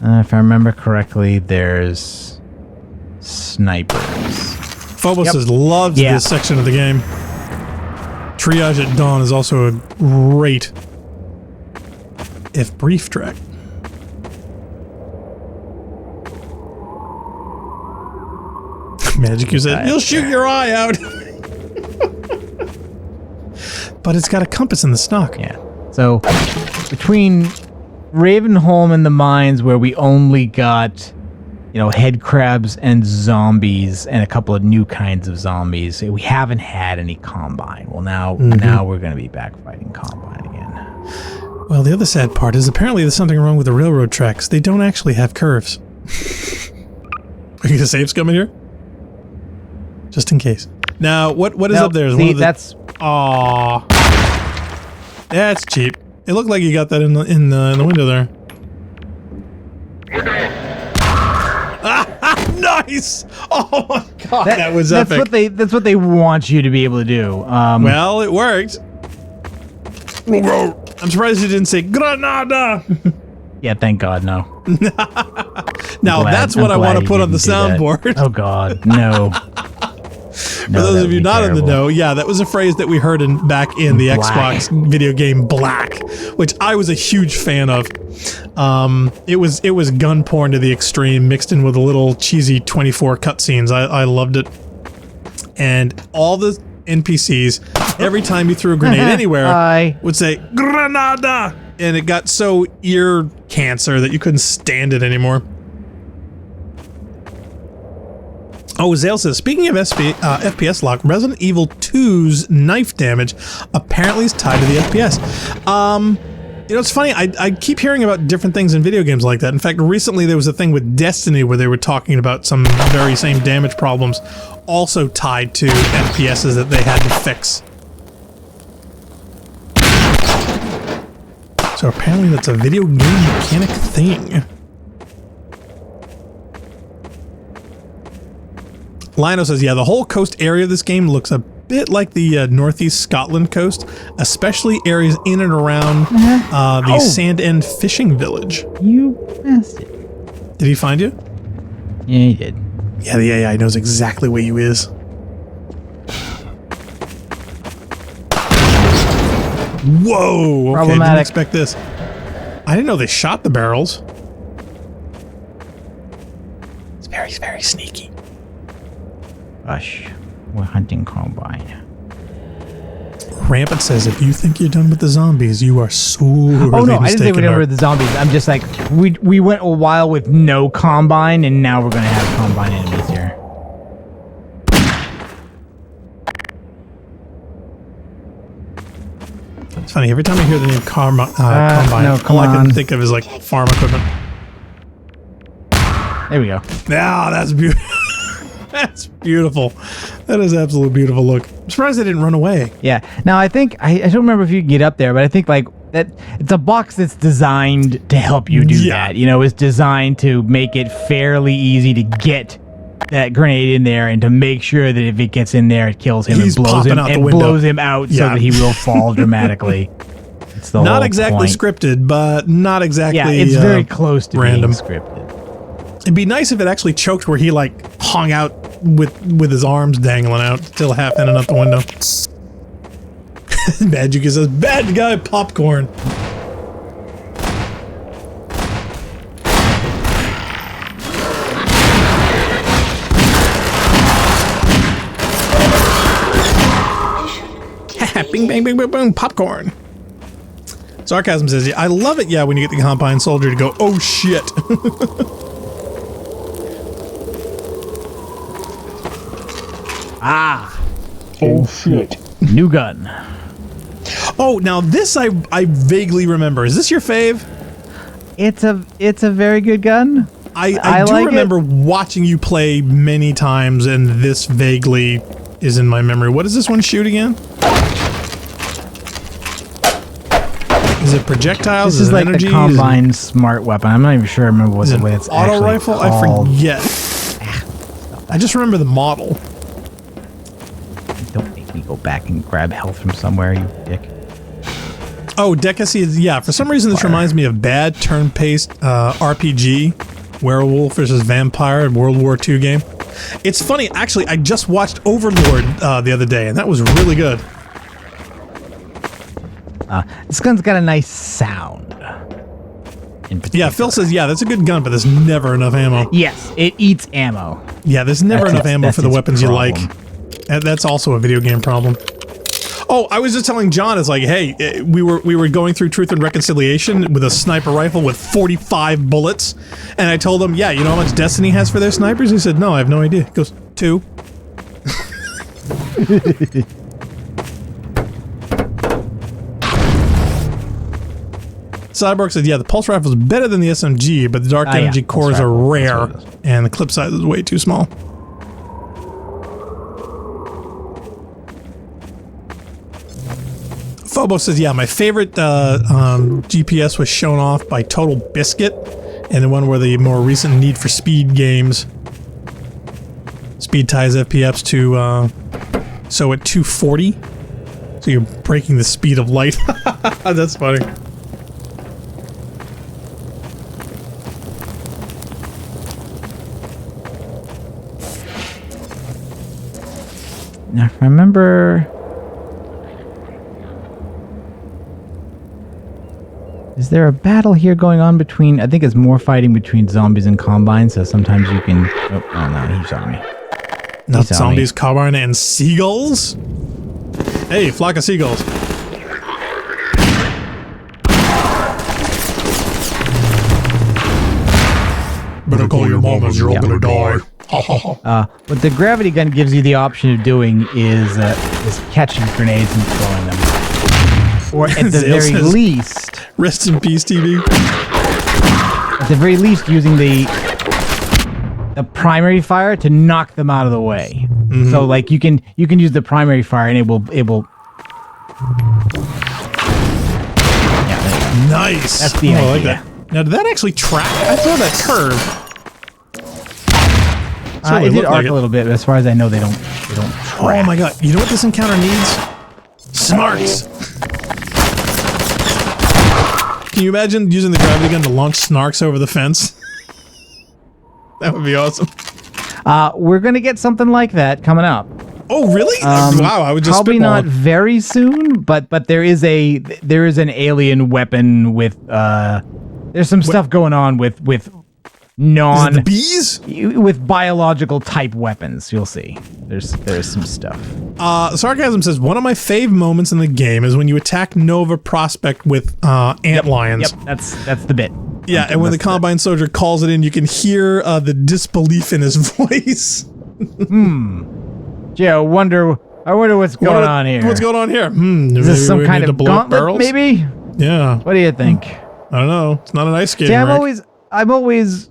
If I remember correctly, there's snipers. Phobos has loved this section of the game. Triage at Dawn is also a great, if brief, track. Magic, you said, you'll shoot your eye out. But it's got a compass in the stock. Yeah. So, between Ravenholm and the mines, where we only got, head crabs and zombies and a couple of new kinds of zombies, we haven't had any Combine. Well, now we're going to be back fighting Combine again. Well, the other sad part is apparently there's something wrong with the railroad tracks. They don't actually have curves. Are you going to save scum in here? Just in case. Now, what is up there? Is See, one of the, that's... Aww. That's cheap. It looked like you got that in the window there. Nice! Oh my god, that was epic. That's what they want you to be able to do. Well, it worked. I'm surprised you didn't say Granada. Yeah, thank God, no. Now that's what I want to put on the soundboard. Oh God, no. For those of you not in the know, yeah, that was a phrase that we heard back in the Xbox video game Black, which I was a huge fan of. It was gun porn to the extreme, mixed in with a little cheesy 24 cutscenes. I loved it. And all the NPCs, every time you threw a grenade anywhere, would say, Granada! And it got so ear cancer that you couldn't stand it anymore. Oh, Zale says, speaking of FPS lock, Resident Evil 2's knife damage apparently is tied to the FPS. It's funny, I keep hearing about different things in video games like that. In fact, recently there was a thing with Destiny where they were talking about some very same damage problems also tied to FPSs that they had to fix. So apparently that's a video game mechanic thing. Lino says, yeah, the whole coast area of this game looks a bit like the northeast Scotland coast, especially areas in and around the Sand End fishing village. You bastard. Did he find you? Yeah, he did. Yeah, the AI knows exactly where you is. Whoa! Okay, didn't expect this. I didn't know they shot the barrels. It's very, very sneaky. Gosh, we're hunting Combine. Rampant says, if you think you're done with the zombies, you are sorely mistaken. Oh no, I didn't say we're done with the zombies. I'm just like, we went a while with no Combine, and now we're going to have Combine enemies here. It's funny, every time I hear the name Combine, all I can think of is like farm equipment. There we go. Ah, that's beautiful. That's beautiful. That is absolutely beautiful look. I'm surprised they didn't run away. Yeah. Now I think I don't remember if you can get up there, but I think like that it's a box that's designed to help you do that. It's designed to make it fairly easy to get that grenade in there and to make sure that if it gets in there, it kills him and blows him out so that he will fall dramatically. It's the not exactly scripted, but not exactly. Yeah, it's very close to random. being scripted. It'd be nice if it actually choked where he like hung out with his arms dangling out, still half in and out the window. Magic says, bad guy popcorn. Bing, bang, bang, bang, boom, popcorn. Sarcasm says, I love it, yeah, when you get the Combine Soldier to go, oh shit. Oh shit. New gun. Oh, now this I vaguely remember. Is this your fave? It's a very good gun. I do like remember watching you play many times, and this vaguely is in my memory. What does this one shoot again? Is it projectiles? This is like energy? the Combine smart weapon. I'm not even sure I remember what the way it's auto rifle? called. I forget. I just remember the model. Don't make me go back and grab health from somewhere, you dick. Oh, Decacy is, yeah, for some reason this reminds me of bad turn-based RPG, werewolf versus vampire, World War II game. It's funny, actually, I just watched Overlord the other day, and that was really good. This gun's got a nice sound. Yeah, Phil says, yeah, that's a good gun, but there's never enough ammo. Yes, it eats ammo. Yeah, there's never enough ammo for the weapons you like. And that's also a video game problem. Oh, I was just telling John, it's like, hey, we were going through Truth and Reconciliation with a sniper rifle with 45 bullets, and I told him, yeah, you know how much Destiny has for their snipers? He said, no, I have no idea. He goes, 2. Cyborg said, yeah, the pulse rifle is better than the SMG, but the dark energy cores are rare, and the clip size is way too small. Phobos says, yeah, my favorite GPS was shown off by Total Biscuit, and the one where the more recent Need for Speed games. Speed ties FPS to, so at 240, so you're breaking the speed of light. That's funny. Now, remember... Is there a battle here going on between... I think it's more fighting between zombies and Combine, so sometimes you can... Oh, no, he saw me. Not zombies, Combine, and seagulls? Hey, flock of seagulls. Better call your mom as you're all gonna die. What the gravity gun gives you the option of doing is catching grenades and throwing them. Or at the very least... Rest in peace, TV. At the very least, using the primary fire to knock them out of the way. Mm-hmm. So, like, you can use the primary fire and it will... Yeah, nice! That's the idea. I like that. Now, did that actually track? I saw that curve. It did arc a little bit, but as far as I know, they don't track. Oh my god! You know what this encounter needs? Snarks. Can you imagine using the gravity gun to launch snarks over the fence? That would be awesome. We're gonna get something like that coming up. Oh really? Wow! I would just probably not very soon, but there is an alien weapon with there's some stuff going on with non the bees with biological type weapons. You'll see. There's some stuff. Sarcasm says one of my fave moments in the game is when you attack Nova Prospect with antlions. Yep, that's the bit. Yeah, and when the Combine Soldier calls it in, you can hear the disbelief in his voice. Yeah, I wonder what's going on here. What's going on here? Is this some kind of gauntlet, maybe? Yeah. What do you think? I don't know. It's not an ice skating See, I'm rink. always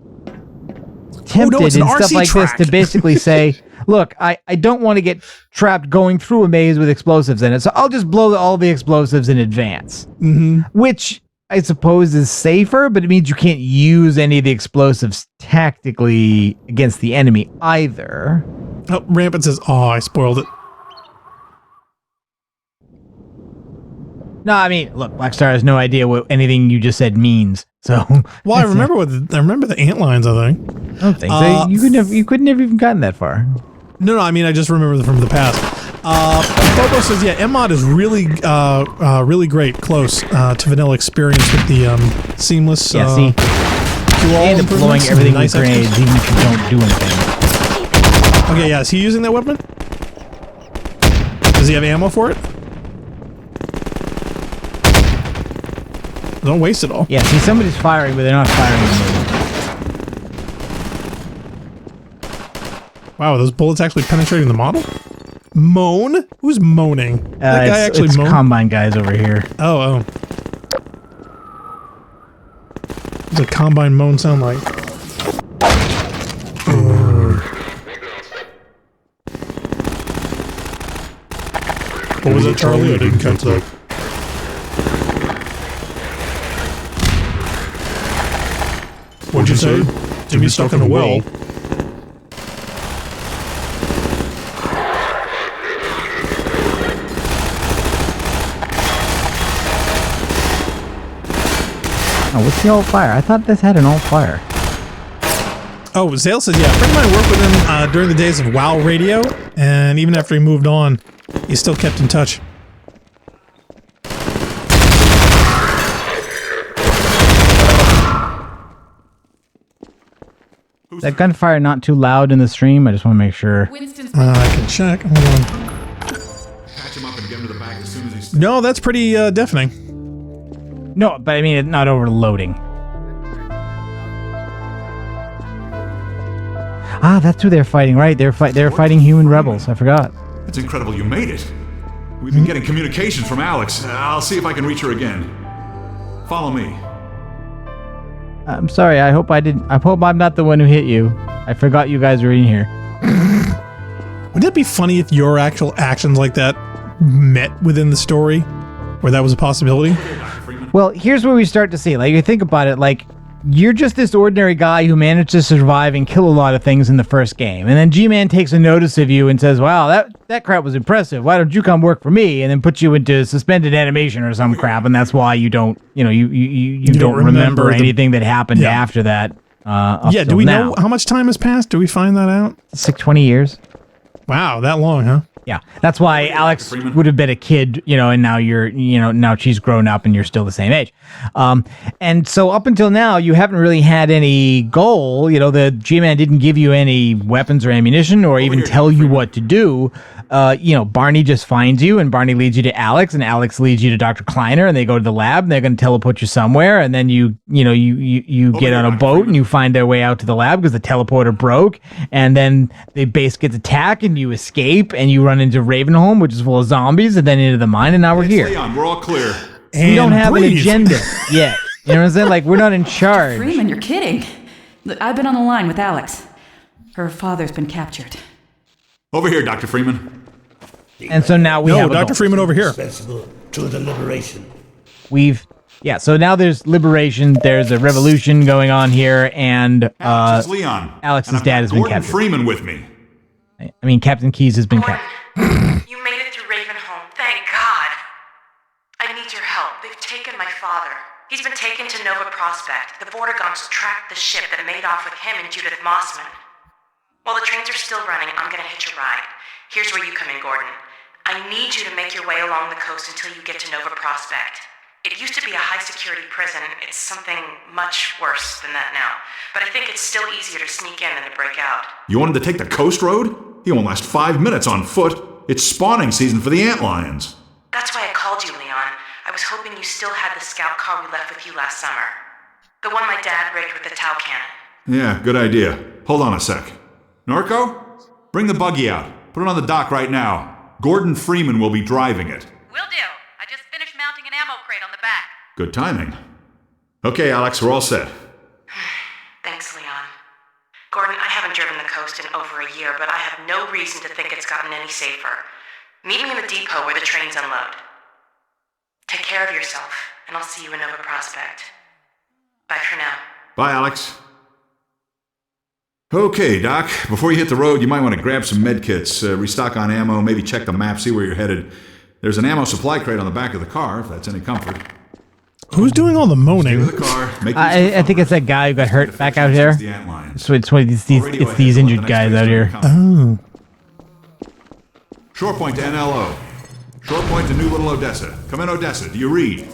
tempted in stuff like this to basically say, look, I don't want to get trapped going through a maze with explosives in it, so I'll just blow all the explosives in advance. Mm-hmm. Which I suppose is safer, but it means you can't use any of the explosives tactically against the enemy either. Oh, Rampant says, oh, I spoiled it. No, I mean, look, Blackstar has no idea what anything you just said means. So, well, I remember the antlions. I think. I don't think so. You couldn't have even gotten that far. No, I mean, I just remember them from the past. Bobo says, yeah, M-Mod is really, really great, close to vanilla experience with the seamless. Yeah, see, and deploying everything with grenades, even if you don't do anything. Okay, yeah, is he using that weapon? Does he have ammo for it? Don't waste it all. Yeah, see, somebody's firing, but they're not firing at me. Wow, are those bullets actually penetrating the model? Moan? Who's moaning? That guy actually it's moan? Combine guys over here. Oh. What's a Combine moan sound like? What was that, Charlie? I didn't catch that. What'd you say? Jimmy's stuck in a well. Oh, what's the alt fire? I thought this had an alt fire. Oh, Zale says, yeah, a friend of mine worked with him during the days of WoW Radio, and even after he moved on, he still kept in touch. Is that gunfire not too loud in the stream? I just want to make sure. I can check. Hold on. Patch him up and get him to the back as soon as he's... No, that's pretty deafening. No, but I mean, it's not overloading. Ah, that's who they're fighting, right? They're fighting human rebels. I forgot. It's incredible you made it. We've been getting communications from Alex. I'll see if I can reach her again. Follow me. I'm sorry. I hope I'm not the one who hit you. I forgot you guys were in here. Wouldn't it be funny if your actual actions like that met within the story, where that was a possibility? Well, here's where we start to see. Like, you think about it, like, you're just this ordinary guy who managed to survive and kill a lot of things in the first game. And then G-Man takes a notice of you and says, wow, that crap was impressive. Why don't you come work for me? And then puts you into suspended animation or some crap. And that's why you don't, you don't remember anything that happened after that. Do we know how much time has passed? Do we find that out? It's like 20 years. Wow, that long, huh? Yeah, that's why Alex would have been a kid, and now now she's grown up and you're still the same age. And so up until now, you haven't really had any goal. The G-Man didn't give you any weapons or ammunition or even tell you what to do. Barney just finds you and Barney leads you to Alex and Alex leads you to Dr. Kleiner and they go to the lab and they're going to teleport you somewhere. And then you get on a boat and you find their way out to the lab because the teleporter broke. And then the base gets attacked and you escape and you run into Ravenholm, which is full of zombies, and then into the mine, and now we're here. Leon, we're all clear. We don't have an agenda yet. You know what I'm saying? Like, we're not in charge. Freeman, you're kidding. Look, I've been on the line with Alex. Her father's been captured. Over here, Dr. Freeman. And so now we have Dr. Freeman over here. To the liberation. So now there's liberation, there's a revolution going on here, and Alex, it's Leon. Alex's dad has been captured. Freeman with me. I mean, Captain Keyes has been captured. You made it through Ravenholm, thank God. I need your help. They've taken my father. He's been taken to Nova Prospect. The Vortigaunts tracked the ship that made off with him and Judith Mossman. While the trains are still running, I'm gonna hitch a ride. Here's where you come in, Gordon. I need you to make your way along the coast until you get to Nova Prospect. It used to be a high-security prison. It's something much worse than that now. But I think it's still easier to sneak in than to break out. You want him to take the coast road? He won't last 5 minutes on foot. It's spawning season for the antlions. That's why I called you, Leon. I was hoping you still had the scout car we left with you last summer. The one my dad rigged with the Tau cannon. Yeah, good idea. Hold on a sec. Norco? Bring the buggy out. Put it on the dock right now. Gordon Freeman will be driving it. Will do. I just finished mounting an ammo crate on the back. Good timing. Okay, Alex, we're all set. Thanks, Leon. Gordon, I haven't driven the coast in over a year, but I have no reason to think it's gotten any safer. Meet me in the depot where the trains unload. Take care of yourself, and I'll see you in Nova Prospect. Bye for now. Bye, Alex. Okay, Doc, before you hit the road, you might want to grab some med kits, restock on ammo, maybe check the map, see where you're headed. There's an ammo supply crate on the back of the car, if that's any comfort. Who's doing all the moaning? The car, I think it's that guy who got hurt back out here. It's these injured guys out here. Oh. Shore point to NLO. Shore point to New Little Odessa. Come in, Odessa. Do you read?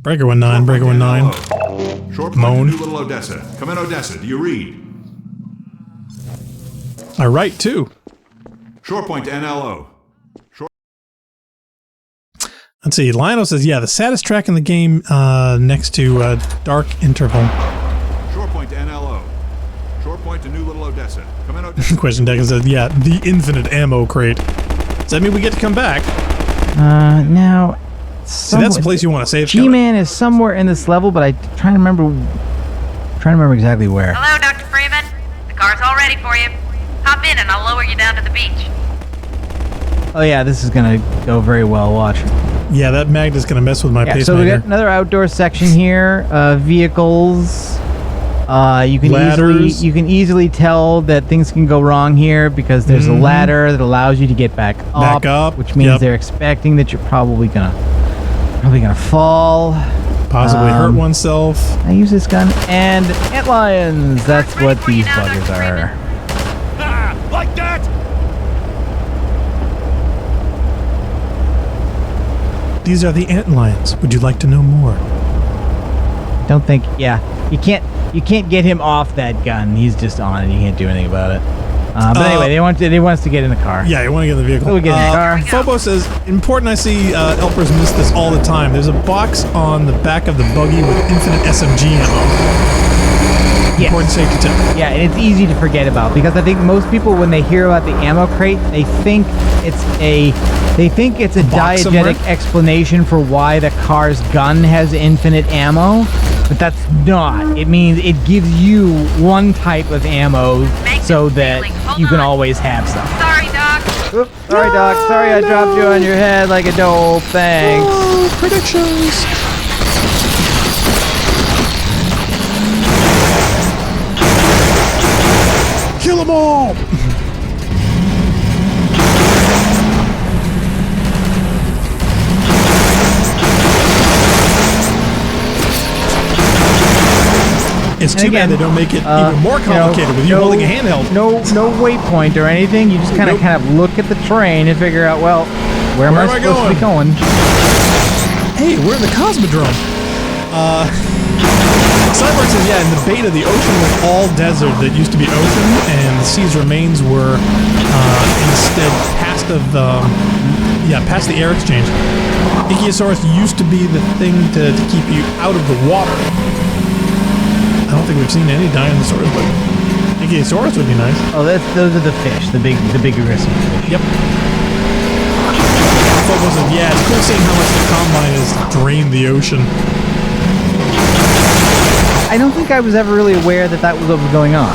Breaker 19, Breaker 19. Shore point Moan. to New Little Odessa. Come in, Odessa. Do you read? I write too. Shore point to NLO. Let's see. Lionel says, yeah, the saddest track in the game next to Dark Interval. Shore point to NLO. Shore point to New Little Odessa. Come in, Odessa. Question Deacon says, yeah, the infinite ammo crate. Does that mean we get to come back? Now... See, that's the place you want to save. G-Man is somewhere in this level, but I'm trying to remember exactly where. Hello, Dr. Freeman. The car's all ready for you. Hop in and I'll lower you down to the beach. Oh yeah, this is gonna go very well. Watch. Yeah, that Magda's gonna mess with my pacemaker. So we got another outdoor section here. Vehicles. You can easily tell that things can go wrong here because there's a ladder that allows you to get back up, which means they're expecting that you're probably gonna fall, possibly hurt oneself. I use this gun and antlions. That's what these buggers are. Like that? These are the antlions. Would you like to know more? Don't think. Yeah, you can't get him off that gun. He's just on it. You can't do anything about it. But anyway, they want us to get in the car. Yeah, you want to get in the vehicle. So we get in the car. Phobo says, important, I see Elpers miss this all the time. There's a box on the back of the buggy with infinite SMG ammo. Yes. Important safety tip. Yeah, and it's easy to forget about because I think most people, when they hear about the ammo crate, they think it's a diegetic explanation for why the car's gun has infinite ammo, but that's not. It means it gives you one type of ammo so that you can always have some. Sorry, Doc. Oops, sorry, Doc. Sorry I dropped you on your head like a dope. Thanks. Oh, predictions. Kill them all! It's too bad they don't make it even more complicated with you holding a handheld. No waypoint or anything. You just kind of look at the terrain and figure out, well, where am I supposed to be going? Hey, we're in the Cosmodrome. Cyborg says, yeah, in the beta, the ocean was all desert that used to be ocean, and the sea's remains were instead past the air exchange. Ichthyosaurus used to be the thing to keep you out of the water. I don't think we've seen any dinosaurs, but Ichthyosaurus would be nice. Oh, those are the fish, the big aggressive fish. Yep. Fobo says, yeah, it's cool seeing how much the Combine has drained the ocean. I don't think I was ever really aware that was what was going on.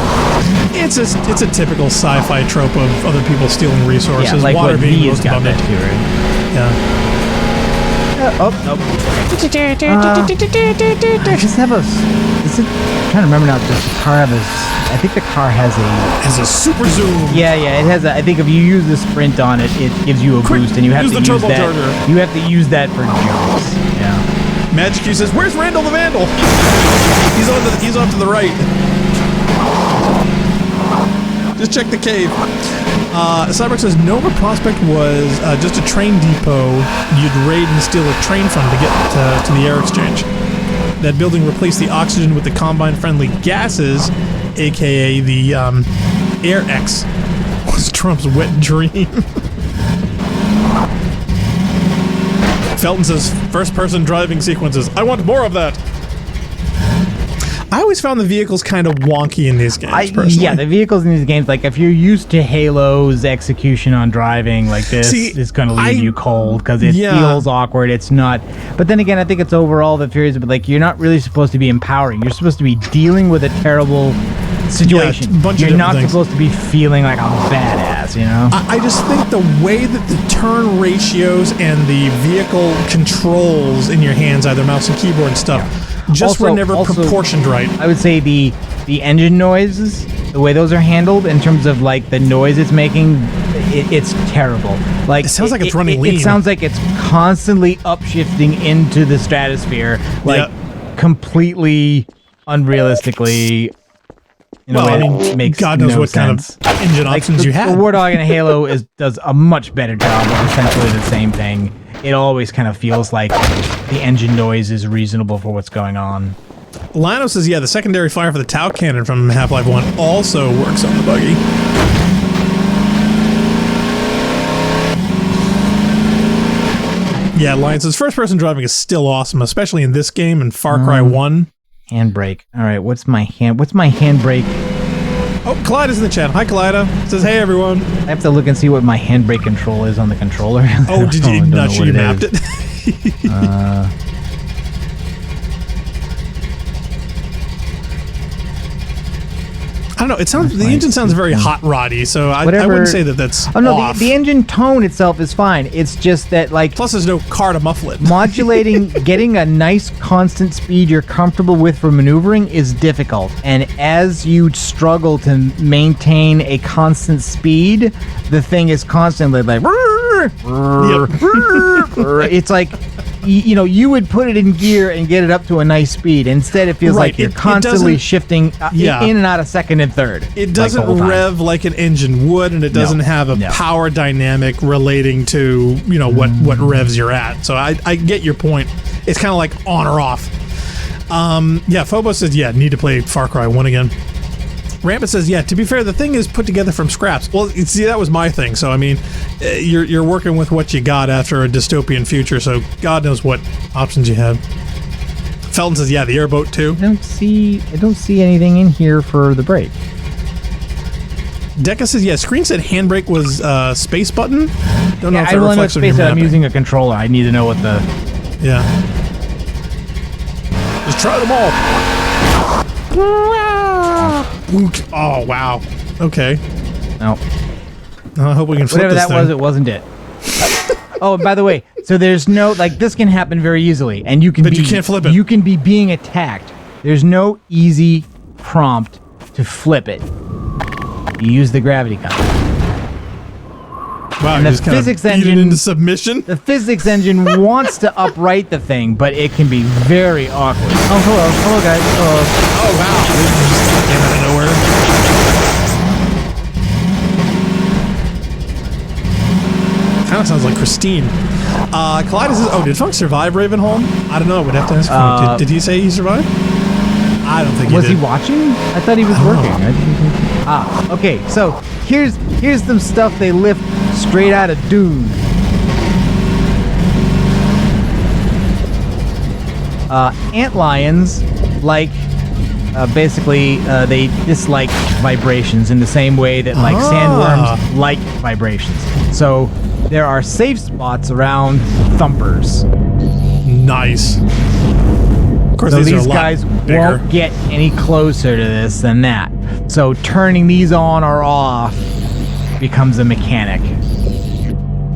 It's a typical sci-fi trope of other people stealing resources. Yeah, like water what being V's most got abundant. that too, right? Yeah. Nope. I just have a. I'm trying to remember now. Does the car have a? I think the car has a super zoom. Yeah, it has a. I think if you use the sprint on it, it gives you a boost, and you have to use that. You have to use that for jumps. Yeah. Magic Q says, "Where's Randall the Vandal? He's off to the right. Just check the cave." Cyborg says, Nova Prospect was just a train depot you'd raid and steal a train from to get to the air exchange. That building replaced the oxygen with the Combine-friendly gases, aka the Air X. Was Trump's wet dream. Felton says, first-person driving sequences. I want more of that. I always found the vehicles kind of wonky in these games, personally. Yeah, the vehicles in these games, like, if you're used to Halo's execution on driving like this, it's going to leave you cold because it feels awkward. It's not. But then again, I think it's overall the theories, but like, you're not really supposed to be empowering. You're supposed to be dealing with a terrible situation. You're not supposed to be feeling like a badass, you know? I just think the way that the turn ratios and the vehicle controls in your hands, either mouse and keyboard and stuff, were never proportioned right. I would say the engine noises, the way those are handled in terms of like the noise it's making, it's terrible. Like it sounds like it's running lean. It sounds like it's constantly upshifting into the stratosphere, like completely unrealistically in a way that makes God knows no what sense. kind of engine options you have. The War Dog in Halo does a much better job of essentially the same thing. It always kind of feels like the engine noise is reasonable for what's going on. Lano says, yeah, the secondary fire for the Tau cannon from Half-Life 1 also works on the buggy. Yeah, Lion says first-person driving is still awesome, especially in this game and Far Cry 1. Handbrake. All right, what's my handbrake? Oh, Clyde is in the chat. Hi, Clyde. Says, hey, everyone. I have to look and see what my handbrake control is on the controller. Oh, did you not sure you mapped it? I don't know. It sounds the engine sounds very hot roddy, so I wouldn't say that that's off. The engine tone itself is fine. It's just that plus there's no car to muffle it. Modulating, getting a nice constant speed you're comfortable with for maneuvering is difficult. And as you struggle to maintain a constant speed, the thing is constantly like it's like you would put it in gear and get it up to a nice speed. Instead, it feels like you're constantly shifting in and out of second and third. It doesn't rev like an engine would, and it doesn't have a power dynamic relating to what revs you're at. So I get your point. It's kind of like on or off. Phobos says, need to play Far Cry 1 again. Rampant says, to be fair, the thing is put together from scraps. Well, see, that was my thing. So, I mean, you're working with what you got after a dystopian future, so God knows what options you have. Felton says, the airboat too. I don't see anything in here for the brake. Deca says, screen said handbrake was space button. Don't know if I it don't know reflects on space your I'm using a controller. I need to know what the... Yeah. Just try them all. Oh, wow. Okay. No. I hope we can flip whatever this that thing. was, it wasn't it. Oh, by the way, so there's no, this can happen very easily, and you can't flip it. You can be being attacked. There's no easy prompt to flip it. You use the gravity gun. Wow, and the physics engine into submission. The physics engine wants to upright the thing, but it can be very awkward. Oh, hello guys. Hello. Oh wow, this just came out of nowhere. Kind of sounds like Christine. Clyde says, did Funk survive Ravenholm? I don't know. We'd have to ask him. Did he say he survived? I don't think he did. Was he watching? I thought he was working. Okay. So here's some stuff they lift straight out of Dune. Antlions they dislike vibrations in the same way that sandworms like vibrations. So there are safe spots around thumpers. Nice. Of course, so these guys won't get any closer to this than that. So turning these on or off becomes a mechanic,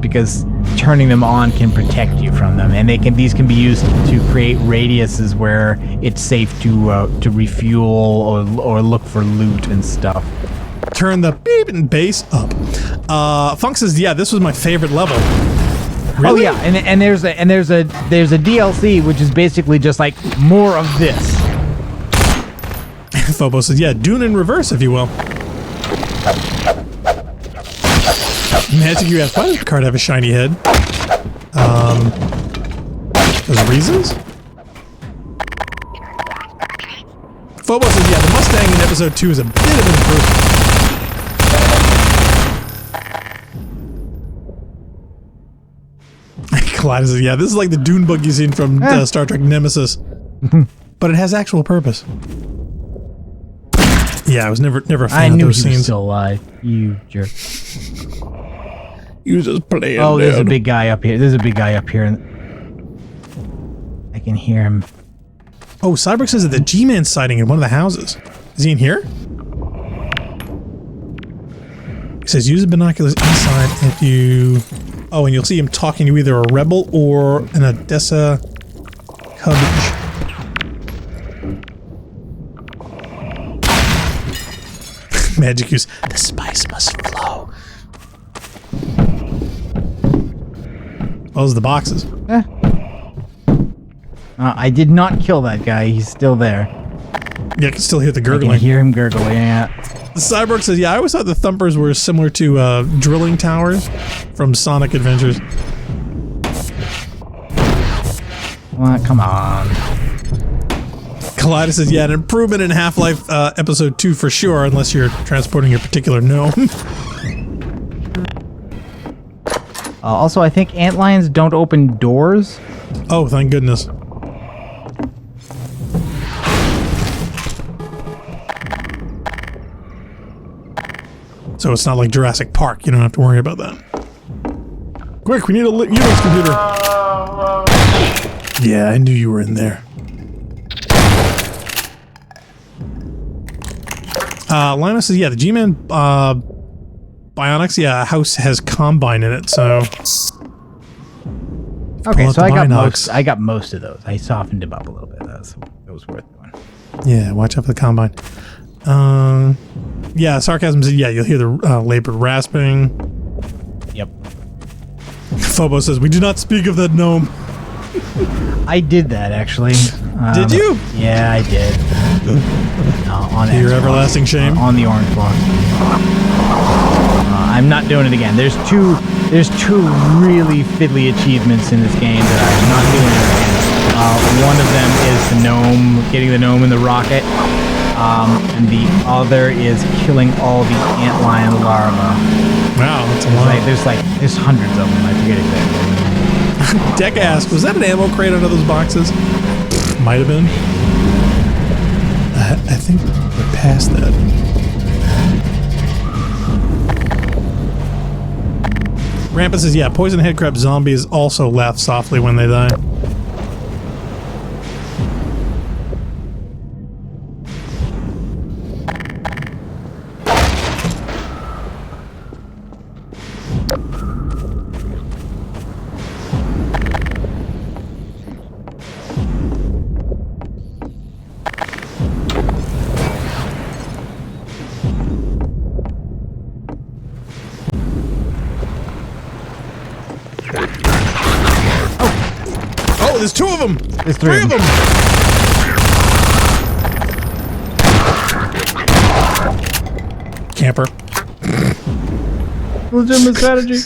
because turning them on can protect you from them, and these can be used to create radiuses where it's safe to refuel or look for loot and stuff. Turn the beep and bass up. Funk says, this was my favorite level. Really? Oh yeah, and there's a DLC which is basically just like more of this. Phobos says, Dune in reverse, if you will. Magic you asked, why does Picard have a shiny head? There's reasons? Phobos says, the Mustang in episode 2 is a bit of an improvement. Clyde says, this is like the dune bug you've seen from Star Trek Nemesis. But it has actual purpose. I was never a fan of those scenes. I knew he was still alive. You jerk. You just playing. Oh, there's a big guy up here. I can hear him. Oh, Cyborg says that the G-Man sighting in one of the houses. Is he in here? He says use the binoculars inside if you... Oh, and you'll see him talking to either a rebel or an Odessa Cubbage. Magic use. The spice must flow. Those are the boxes. I did not kill that guy. He's still there. Yeah, I can still hear the I gurgling. can hear him gurgling, yeah. The Cyborg says, yeah, I always thought the thumpers were similar to drilling towers from Sonic Adventures. What? Come on. Kaleidos says, yeah, an improvement in Half-Life Episode 2 for sure, unless you're transporting your particular gnome. Also, I think antlions don't open doors. Oh, thank goodness. So it's not like Jurassic Park. You don't have to worry about that. Quick, we need a Unix computer. Yeah, I knew you were in there. Linus says, yeah, the G-Man Bionics, yeah, house has Combine in it, so... Okay, so I got most of those. I softened him up a little bit. That was worth doing. Yeah, watch out for the Combine. Yeah, Sarcasm says, yeah, you'll hear the labored rasping. Yep. Phobo says, we do not speak of that gnome. I did that, actually. Did you? Yeah, I did. On your everlasting shame? On the orange block. I'm not doing it again. There's two really fiddly achievements in this game that I'm not doing it again. One of them is the gnome, getting the gnome in the rocket. And the other is killing all the antlion larvae. Wow, that's a lot. There's hundreds of them. I forget exactly. Deck asked, was that an ammo crate under those boxes? Might have been. I think we're past that. Rampant says, yeah, poison headcrab zombies also laugh softly when they die. There's two of them! There's three of them. Camper. Legitimate strategy.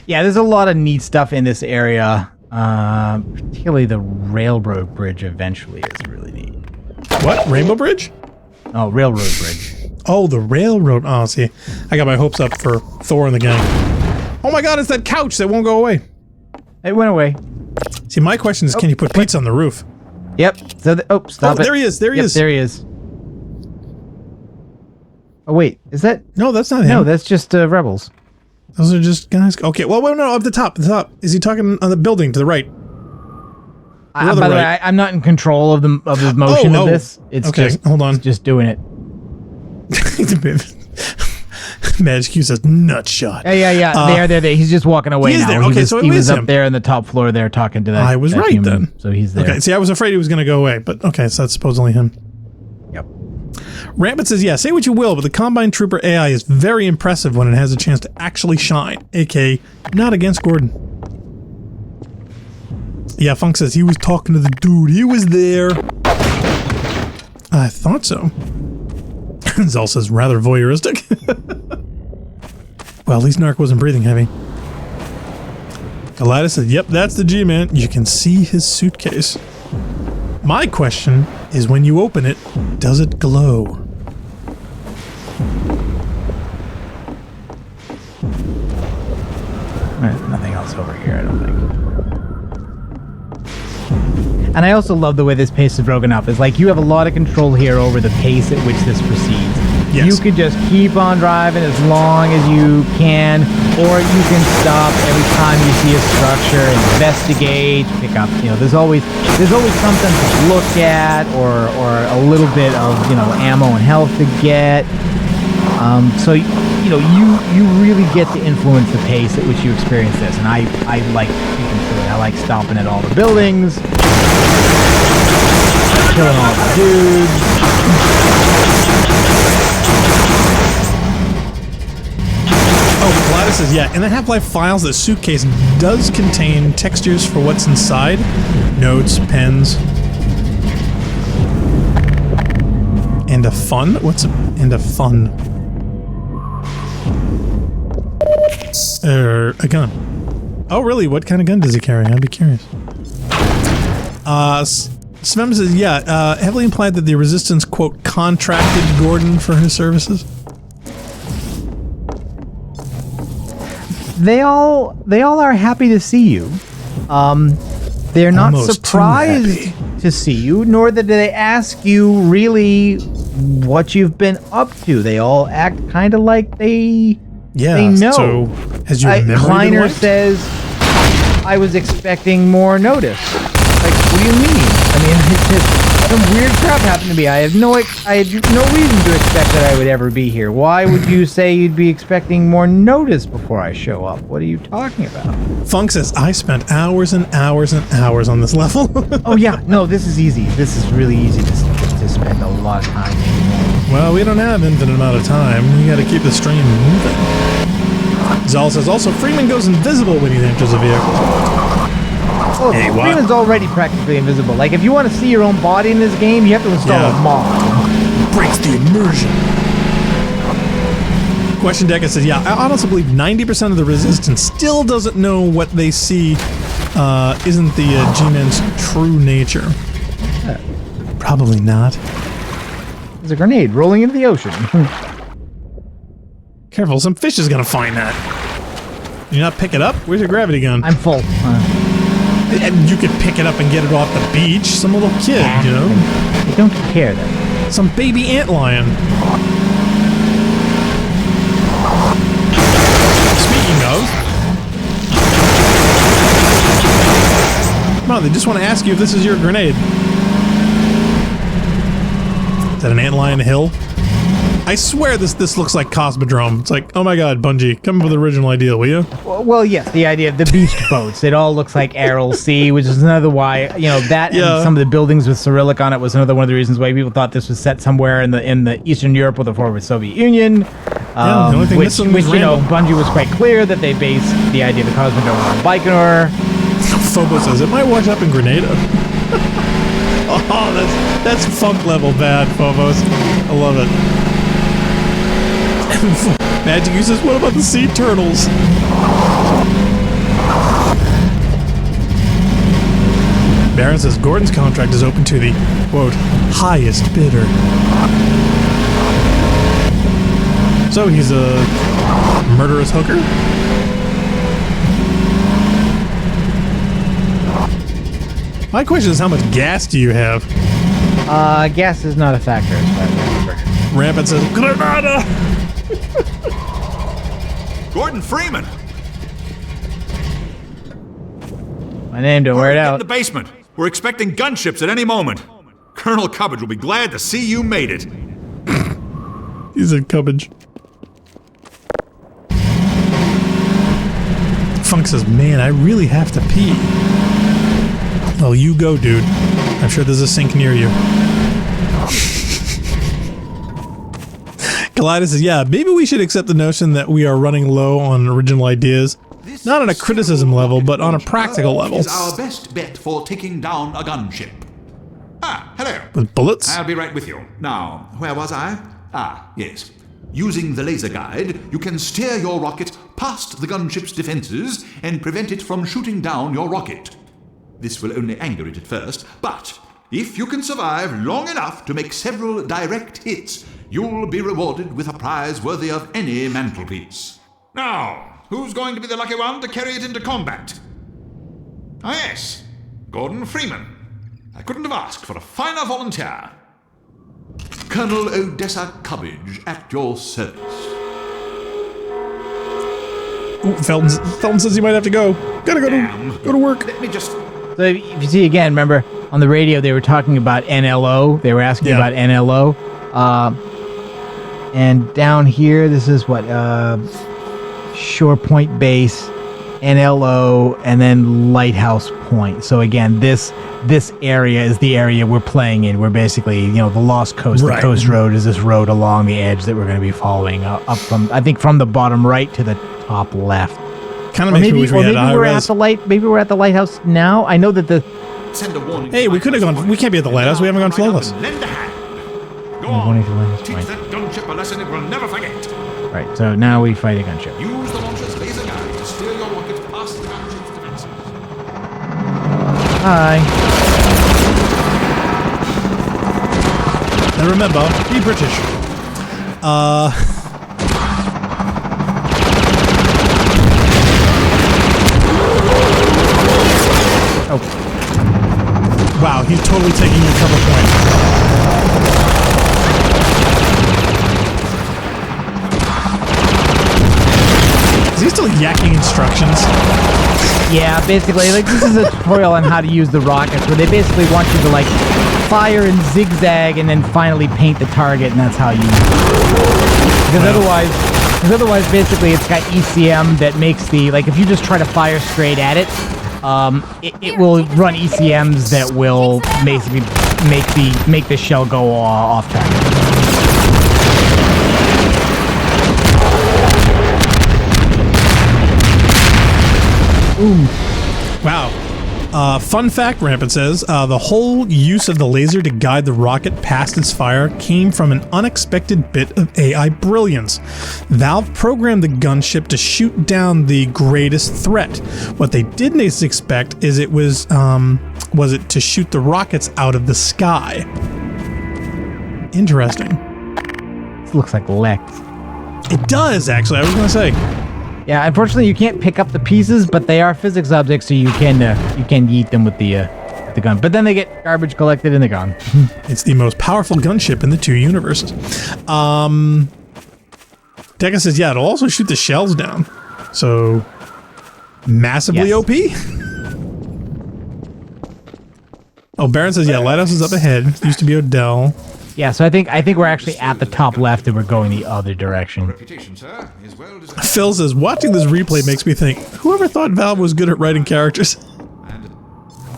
Yeah, there's a lot of neat stuff in this area. Particularly the railroad bridge eventually is really neat. What? Rainbow Bridge? Oh, railroad bridge. Oh, the railroad. Oh, see. I got my hopes up for Thor and the gang. Oh my god, it's that couch that won't go away. It went away. See, my question is, can you put pizza on the roof? Yep. So stop it. There he is. There he is. There he is. Oh, wait. Is that? No, that's not him. No, that's just Rebels. Those are just guys. Okay, well, no, up the top. Is he talking on the building to the right? By the way, I'm not in control of the motion of this. It's okay, just, hold on. It's just doing it. Magic Q says nut shot. Yeah. There. He's just walking away he is now. There. Okay, he was up there in the top floor there talking to that. I was right human, then. So he's there. Okay, see, I was afraid he was going to go away, but okay, so that's supposedly him. Yep. Rampant says, yeah, say what you will, but the Combine Trooper AI is very impressive when it has a chance to actually shine, aka not against Gordon. Yeah, Funk says he was talking to the dude. He was there. I thought so. Zal says rather voyeuristic. Well, at least Narc wasn't breathing heavy. Kaleidos said, yep, that's the G-Man. You can see his suitcase. My question is, when you open it, does it glow? Nothing else over here, I don't think. And I also love the way this pace is broken up. It's like you have a lot of control here over the pace at which this proceeds. Yes. You could just keep on driving as long as you can, or you can stop every time you see a structure, investigate, pick up. There's always something to look at, or a little bit of ammo and health to get. So you really get to influence the pace at which you experience this, and I like speaking through it. I like stopping at all the buildings, killing all the dudes. Oh, Gladys says, yeah, in the Half-Life files, the suitcase does contain textures for what's inside. Notes, pens. And a fun? What's a... and a fun? A gun. Oh, really? What kind of gun does he carry? I'd be curious. Svem says, yeah, heavily implied that the Resistance, quote, contracted Gordon for his services. They all are happy to see you. They're not Almost surprised to see you, nor that they ask you really what you've been up to. They all act kind of like they know. So, has your memory Kleiner been wiped? says, I was expecting more notice. Like, what do you mean? I mean, it's just some weird crap happened to me. I had no reason to expect that I would ever be here. Why would you say you'd be expecting more notice before I show up? What are you talking about? Funk says, I spent hours and hours and hours on this level. Oh yeah, no, this is easy. This is really easy to spend a lot of time in. Well, we don't have infinite amount of time. We gotta keep the stream moving. Zal says, also, Freeman goes invisible when he enters a vehicle. Oh, hey, Freeman's already practically invisible. Like, if you want to see your own body in this game, you have to install a mod. Breaks the immersion. Question Deca says, yeah, I honestly believe 90% of the Resistance still doesn't know what they see isn't the G-Men's true nature. Probably not. There's a grenade rolling into the ocean. Careful, some fish is gonna find that. You not pick it up? Where's your gravity gun? I'm full. And you could pick it up and get it off the beach. Some little kid, you know? I don't care then. Some baby antlion. Speaking of... Come on, they just want to ask you if this is your grenade. Is that an antlion hill? I swear this looks like Cosmodrome. It's like, oh my god, Bungie, come up with an original idea, will you? Well, yes, the idea of the beach boats. It all looks like Aral Sea, which is another why, you know, that and some of the buildings with Cyrillic on it was another one of the reasons why people thought this was set somewhere in the Eastern Europe with the former Soviet Union. The only thing which you know, Bungie was quite clear that they based the idea of the Cosmodrome on Baikonur. Phobos says, it might wash up in Grenada. Oh, that's funk level bad, Phobos. I love it. Magic says, what about the sea turtles? Baron says, Gordon's contract is open to the, quote, highest bidder. So he's a murderous hooker? My question is, how much gas do you have? Gas is not a factor as far as I remember. Rampant says, Granada! Gordon Freeman! My name, don't wear it out. Get in the basement. We're expecting gunships at any moment. Colonel Cubbage will be glad to see you made it. He's a Cubbage. Funk says, man, I really have to pee. Well, you go, dude. I'm sure there's a sink near you. Kaleidos says, yeah, maybe we should accept the notion that we are running low on original ideas. Not on a criticism level, but on a practical level. Is our best bet for taking down a gunship. Ah, hello. With bullets? I'll be right with you. Now, where was I? Ah, yes. Using the laser guide, you can steer your rocket past the gunship's defenses and prevent it from shooting down your rocket. This will only anger it at first, but if you can survive long enough to make several direct hits, you'll be rewarded with a prize worthy of any mantelpiece. Now, who's going to be the lucky one to carry it into combat? Ah, yes, Gordon Freeman. I couldn't have asked for a finer volunteer. Colonel Odessa Cubbage at your service. Ooh, Felton says he might have to go. Gotta go to work. Let me just... So if you see again, remember on the radio they were talking about NLO. They were asking about NLO. And down here, this is what Shore Point Base, NLO, and then Lighthouse Point. So again, this area is the area we're playing in. We're basically, you know, the Lost Coast. Right. The Coast Road is this road along the edge that we're going to be following up from, I think, from the bottom right to the top left. Kind of makes me wish we had a high res. Maybe we're at the lighthouse now. I know that the. Send a warning. Hey, we could have gone. We can't be at the lighthouse. We haven't gone flawless. Lend a hand. Go Warning to on. lighthouse Teach point. that gunship a lesson it will never forget. Right. So now we fight a gunship. Use the launcher's laser guide to steer your rocket past the gunship's defenses. Hi. And remember, be British. Oh. Wow, he's totally taking your cover point. Is he still yakking instructions? Yeah, basically, like this is a tutorial on how to use the rockets, where they basically want you to like fire and zigzag, and then finally paint the target, and that's how you. Because otherwise, basically, it's got ECM that makes the like if you just try to fire straight at it, it will run ECMs that will basically make the shell go off target. Ooh. Wow. Fun fact, Rampant says, the whole use of the laser to guide the rocket past its fire came from an unexpected bit of AI brilliance. Valve programmed the gunship to shoot down the greatest threat. What they didn't expect is it was it to shoot the rockets out of the sky. Interesting. This looks like Lex. It does, actually. I was going to say. Yeah, unfortunately, you can't pick up the pieces, but they are physics objects, so you can yeet them with the gun. But then they get garbage collected and they're gone. It's the most powerful gunship in the two universes. Deca says, yeah, it'll also shoot the shells down. So, massively OP? Oh, Baron says, yeah, Lighthouse is up ahead. Used to be Odell. Yeah, so I think we're actually at the top left and we're going the other direction. Phil says, watching this replay makes me think, whoever thought Valve was good at writing characters?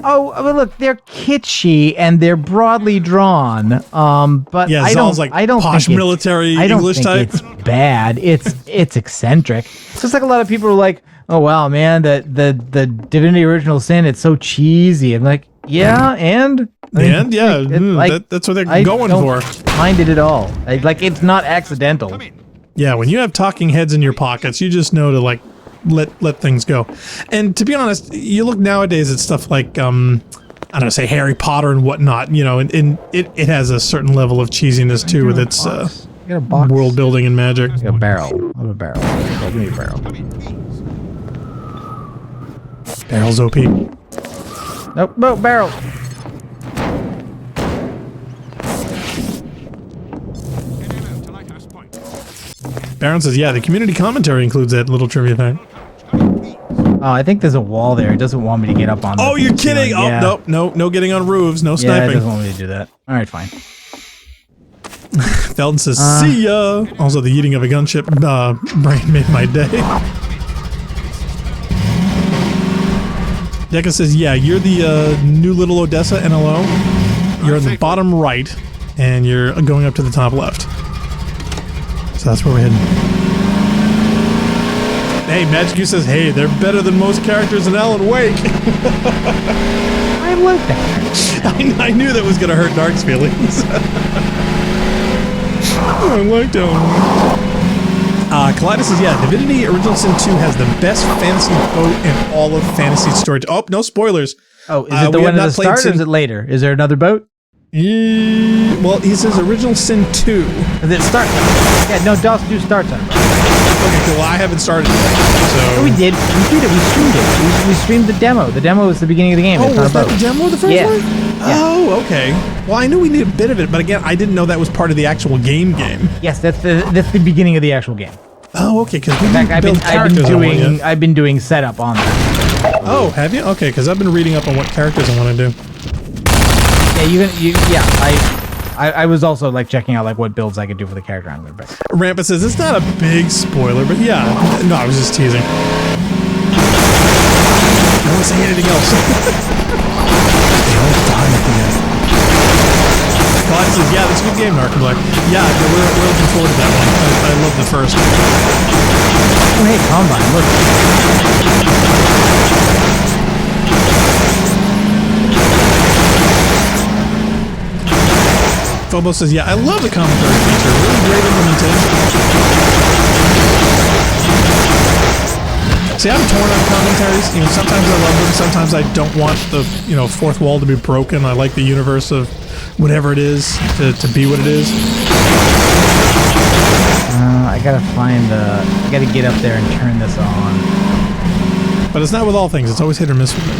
Oh, well, look, they're kitschy and they're broadly drawn. But yeah, I don't posh think military I don't English think type. It's bad. It's eccentric. It's just like a lot of people are like, oh wow, man, the Divinity Original Sin, it's so cheesy. I'm like, yeah, and. That's what they're going for. Mind it at all. It's not accidental. Yeah, when you have talking heads in your pockets, you just know to like let things go. And to be honest, you look nowadays at stuff like I don't know, say Harry Potter and whatnot. You know, and it has a certain level of cheesiness too with its world building and magic. A barrel. I have a barrel. Give me a barrel. Barrel's OP. Nope, no barrel. Baron says, yeah, the community commentary includes that little trivia fact. Oh, I think there's a wall there. It doesn't want me to get up on. Oh, you're kidding! Yeah. Oh, no getting on roofs, no sniping. Yeah, it doesn't want me to do that. All right, fine. Felton says, see ya! Also, the eating of a gunship brain made my day. Deca says, yeah, you're the new little Odessa NLO. You're in the bottom right, and you're going up to the top left. So that's where we're heading. Hey, Magic U says, hey, they're better than most characters in Alan Wake. I like that. I knew that was going to hurt Dark's feelings. I like that one. Kaleidos says, yeah, Divinity Original Sin 2 has the best fantasy boat in all of fantasy story. Oh, no spoilers. Oh, is it the one at the start or is it later? Is there another boat? Well, he says Original Sin 2. Is it start? Yeah, no, DOS 2 starts on it. Okay, cool. Well, I haven't started yet, so... Oh, we did. We did it. We streamed it. We streamed the demo. The demo was the beginning of the game. Oh, was that the demo, the first one? Yeah. Oh, okay. Well, I knew we needed a bit of it, but again, I didn't know that was part of the actual game. Yes, that's the beginning of the actual game. Oh, okay. Because I've been doing setup on that. Oh, have you? Okay, because I've been reading up on what characters I want to do. Yeah, I was also like checking out like what builds I could do for the character I'm going to pick. Rampant says it's not a big spoiler, but yeah. No, I was just teasing. I won't say anything else. They all die at the end. Clyde says, yeah, that's a good game, Narcoblek. Yeah, we're looking forward to that one. I love the first. Oh, hey, Combine, look. Phobos says, yeah, I love the commentary feature. Really great implementation. See, I'm torn on commentaries. Sometimes I love them. Sometimes I don't want the, fourth wall to be broken. I like the universe of whatever it is to be what it is. I gotta get up there and turn this on. But it's not with all things. It's always hit or miss with me.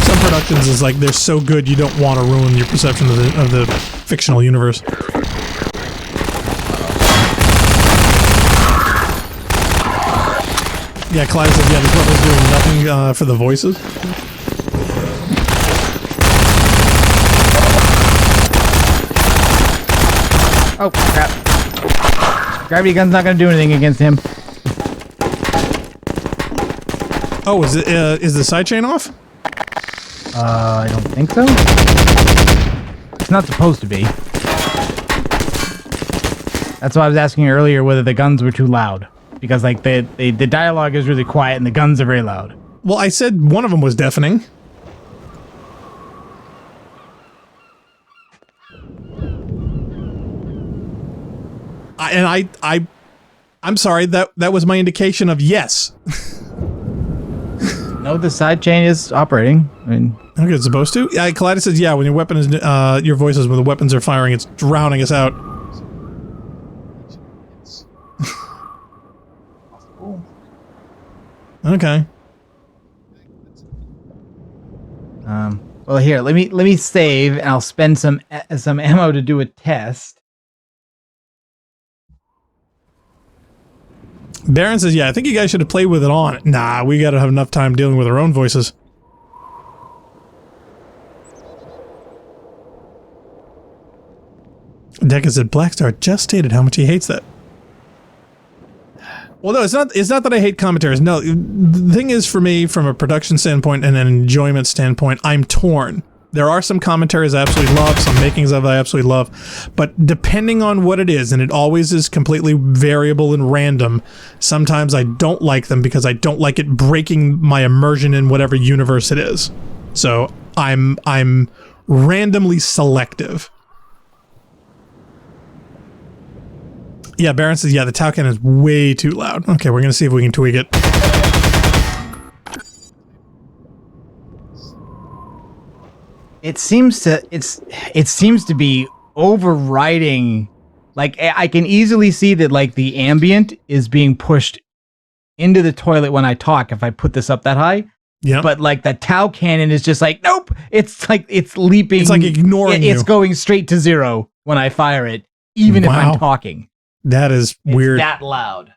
Some productions is like they're so good you don't want to ruin your perception of the fictional universe. Yeah, Clyde says, yeah, this level's doing nothing for the voices. Oh, crap. Gravity gun's not gonna do anything against him. Oh, is the sidechain off? I don't think so. It's not supposed to be. That's why I was asking earlier whether the guns were too loud. Because, like, the dialogue is really quiet and the guns are very loud. Well, I said one of them was deafening. I'm sorry, that was my indication of yes. No, the sidechain is operating. I mean, okay, it's supposed to. Kaleidos says, yeah, when your weapon is, your voices when the weapons are firing, it's drowning us out. Okay. Well, here, let me save, and I'll spend some ammo to do a test. Baron says, yeah, I think you guys should have played with it on. Nah, we gotta have enough time dealing with our own voices. Deca said, Blackstar just stated how much he hates that. Well, no, it's not that I hate commentaries. No, the thing is, for me, from a production standpoint and an enjoyment standpoint, I'm torn. There are some commentaries I absolutely love, some makings of I absolutely love, but depending on what it is, and it always is completely variable and random, sometimes I don't like them because I don't like it breaking my immersion in whatever universe it is. So I'm randomly selective. Yeah, Baron says, yeah, the Tau cannon is way too loud. Okay, we're gonna see if we can tweak it. It seems to be overriding. Like, I can easily see that, like, the ambient is being pushed into the toilet when I talk if I put this up that high. Yeah. But, like, the Tau cannon is just like, nope. It's like it's leaping. It's like ignoring you. It's going straight to zero when I fire it, even if I'm talking. That is weird. It's that loud.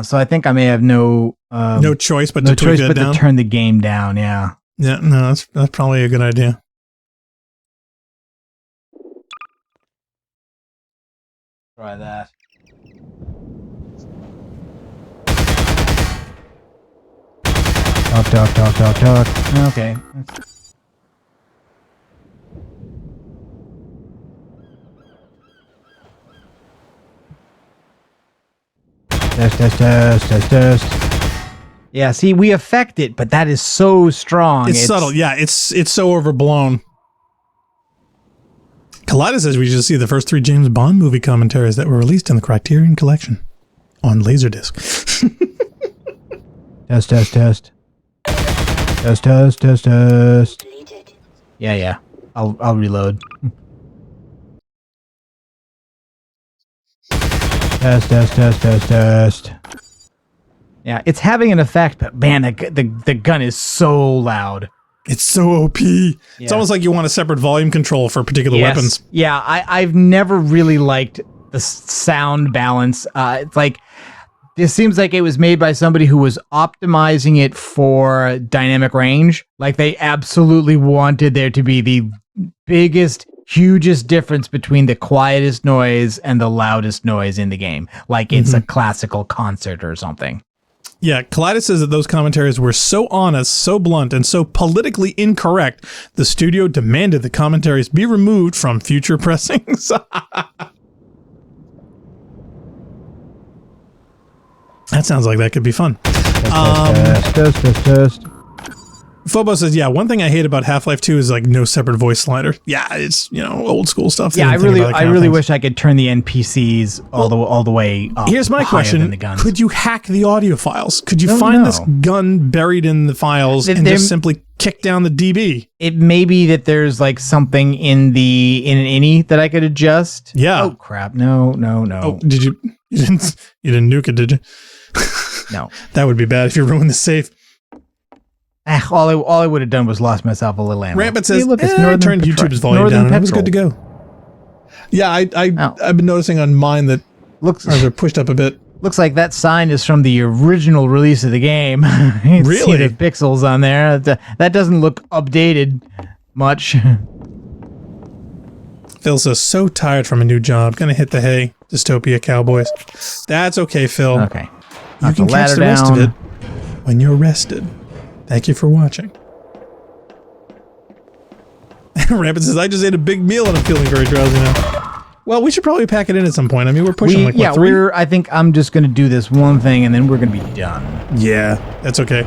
So I think I may have no choice but to turn the game down. Yeah. Yeah. No, that's probably a good idea. Try that. Talk. Okay. Test. Yeah, see, we affect it, but that is so strong. It's subtle. Yeah, it's so overblown. Kaleidos says we should see the first 3 James Bond movie commentaries that were released in the Criterion Collection on Laserdisc. Test. Yeah. I'll reload. Test. Yeah, it's having an effect, but man, the gun is so loud. It's so OP. Yeah. It's almost like you want a separate volume control for particular weapons. Yeah, I've never really liked the sound balance. It's like, this seems like it was made by somebody who was optimizing it for dynamic range. Like, they absolutely wanted there to be the biggest hugest difference between the quietest noise and the loudest noise in the game. Like it's a classical concert or something. Yeah, Kaleidos says that those commentaries were so honest, so blunt, and so politically incorrect, the studio demanded the commentaries be removed from future pressings. That sounds like that could be fun. Test. Phobos says, yeah, one thing I hate about Half-Life 2 is like no separate voice slider. Yeah, it's, old school stuff. Yeah, I really wish I could turn the NPCs all the way up. Here's my question. Could you hack the audio files? Could you find this gun buried in the files and just simply kick down the DB? It may be that there's like something in an ini that I could adjust. Yeah. Oh crap. No. Oh, you didn't nuke it, did you? No. That would be bad if you ruined the safe. All I would have done was lost myself a little ammo. Rampant says, I turned YouTube's volume down and it was good to go. Yeah, I've been noticing on mine that they're pushed up a bit. Looks like that sign is from the original release of the game. Really? See the pixels on there. That doesn't look updated much. Phil says, so tired from a new job. Gonna hit the hay. Dystopia Cowboys. That's okay, Phil. Okay. You can catch the rest of it when you're rested. Thank you for watching. Rampant says, I just ate a big meal and I'm feeling very drowsy now. Well, we should probably pack it in at some point. I mean, we're pushing 3? I think I'm just going to do this one thing and then we're going to be done. Yeah, that's okay.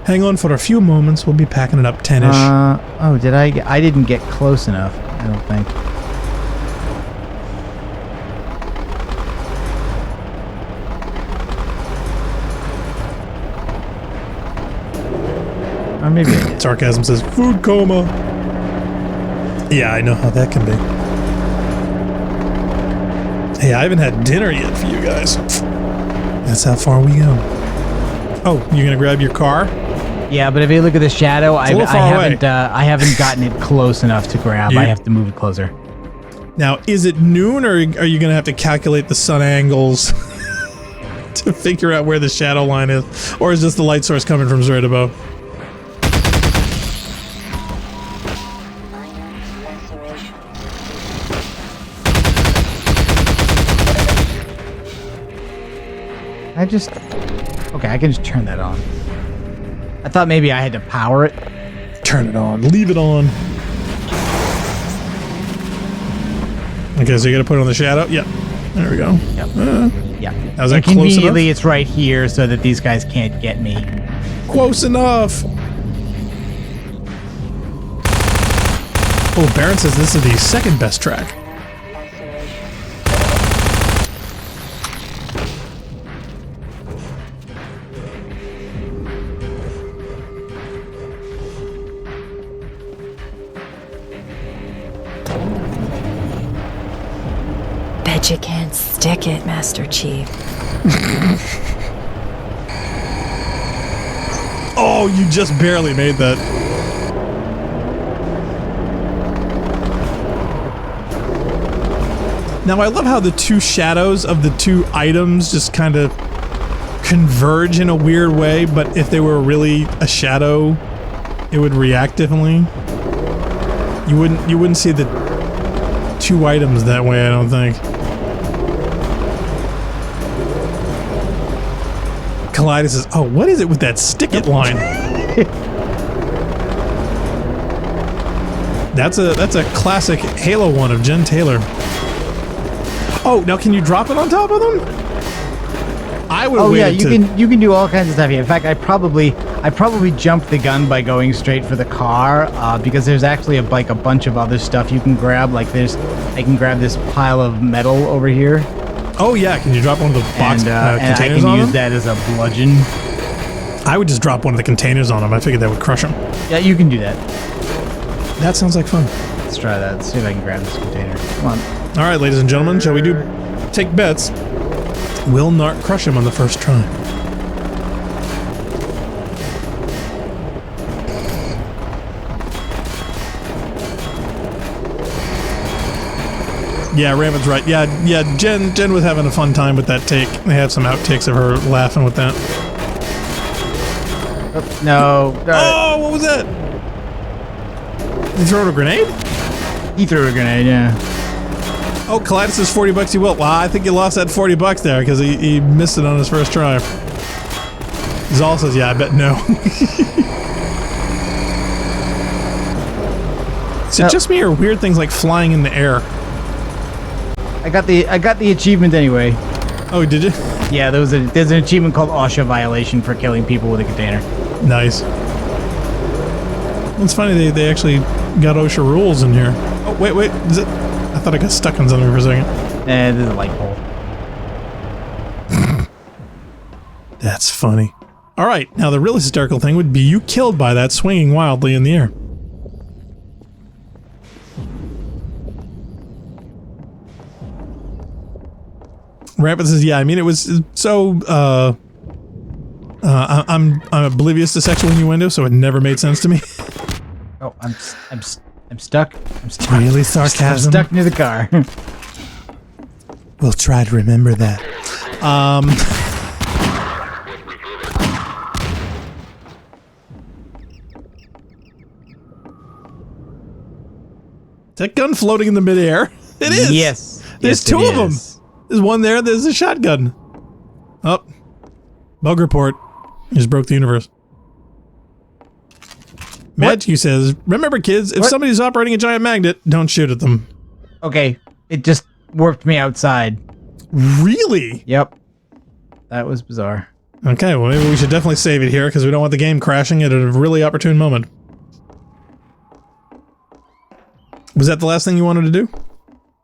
Hang on for a few moments. We'll be packing it up 10-ish. I didn't get close enough, I don't think. Or maybe I did. Sarcasm says, food coma. Yeah, I know how that can be. Hey, I haven't had dinner yet for you guys. That's how far we go. Oh, you're gonna grab your car? Yeah, but if you look at the shadow, I haven't gotten it close enough to grab. I have to move it closer. Now, is it noon, or are you gonna have to calculate the sun angles to figure out where the shadow line is, or is just the light source coming from right above? Okay, I can just turn that on. I thought maybe I had to power it. Turn it on. Leave it on. Okay, so you gotta put it on the shadow? Yep. There we go. Yep. Yeah. That was that close enough? Conveniently, it's right here so that these guys can't get me. Close enough! Oh, Baron says this is the second best track. Bet you can't stick it, Master Chief. Oh, you just barely made that. Now, I love how the two shadows of the two items just kind of converge in a weird way, but if they were really a shadow, it would react differently. You wouldn't see the two items that way, I don't think. Kaleidos says, oh, what is it with that stick it line? That's a classic Halo one of Jen Taylor. Oh, now can you drop it on top of them? I would. Oh yeah, you can do all kinds of stuff here. In fact, I probably jumped the gun by going straight for the car because there's actually a bunch of other stuff you can grab. Like I can grab this pile of metal over here. Oh yeah, can you drop one of the box containers and I can use that as a bludgeon. I would just drop one of the containers on them. I figured that would crush them. Yeah, you can do that. That sounds like fun. Let's try that. Let's see if I can grab this container. Come on. All right, ladies and gentlemen, shall we take bets? Will not crush him on the first try. Yeah, Raven's right. Yeah, Jen was having a fun time with that take. They have some outtakes of her laughing with that. No. Oh, what was that? Did you throw a grenade? He threw a grenade, yeah. Oh, Colitis says $40 you will. Well, I think you lost that $40 there because he missed it on his first try. Zal says, yeah, I bet no. Is it just me or weird things like flying in the air? I got the achievement anyway. Oh, did you? Yeah, there's an achievement called OSHA violation for killing people with a container. Nice. It's funny they actually got OSHA rules in here. Oh, wait. Is it? I thought I got stuck on something for a second. There's a light pole. That's funny. All right, now the real hysterical thing would be you killed by that swinging wildly in the air. Rampant says, yeah, I mean, it was so, I'm oblivious to sexual innuendo, so it never made sense to me. Oh, I'm stuck. I'm stuck. Really sarcasm? I'm stuck near the car. We'll try to remember that. Is that gun floating in the midair? It is! Yes. There's two of them! There's one there, there's a shotgun. Oh. Bug report. You just broke the universe. Magic says, remember kids, if somebody's operating a giant magnet, don't shoot at them. Okay, it just warped me outside. Really? Yep. That was bizarre. Okay, well maybe we should definitely save it here because we don't want the game crashing at a really opportune moment. Was that the last thing you wanted to do?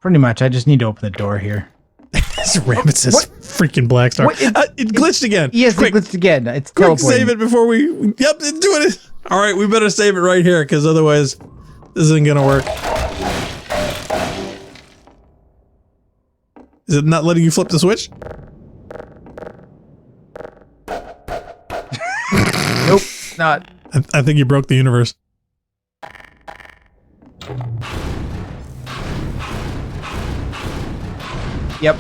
Pretty much. I just need to open the door here. This Rabbit says freaking Black Star. It glitched again. Yes, quick, it glitched again. It's quick, teleporting. save it before we... Yep, it's doing it. All right, we better save it right here because otherwise this isn't going to work. Is it not letting you flip the switch? Nope, not. I think you broke the universe. Yep.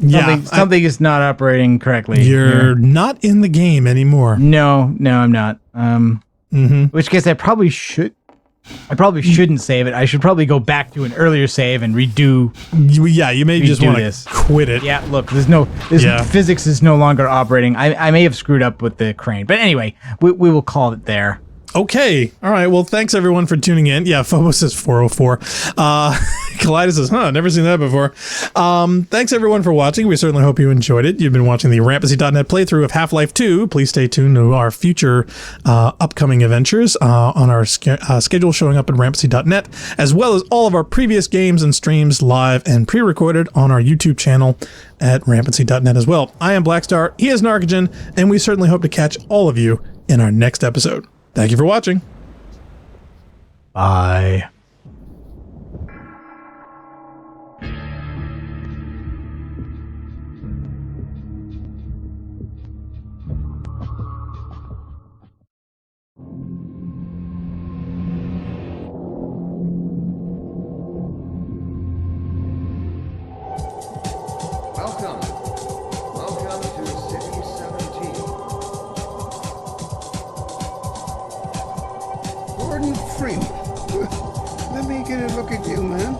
Yeah, something is not operating correctly. You're not in the game anymore. No, I'm not. In which case I probably shouldn't save it. I should probably go back to an earlier save and redo. Yeah, you may just want to quit it. Yeah, look, physics is no longer operating. I may have screwed up with the crane, but anyway, we will call it there. Okay. All right. Well, thanks everyone for tuning in. Yeah, Phobos says 404. Kaleidos says, never seen that before. Thanks everyone for watching. We certainly hope you enjoyed it. You've been watching the Rampancy.net playthrough of Half-Life 2. Please stay tuned to our future upcoming adventures on our schedule showing up at Rampancy.net, as well as all of our previous games and streams live and pre-recorded on our YouTube channel at Rampancy.net as well. I am Blackstar, he is Narcogen, and we certainly hope to catch all of you in our next episode. Thank you for watching. Bye. Welcome to City 17. Gordon Freeman. Let me get a look at you, man.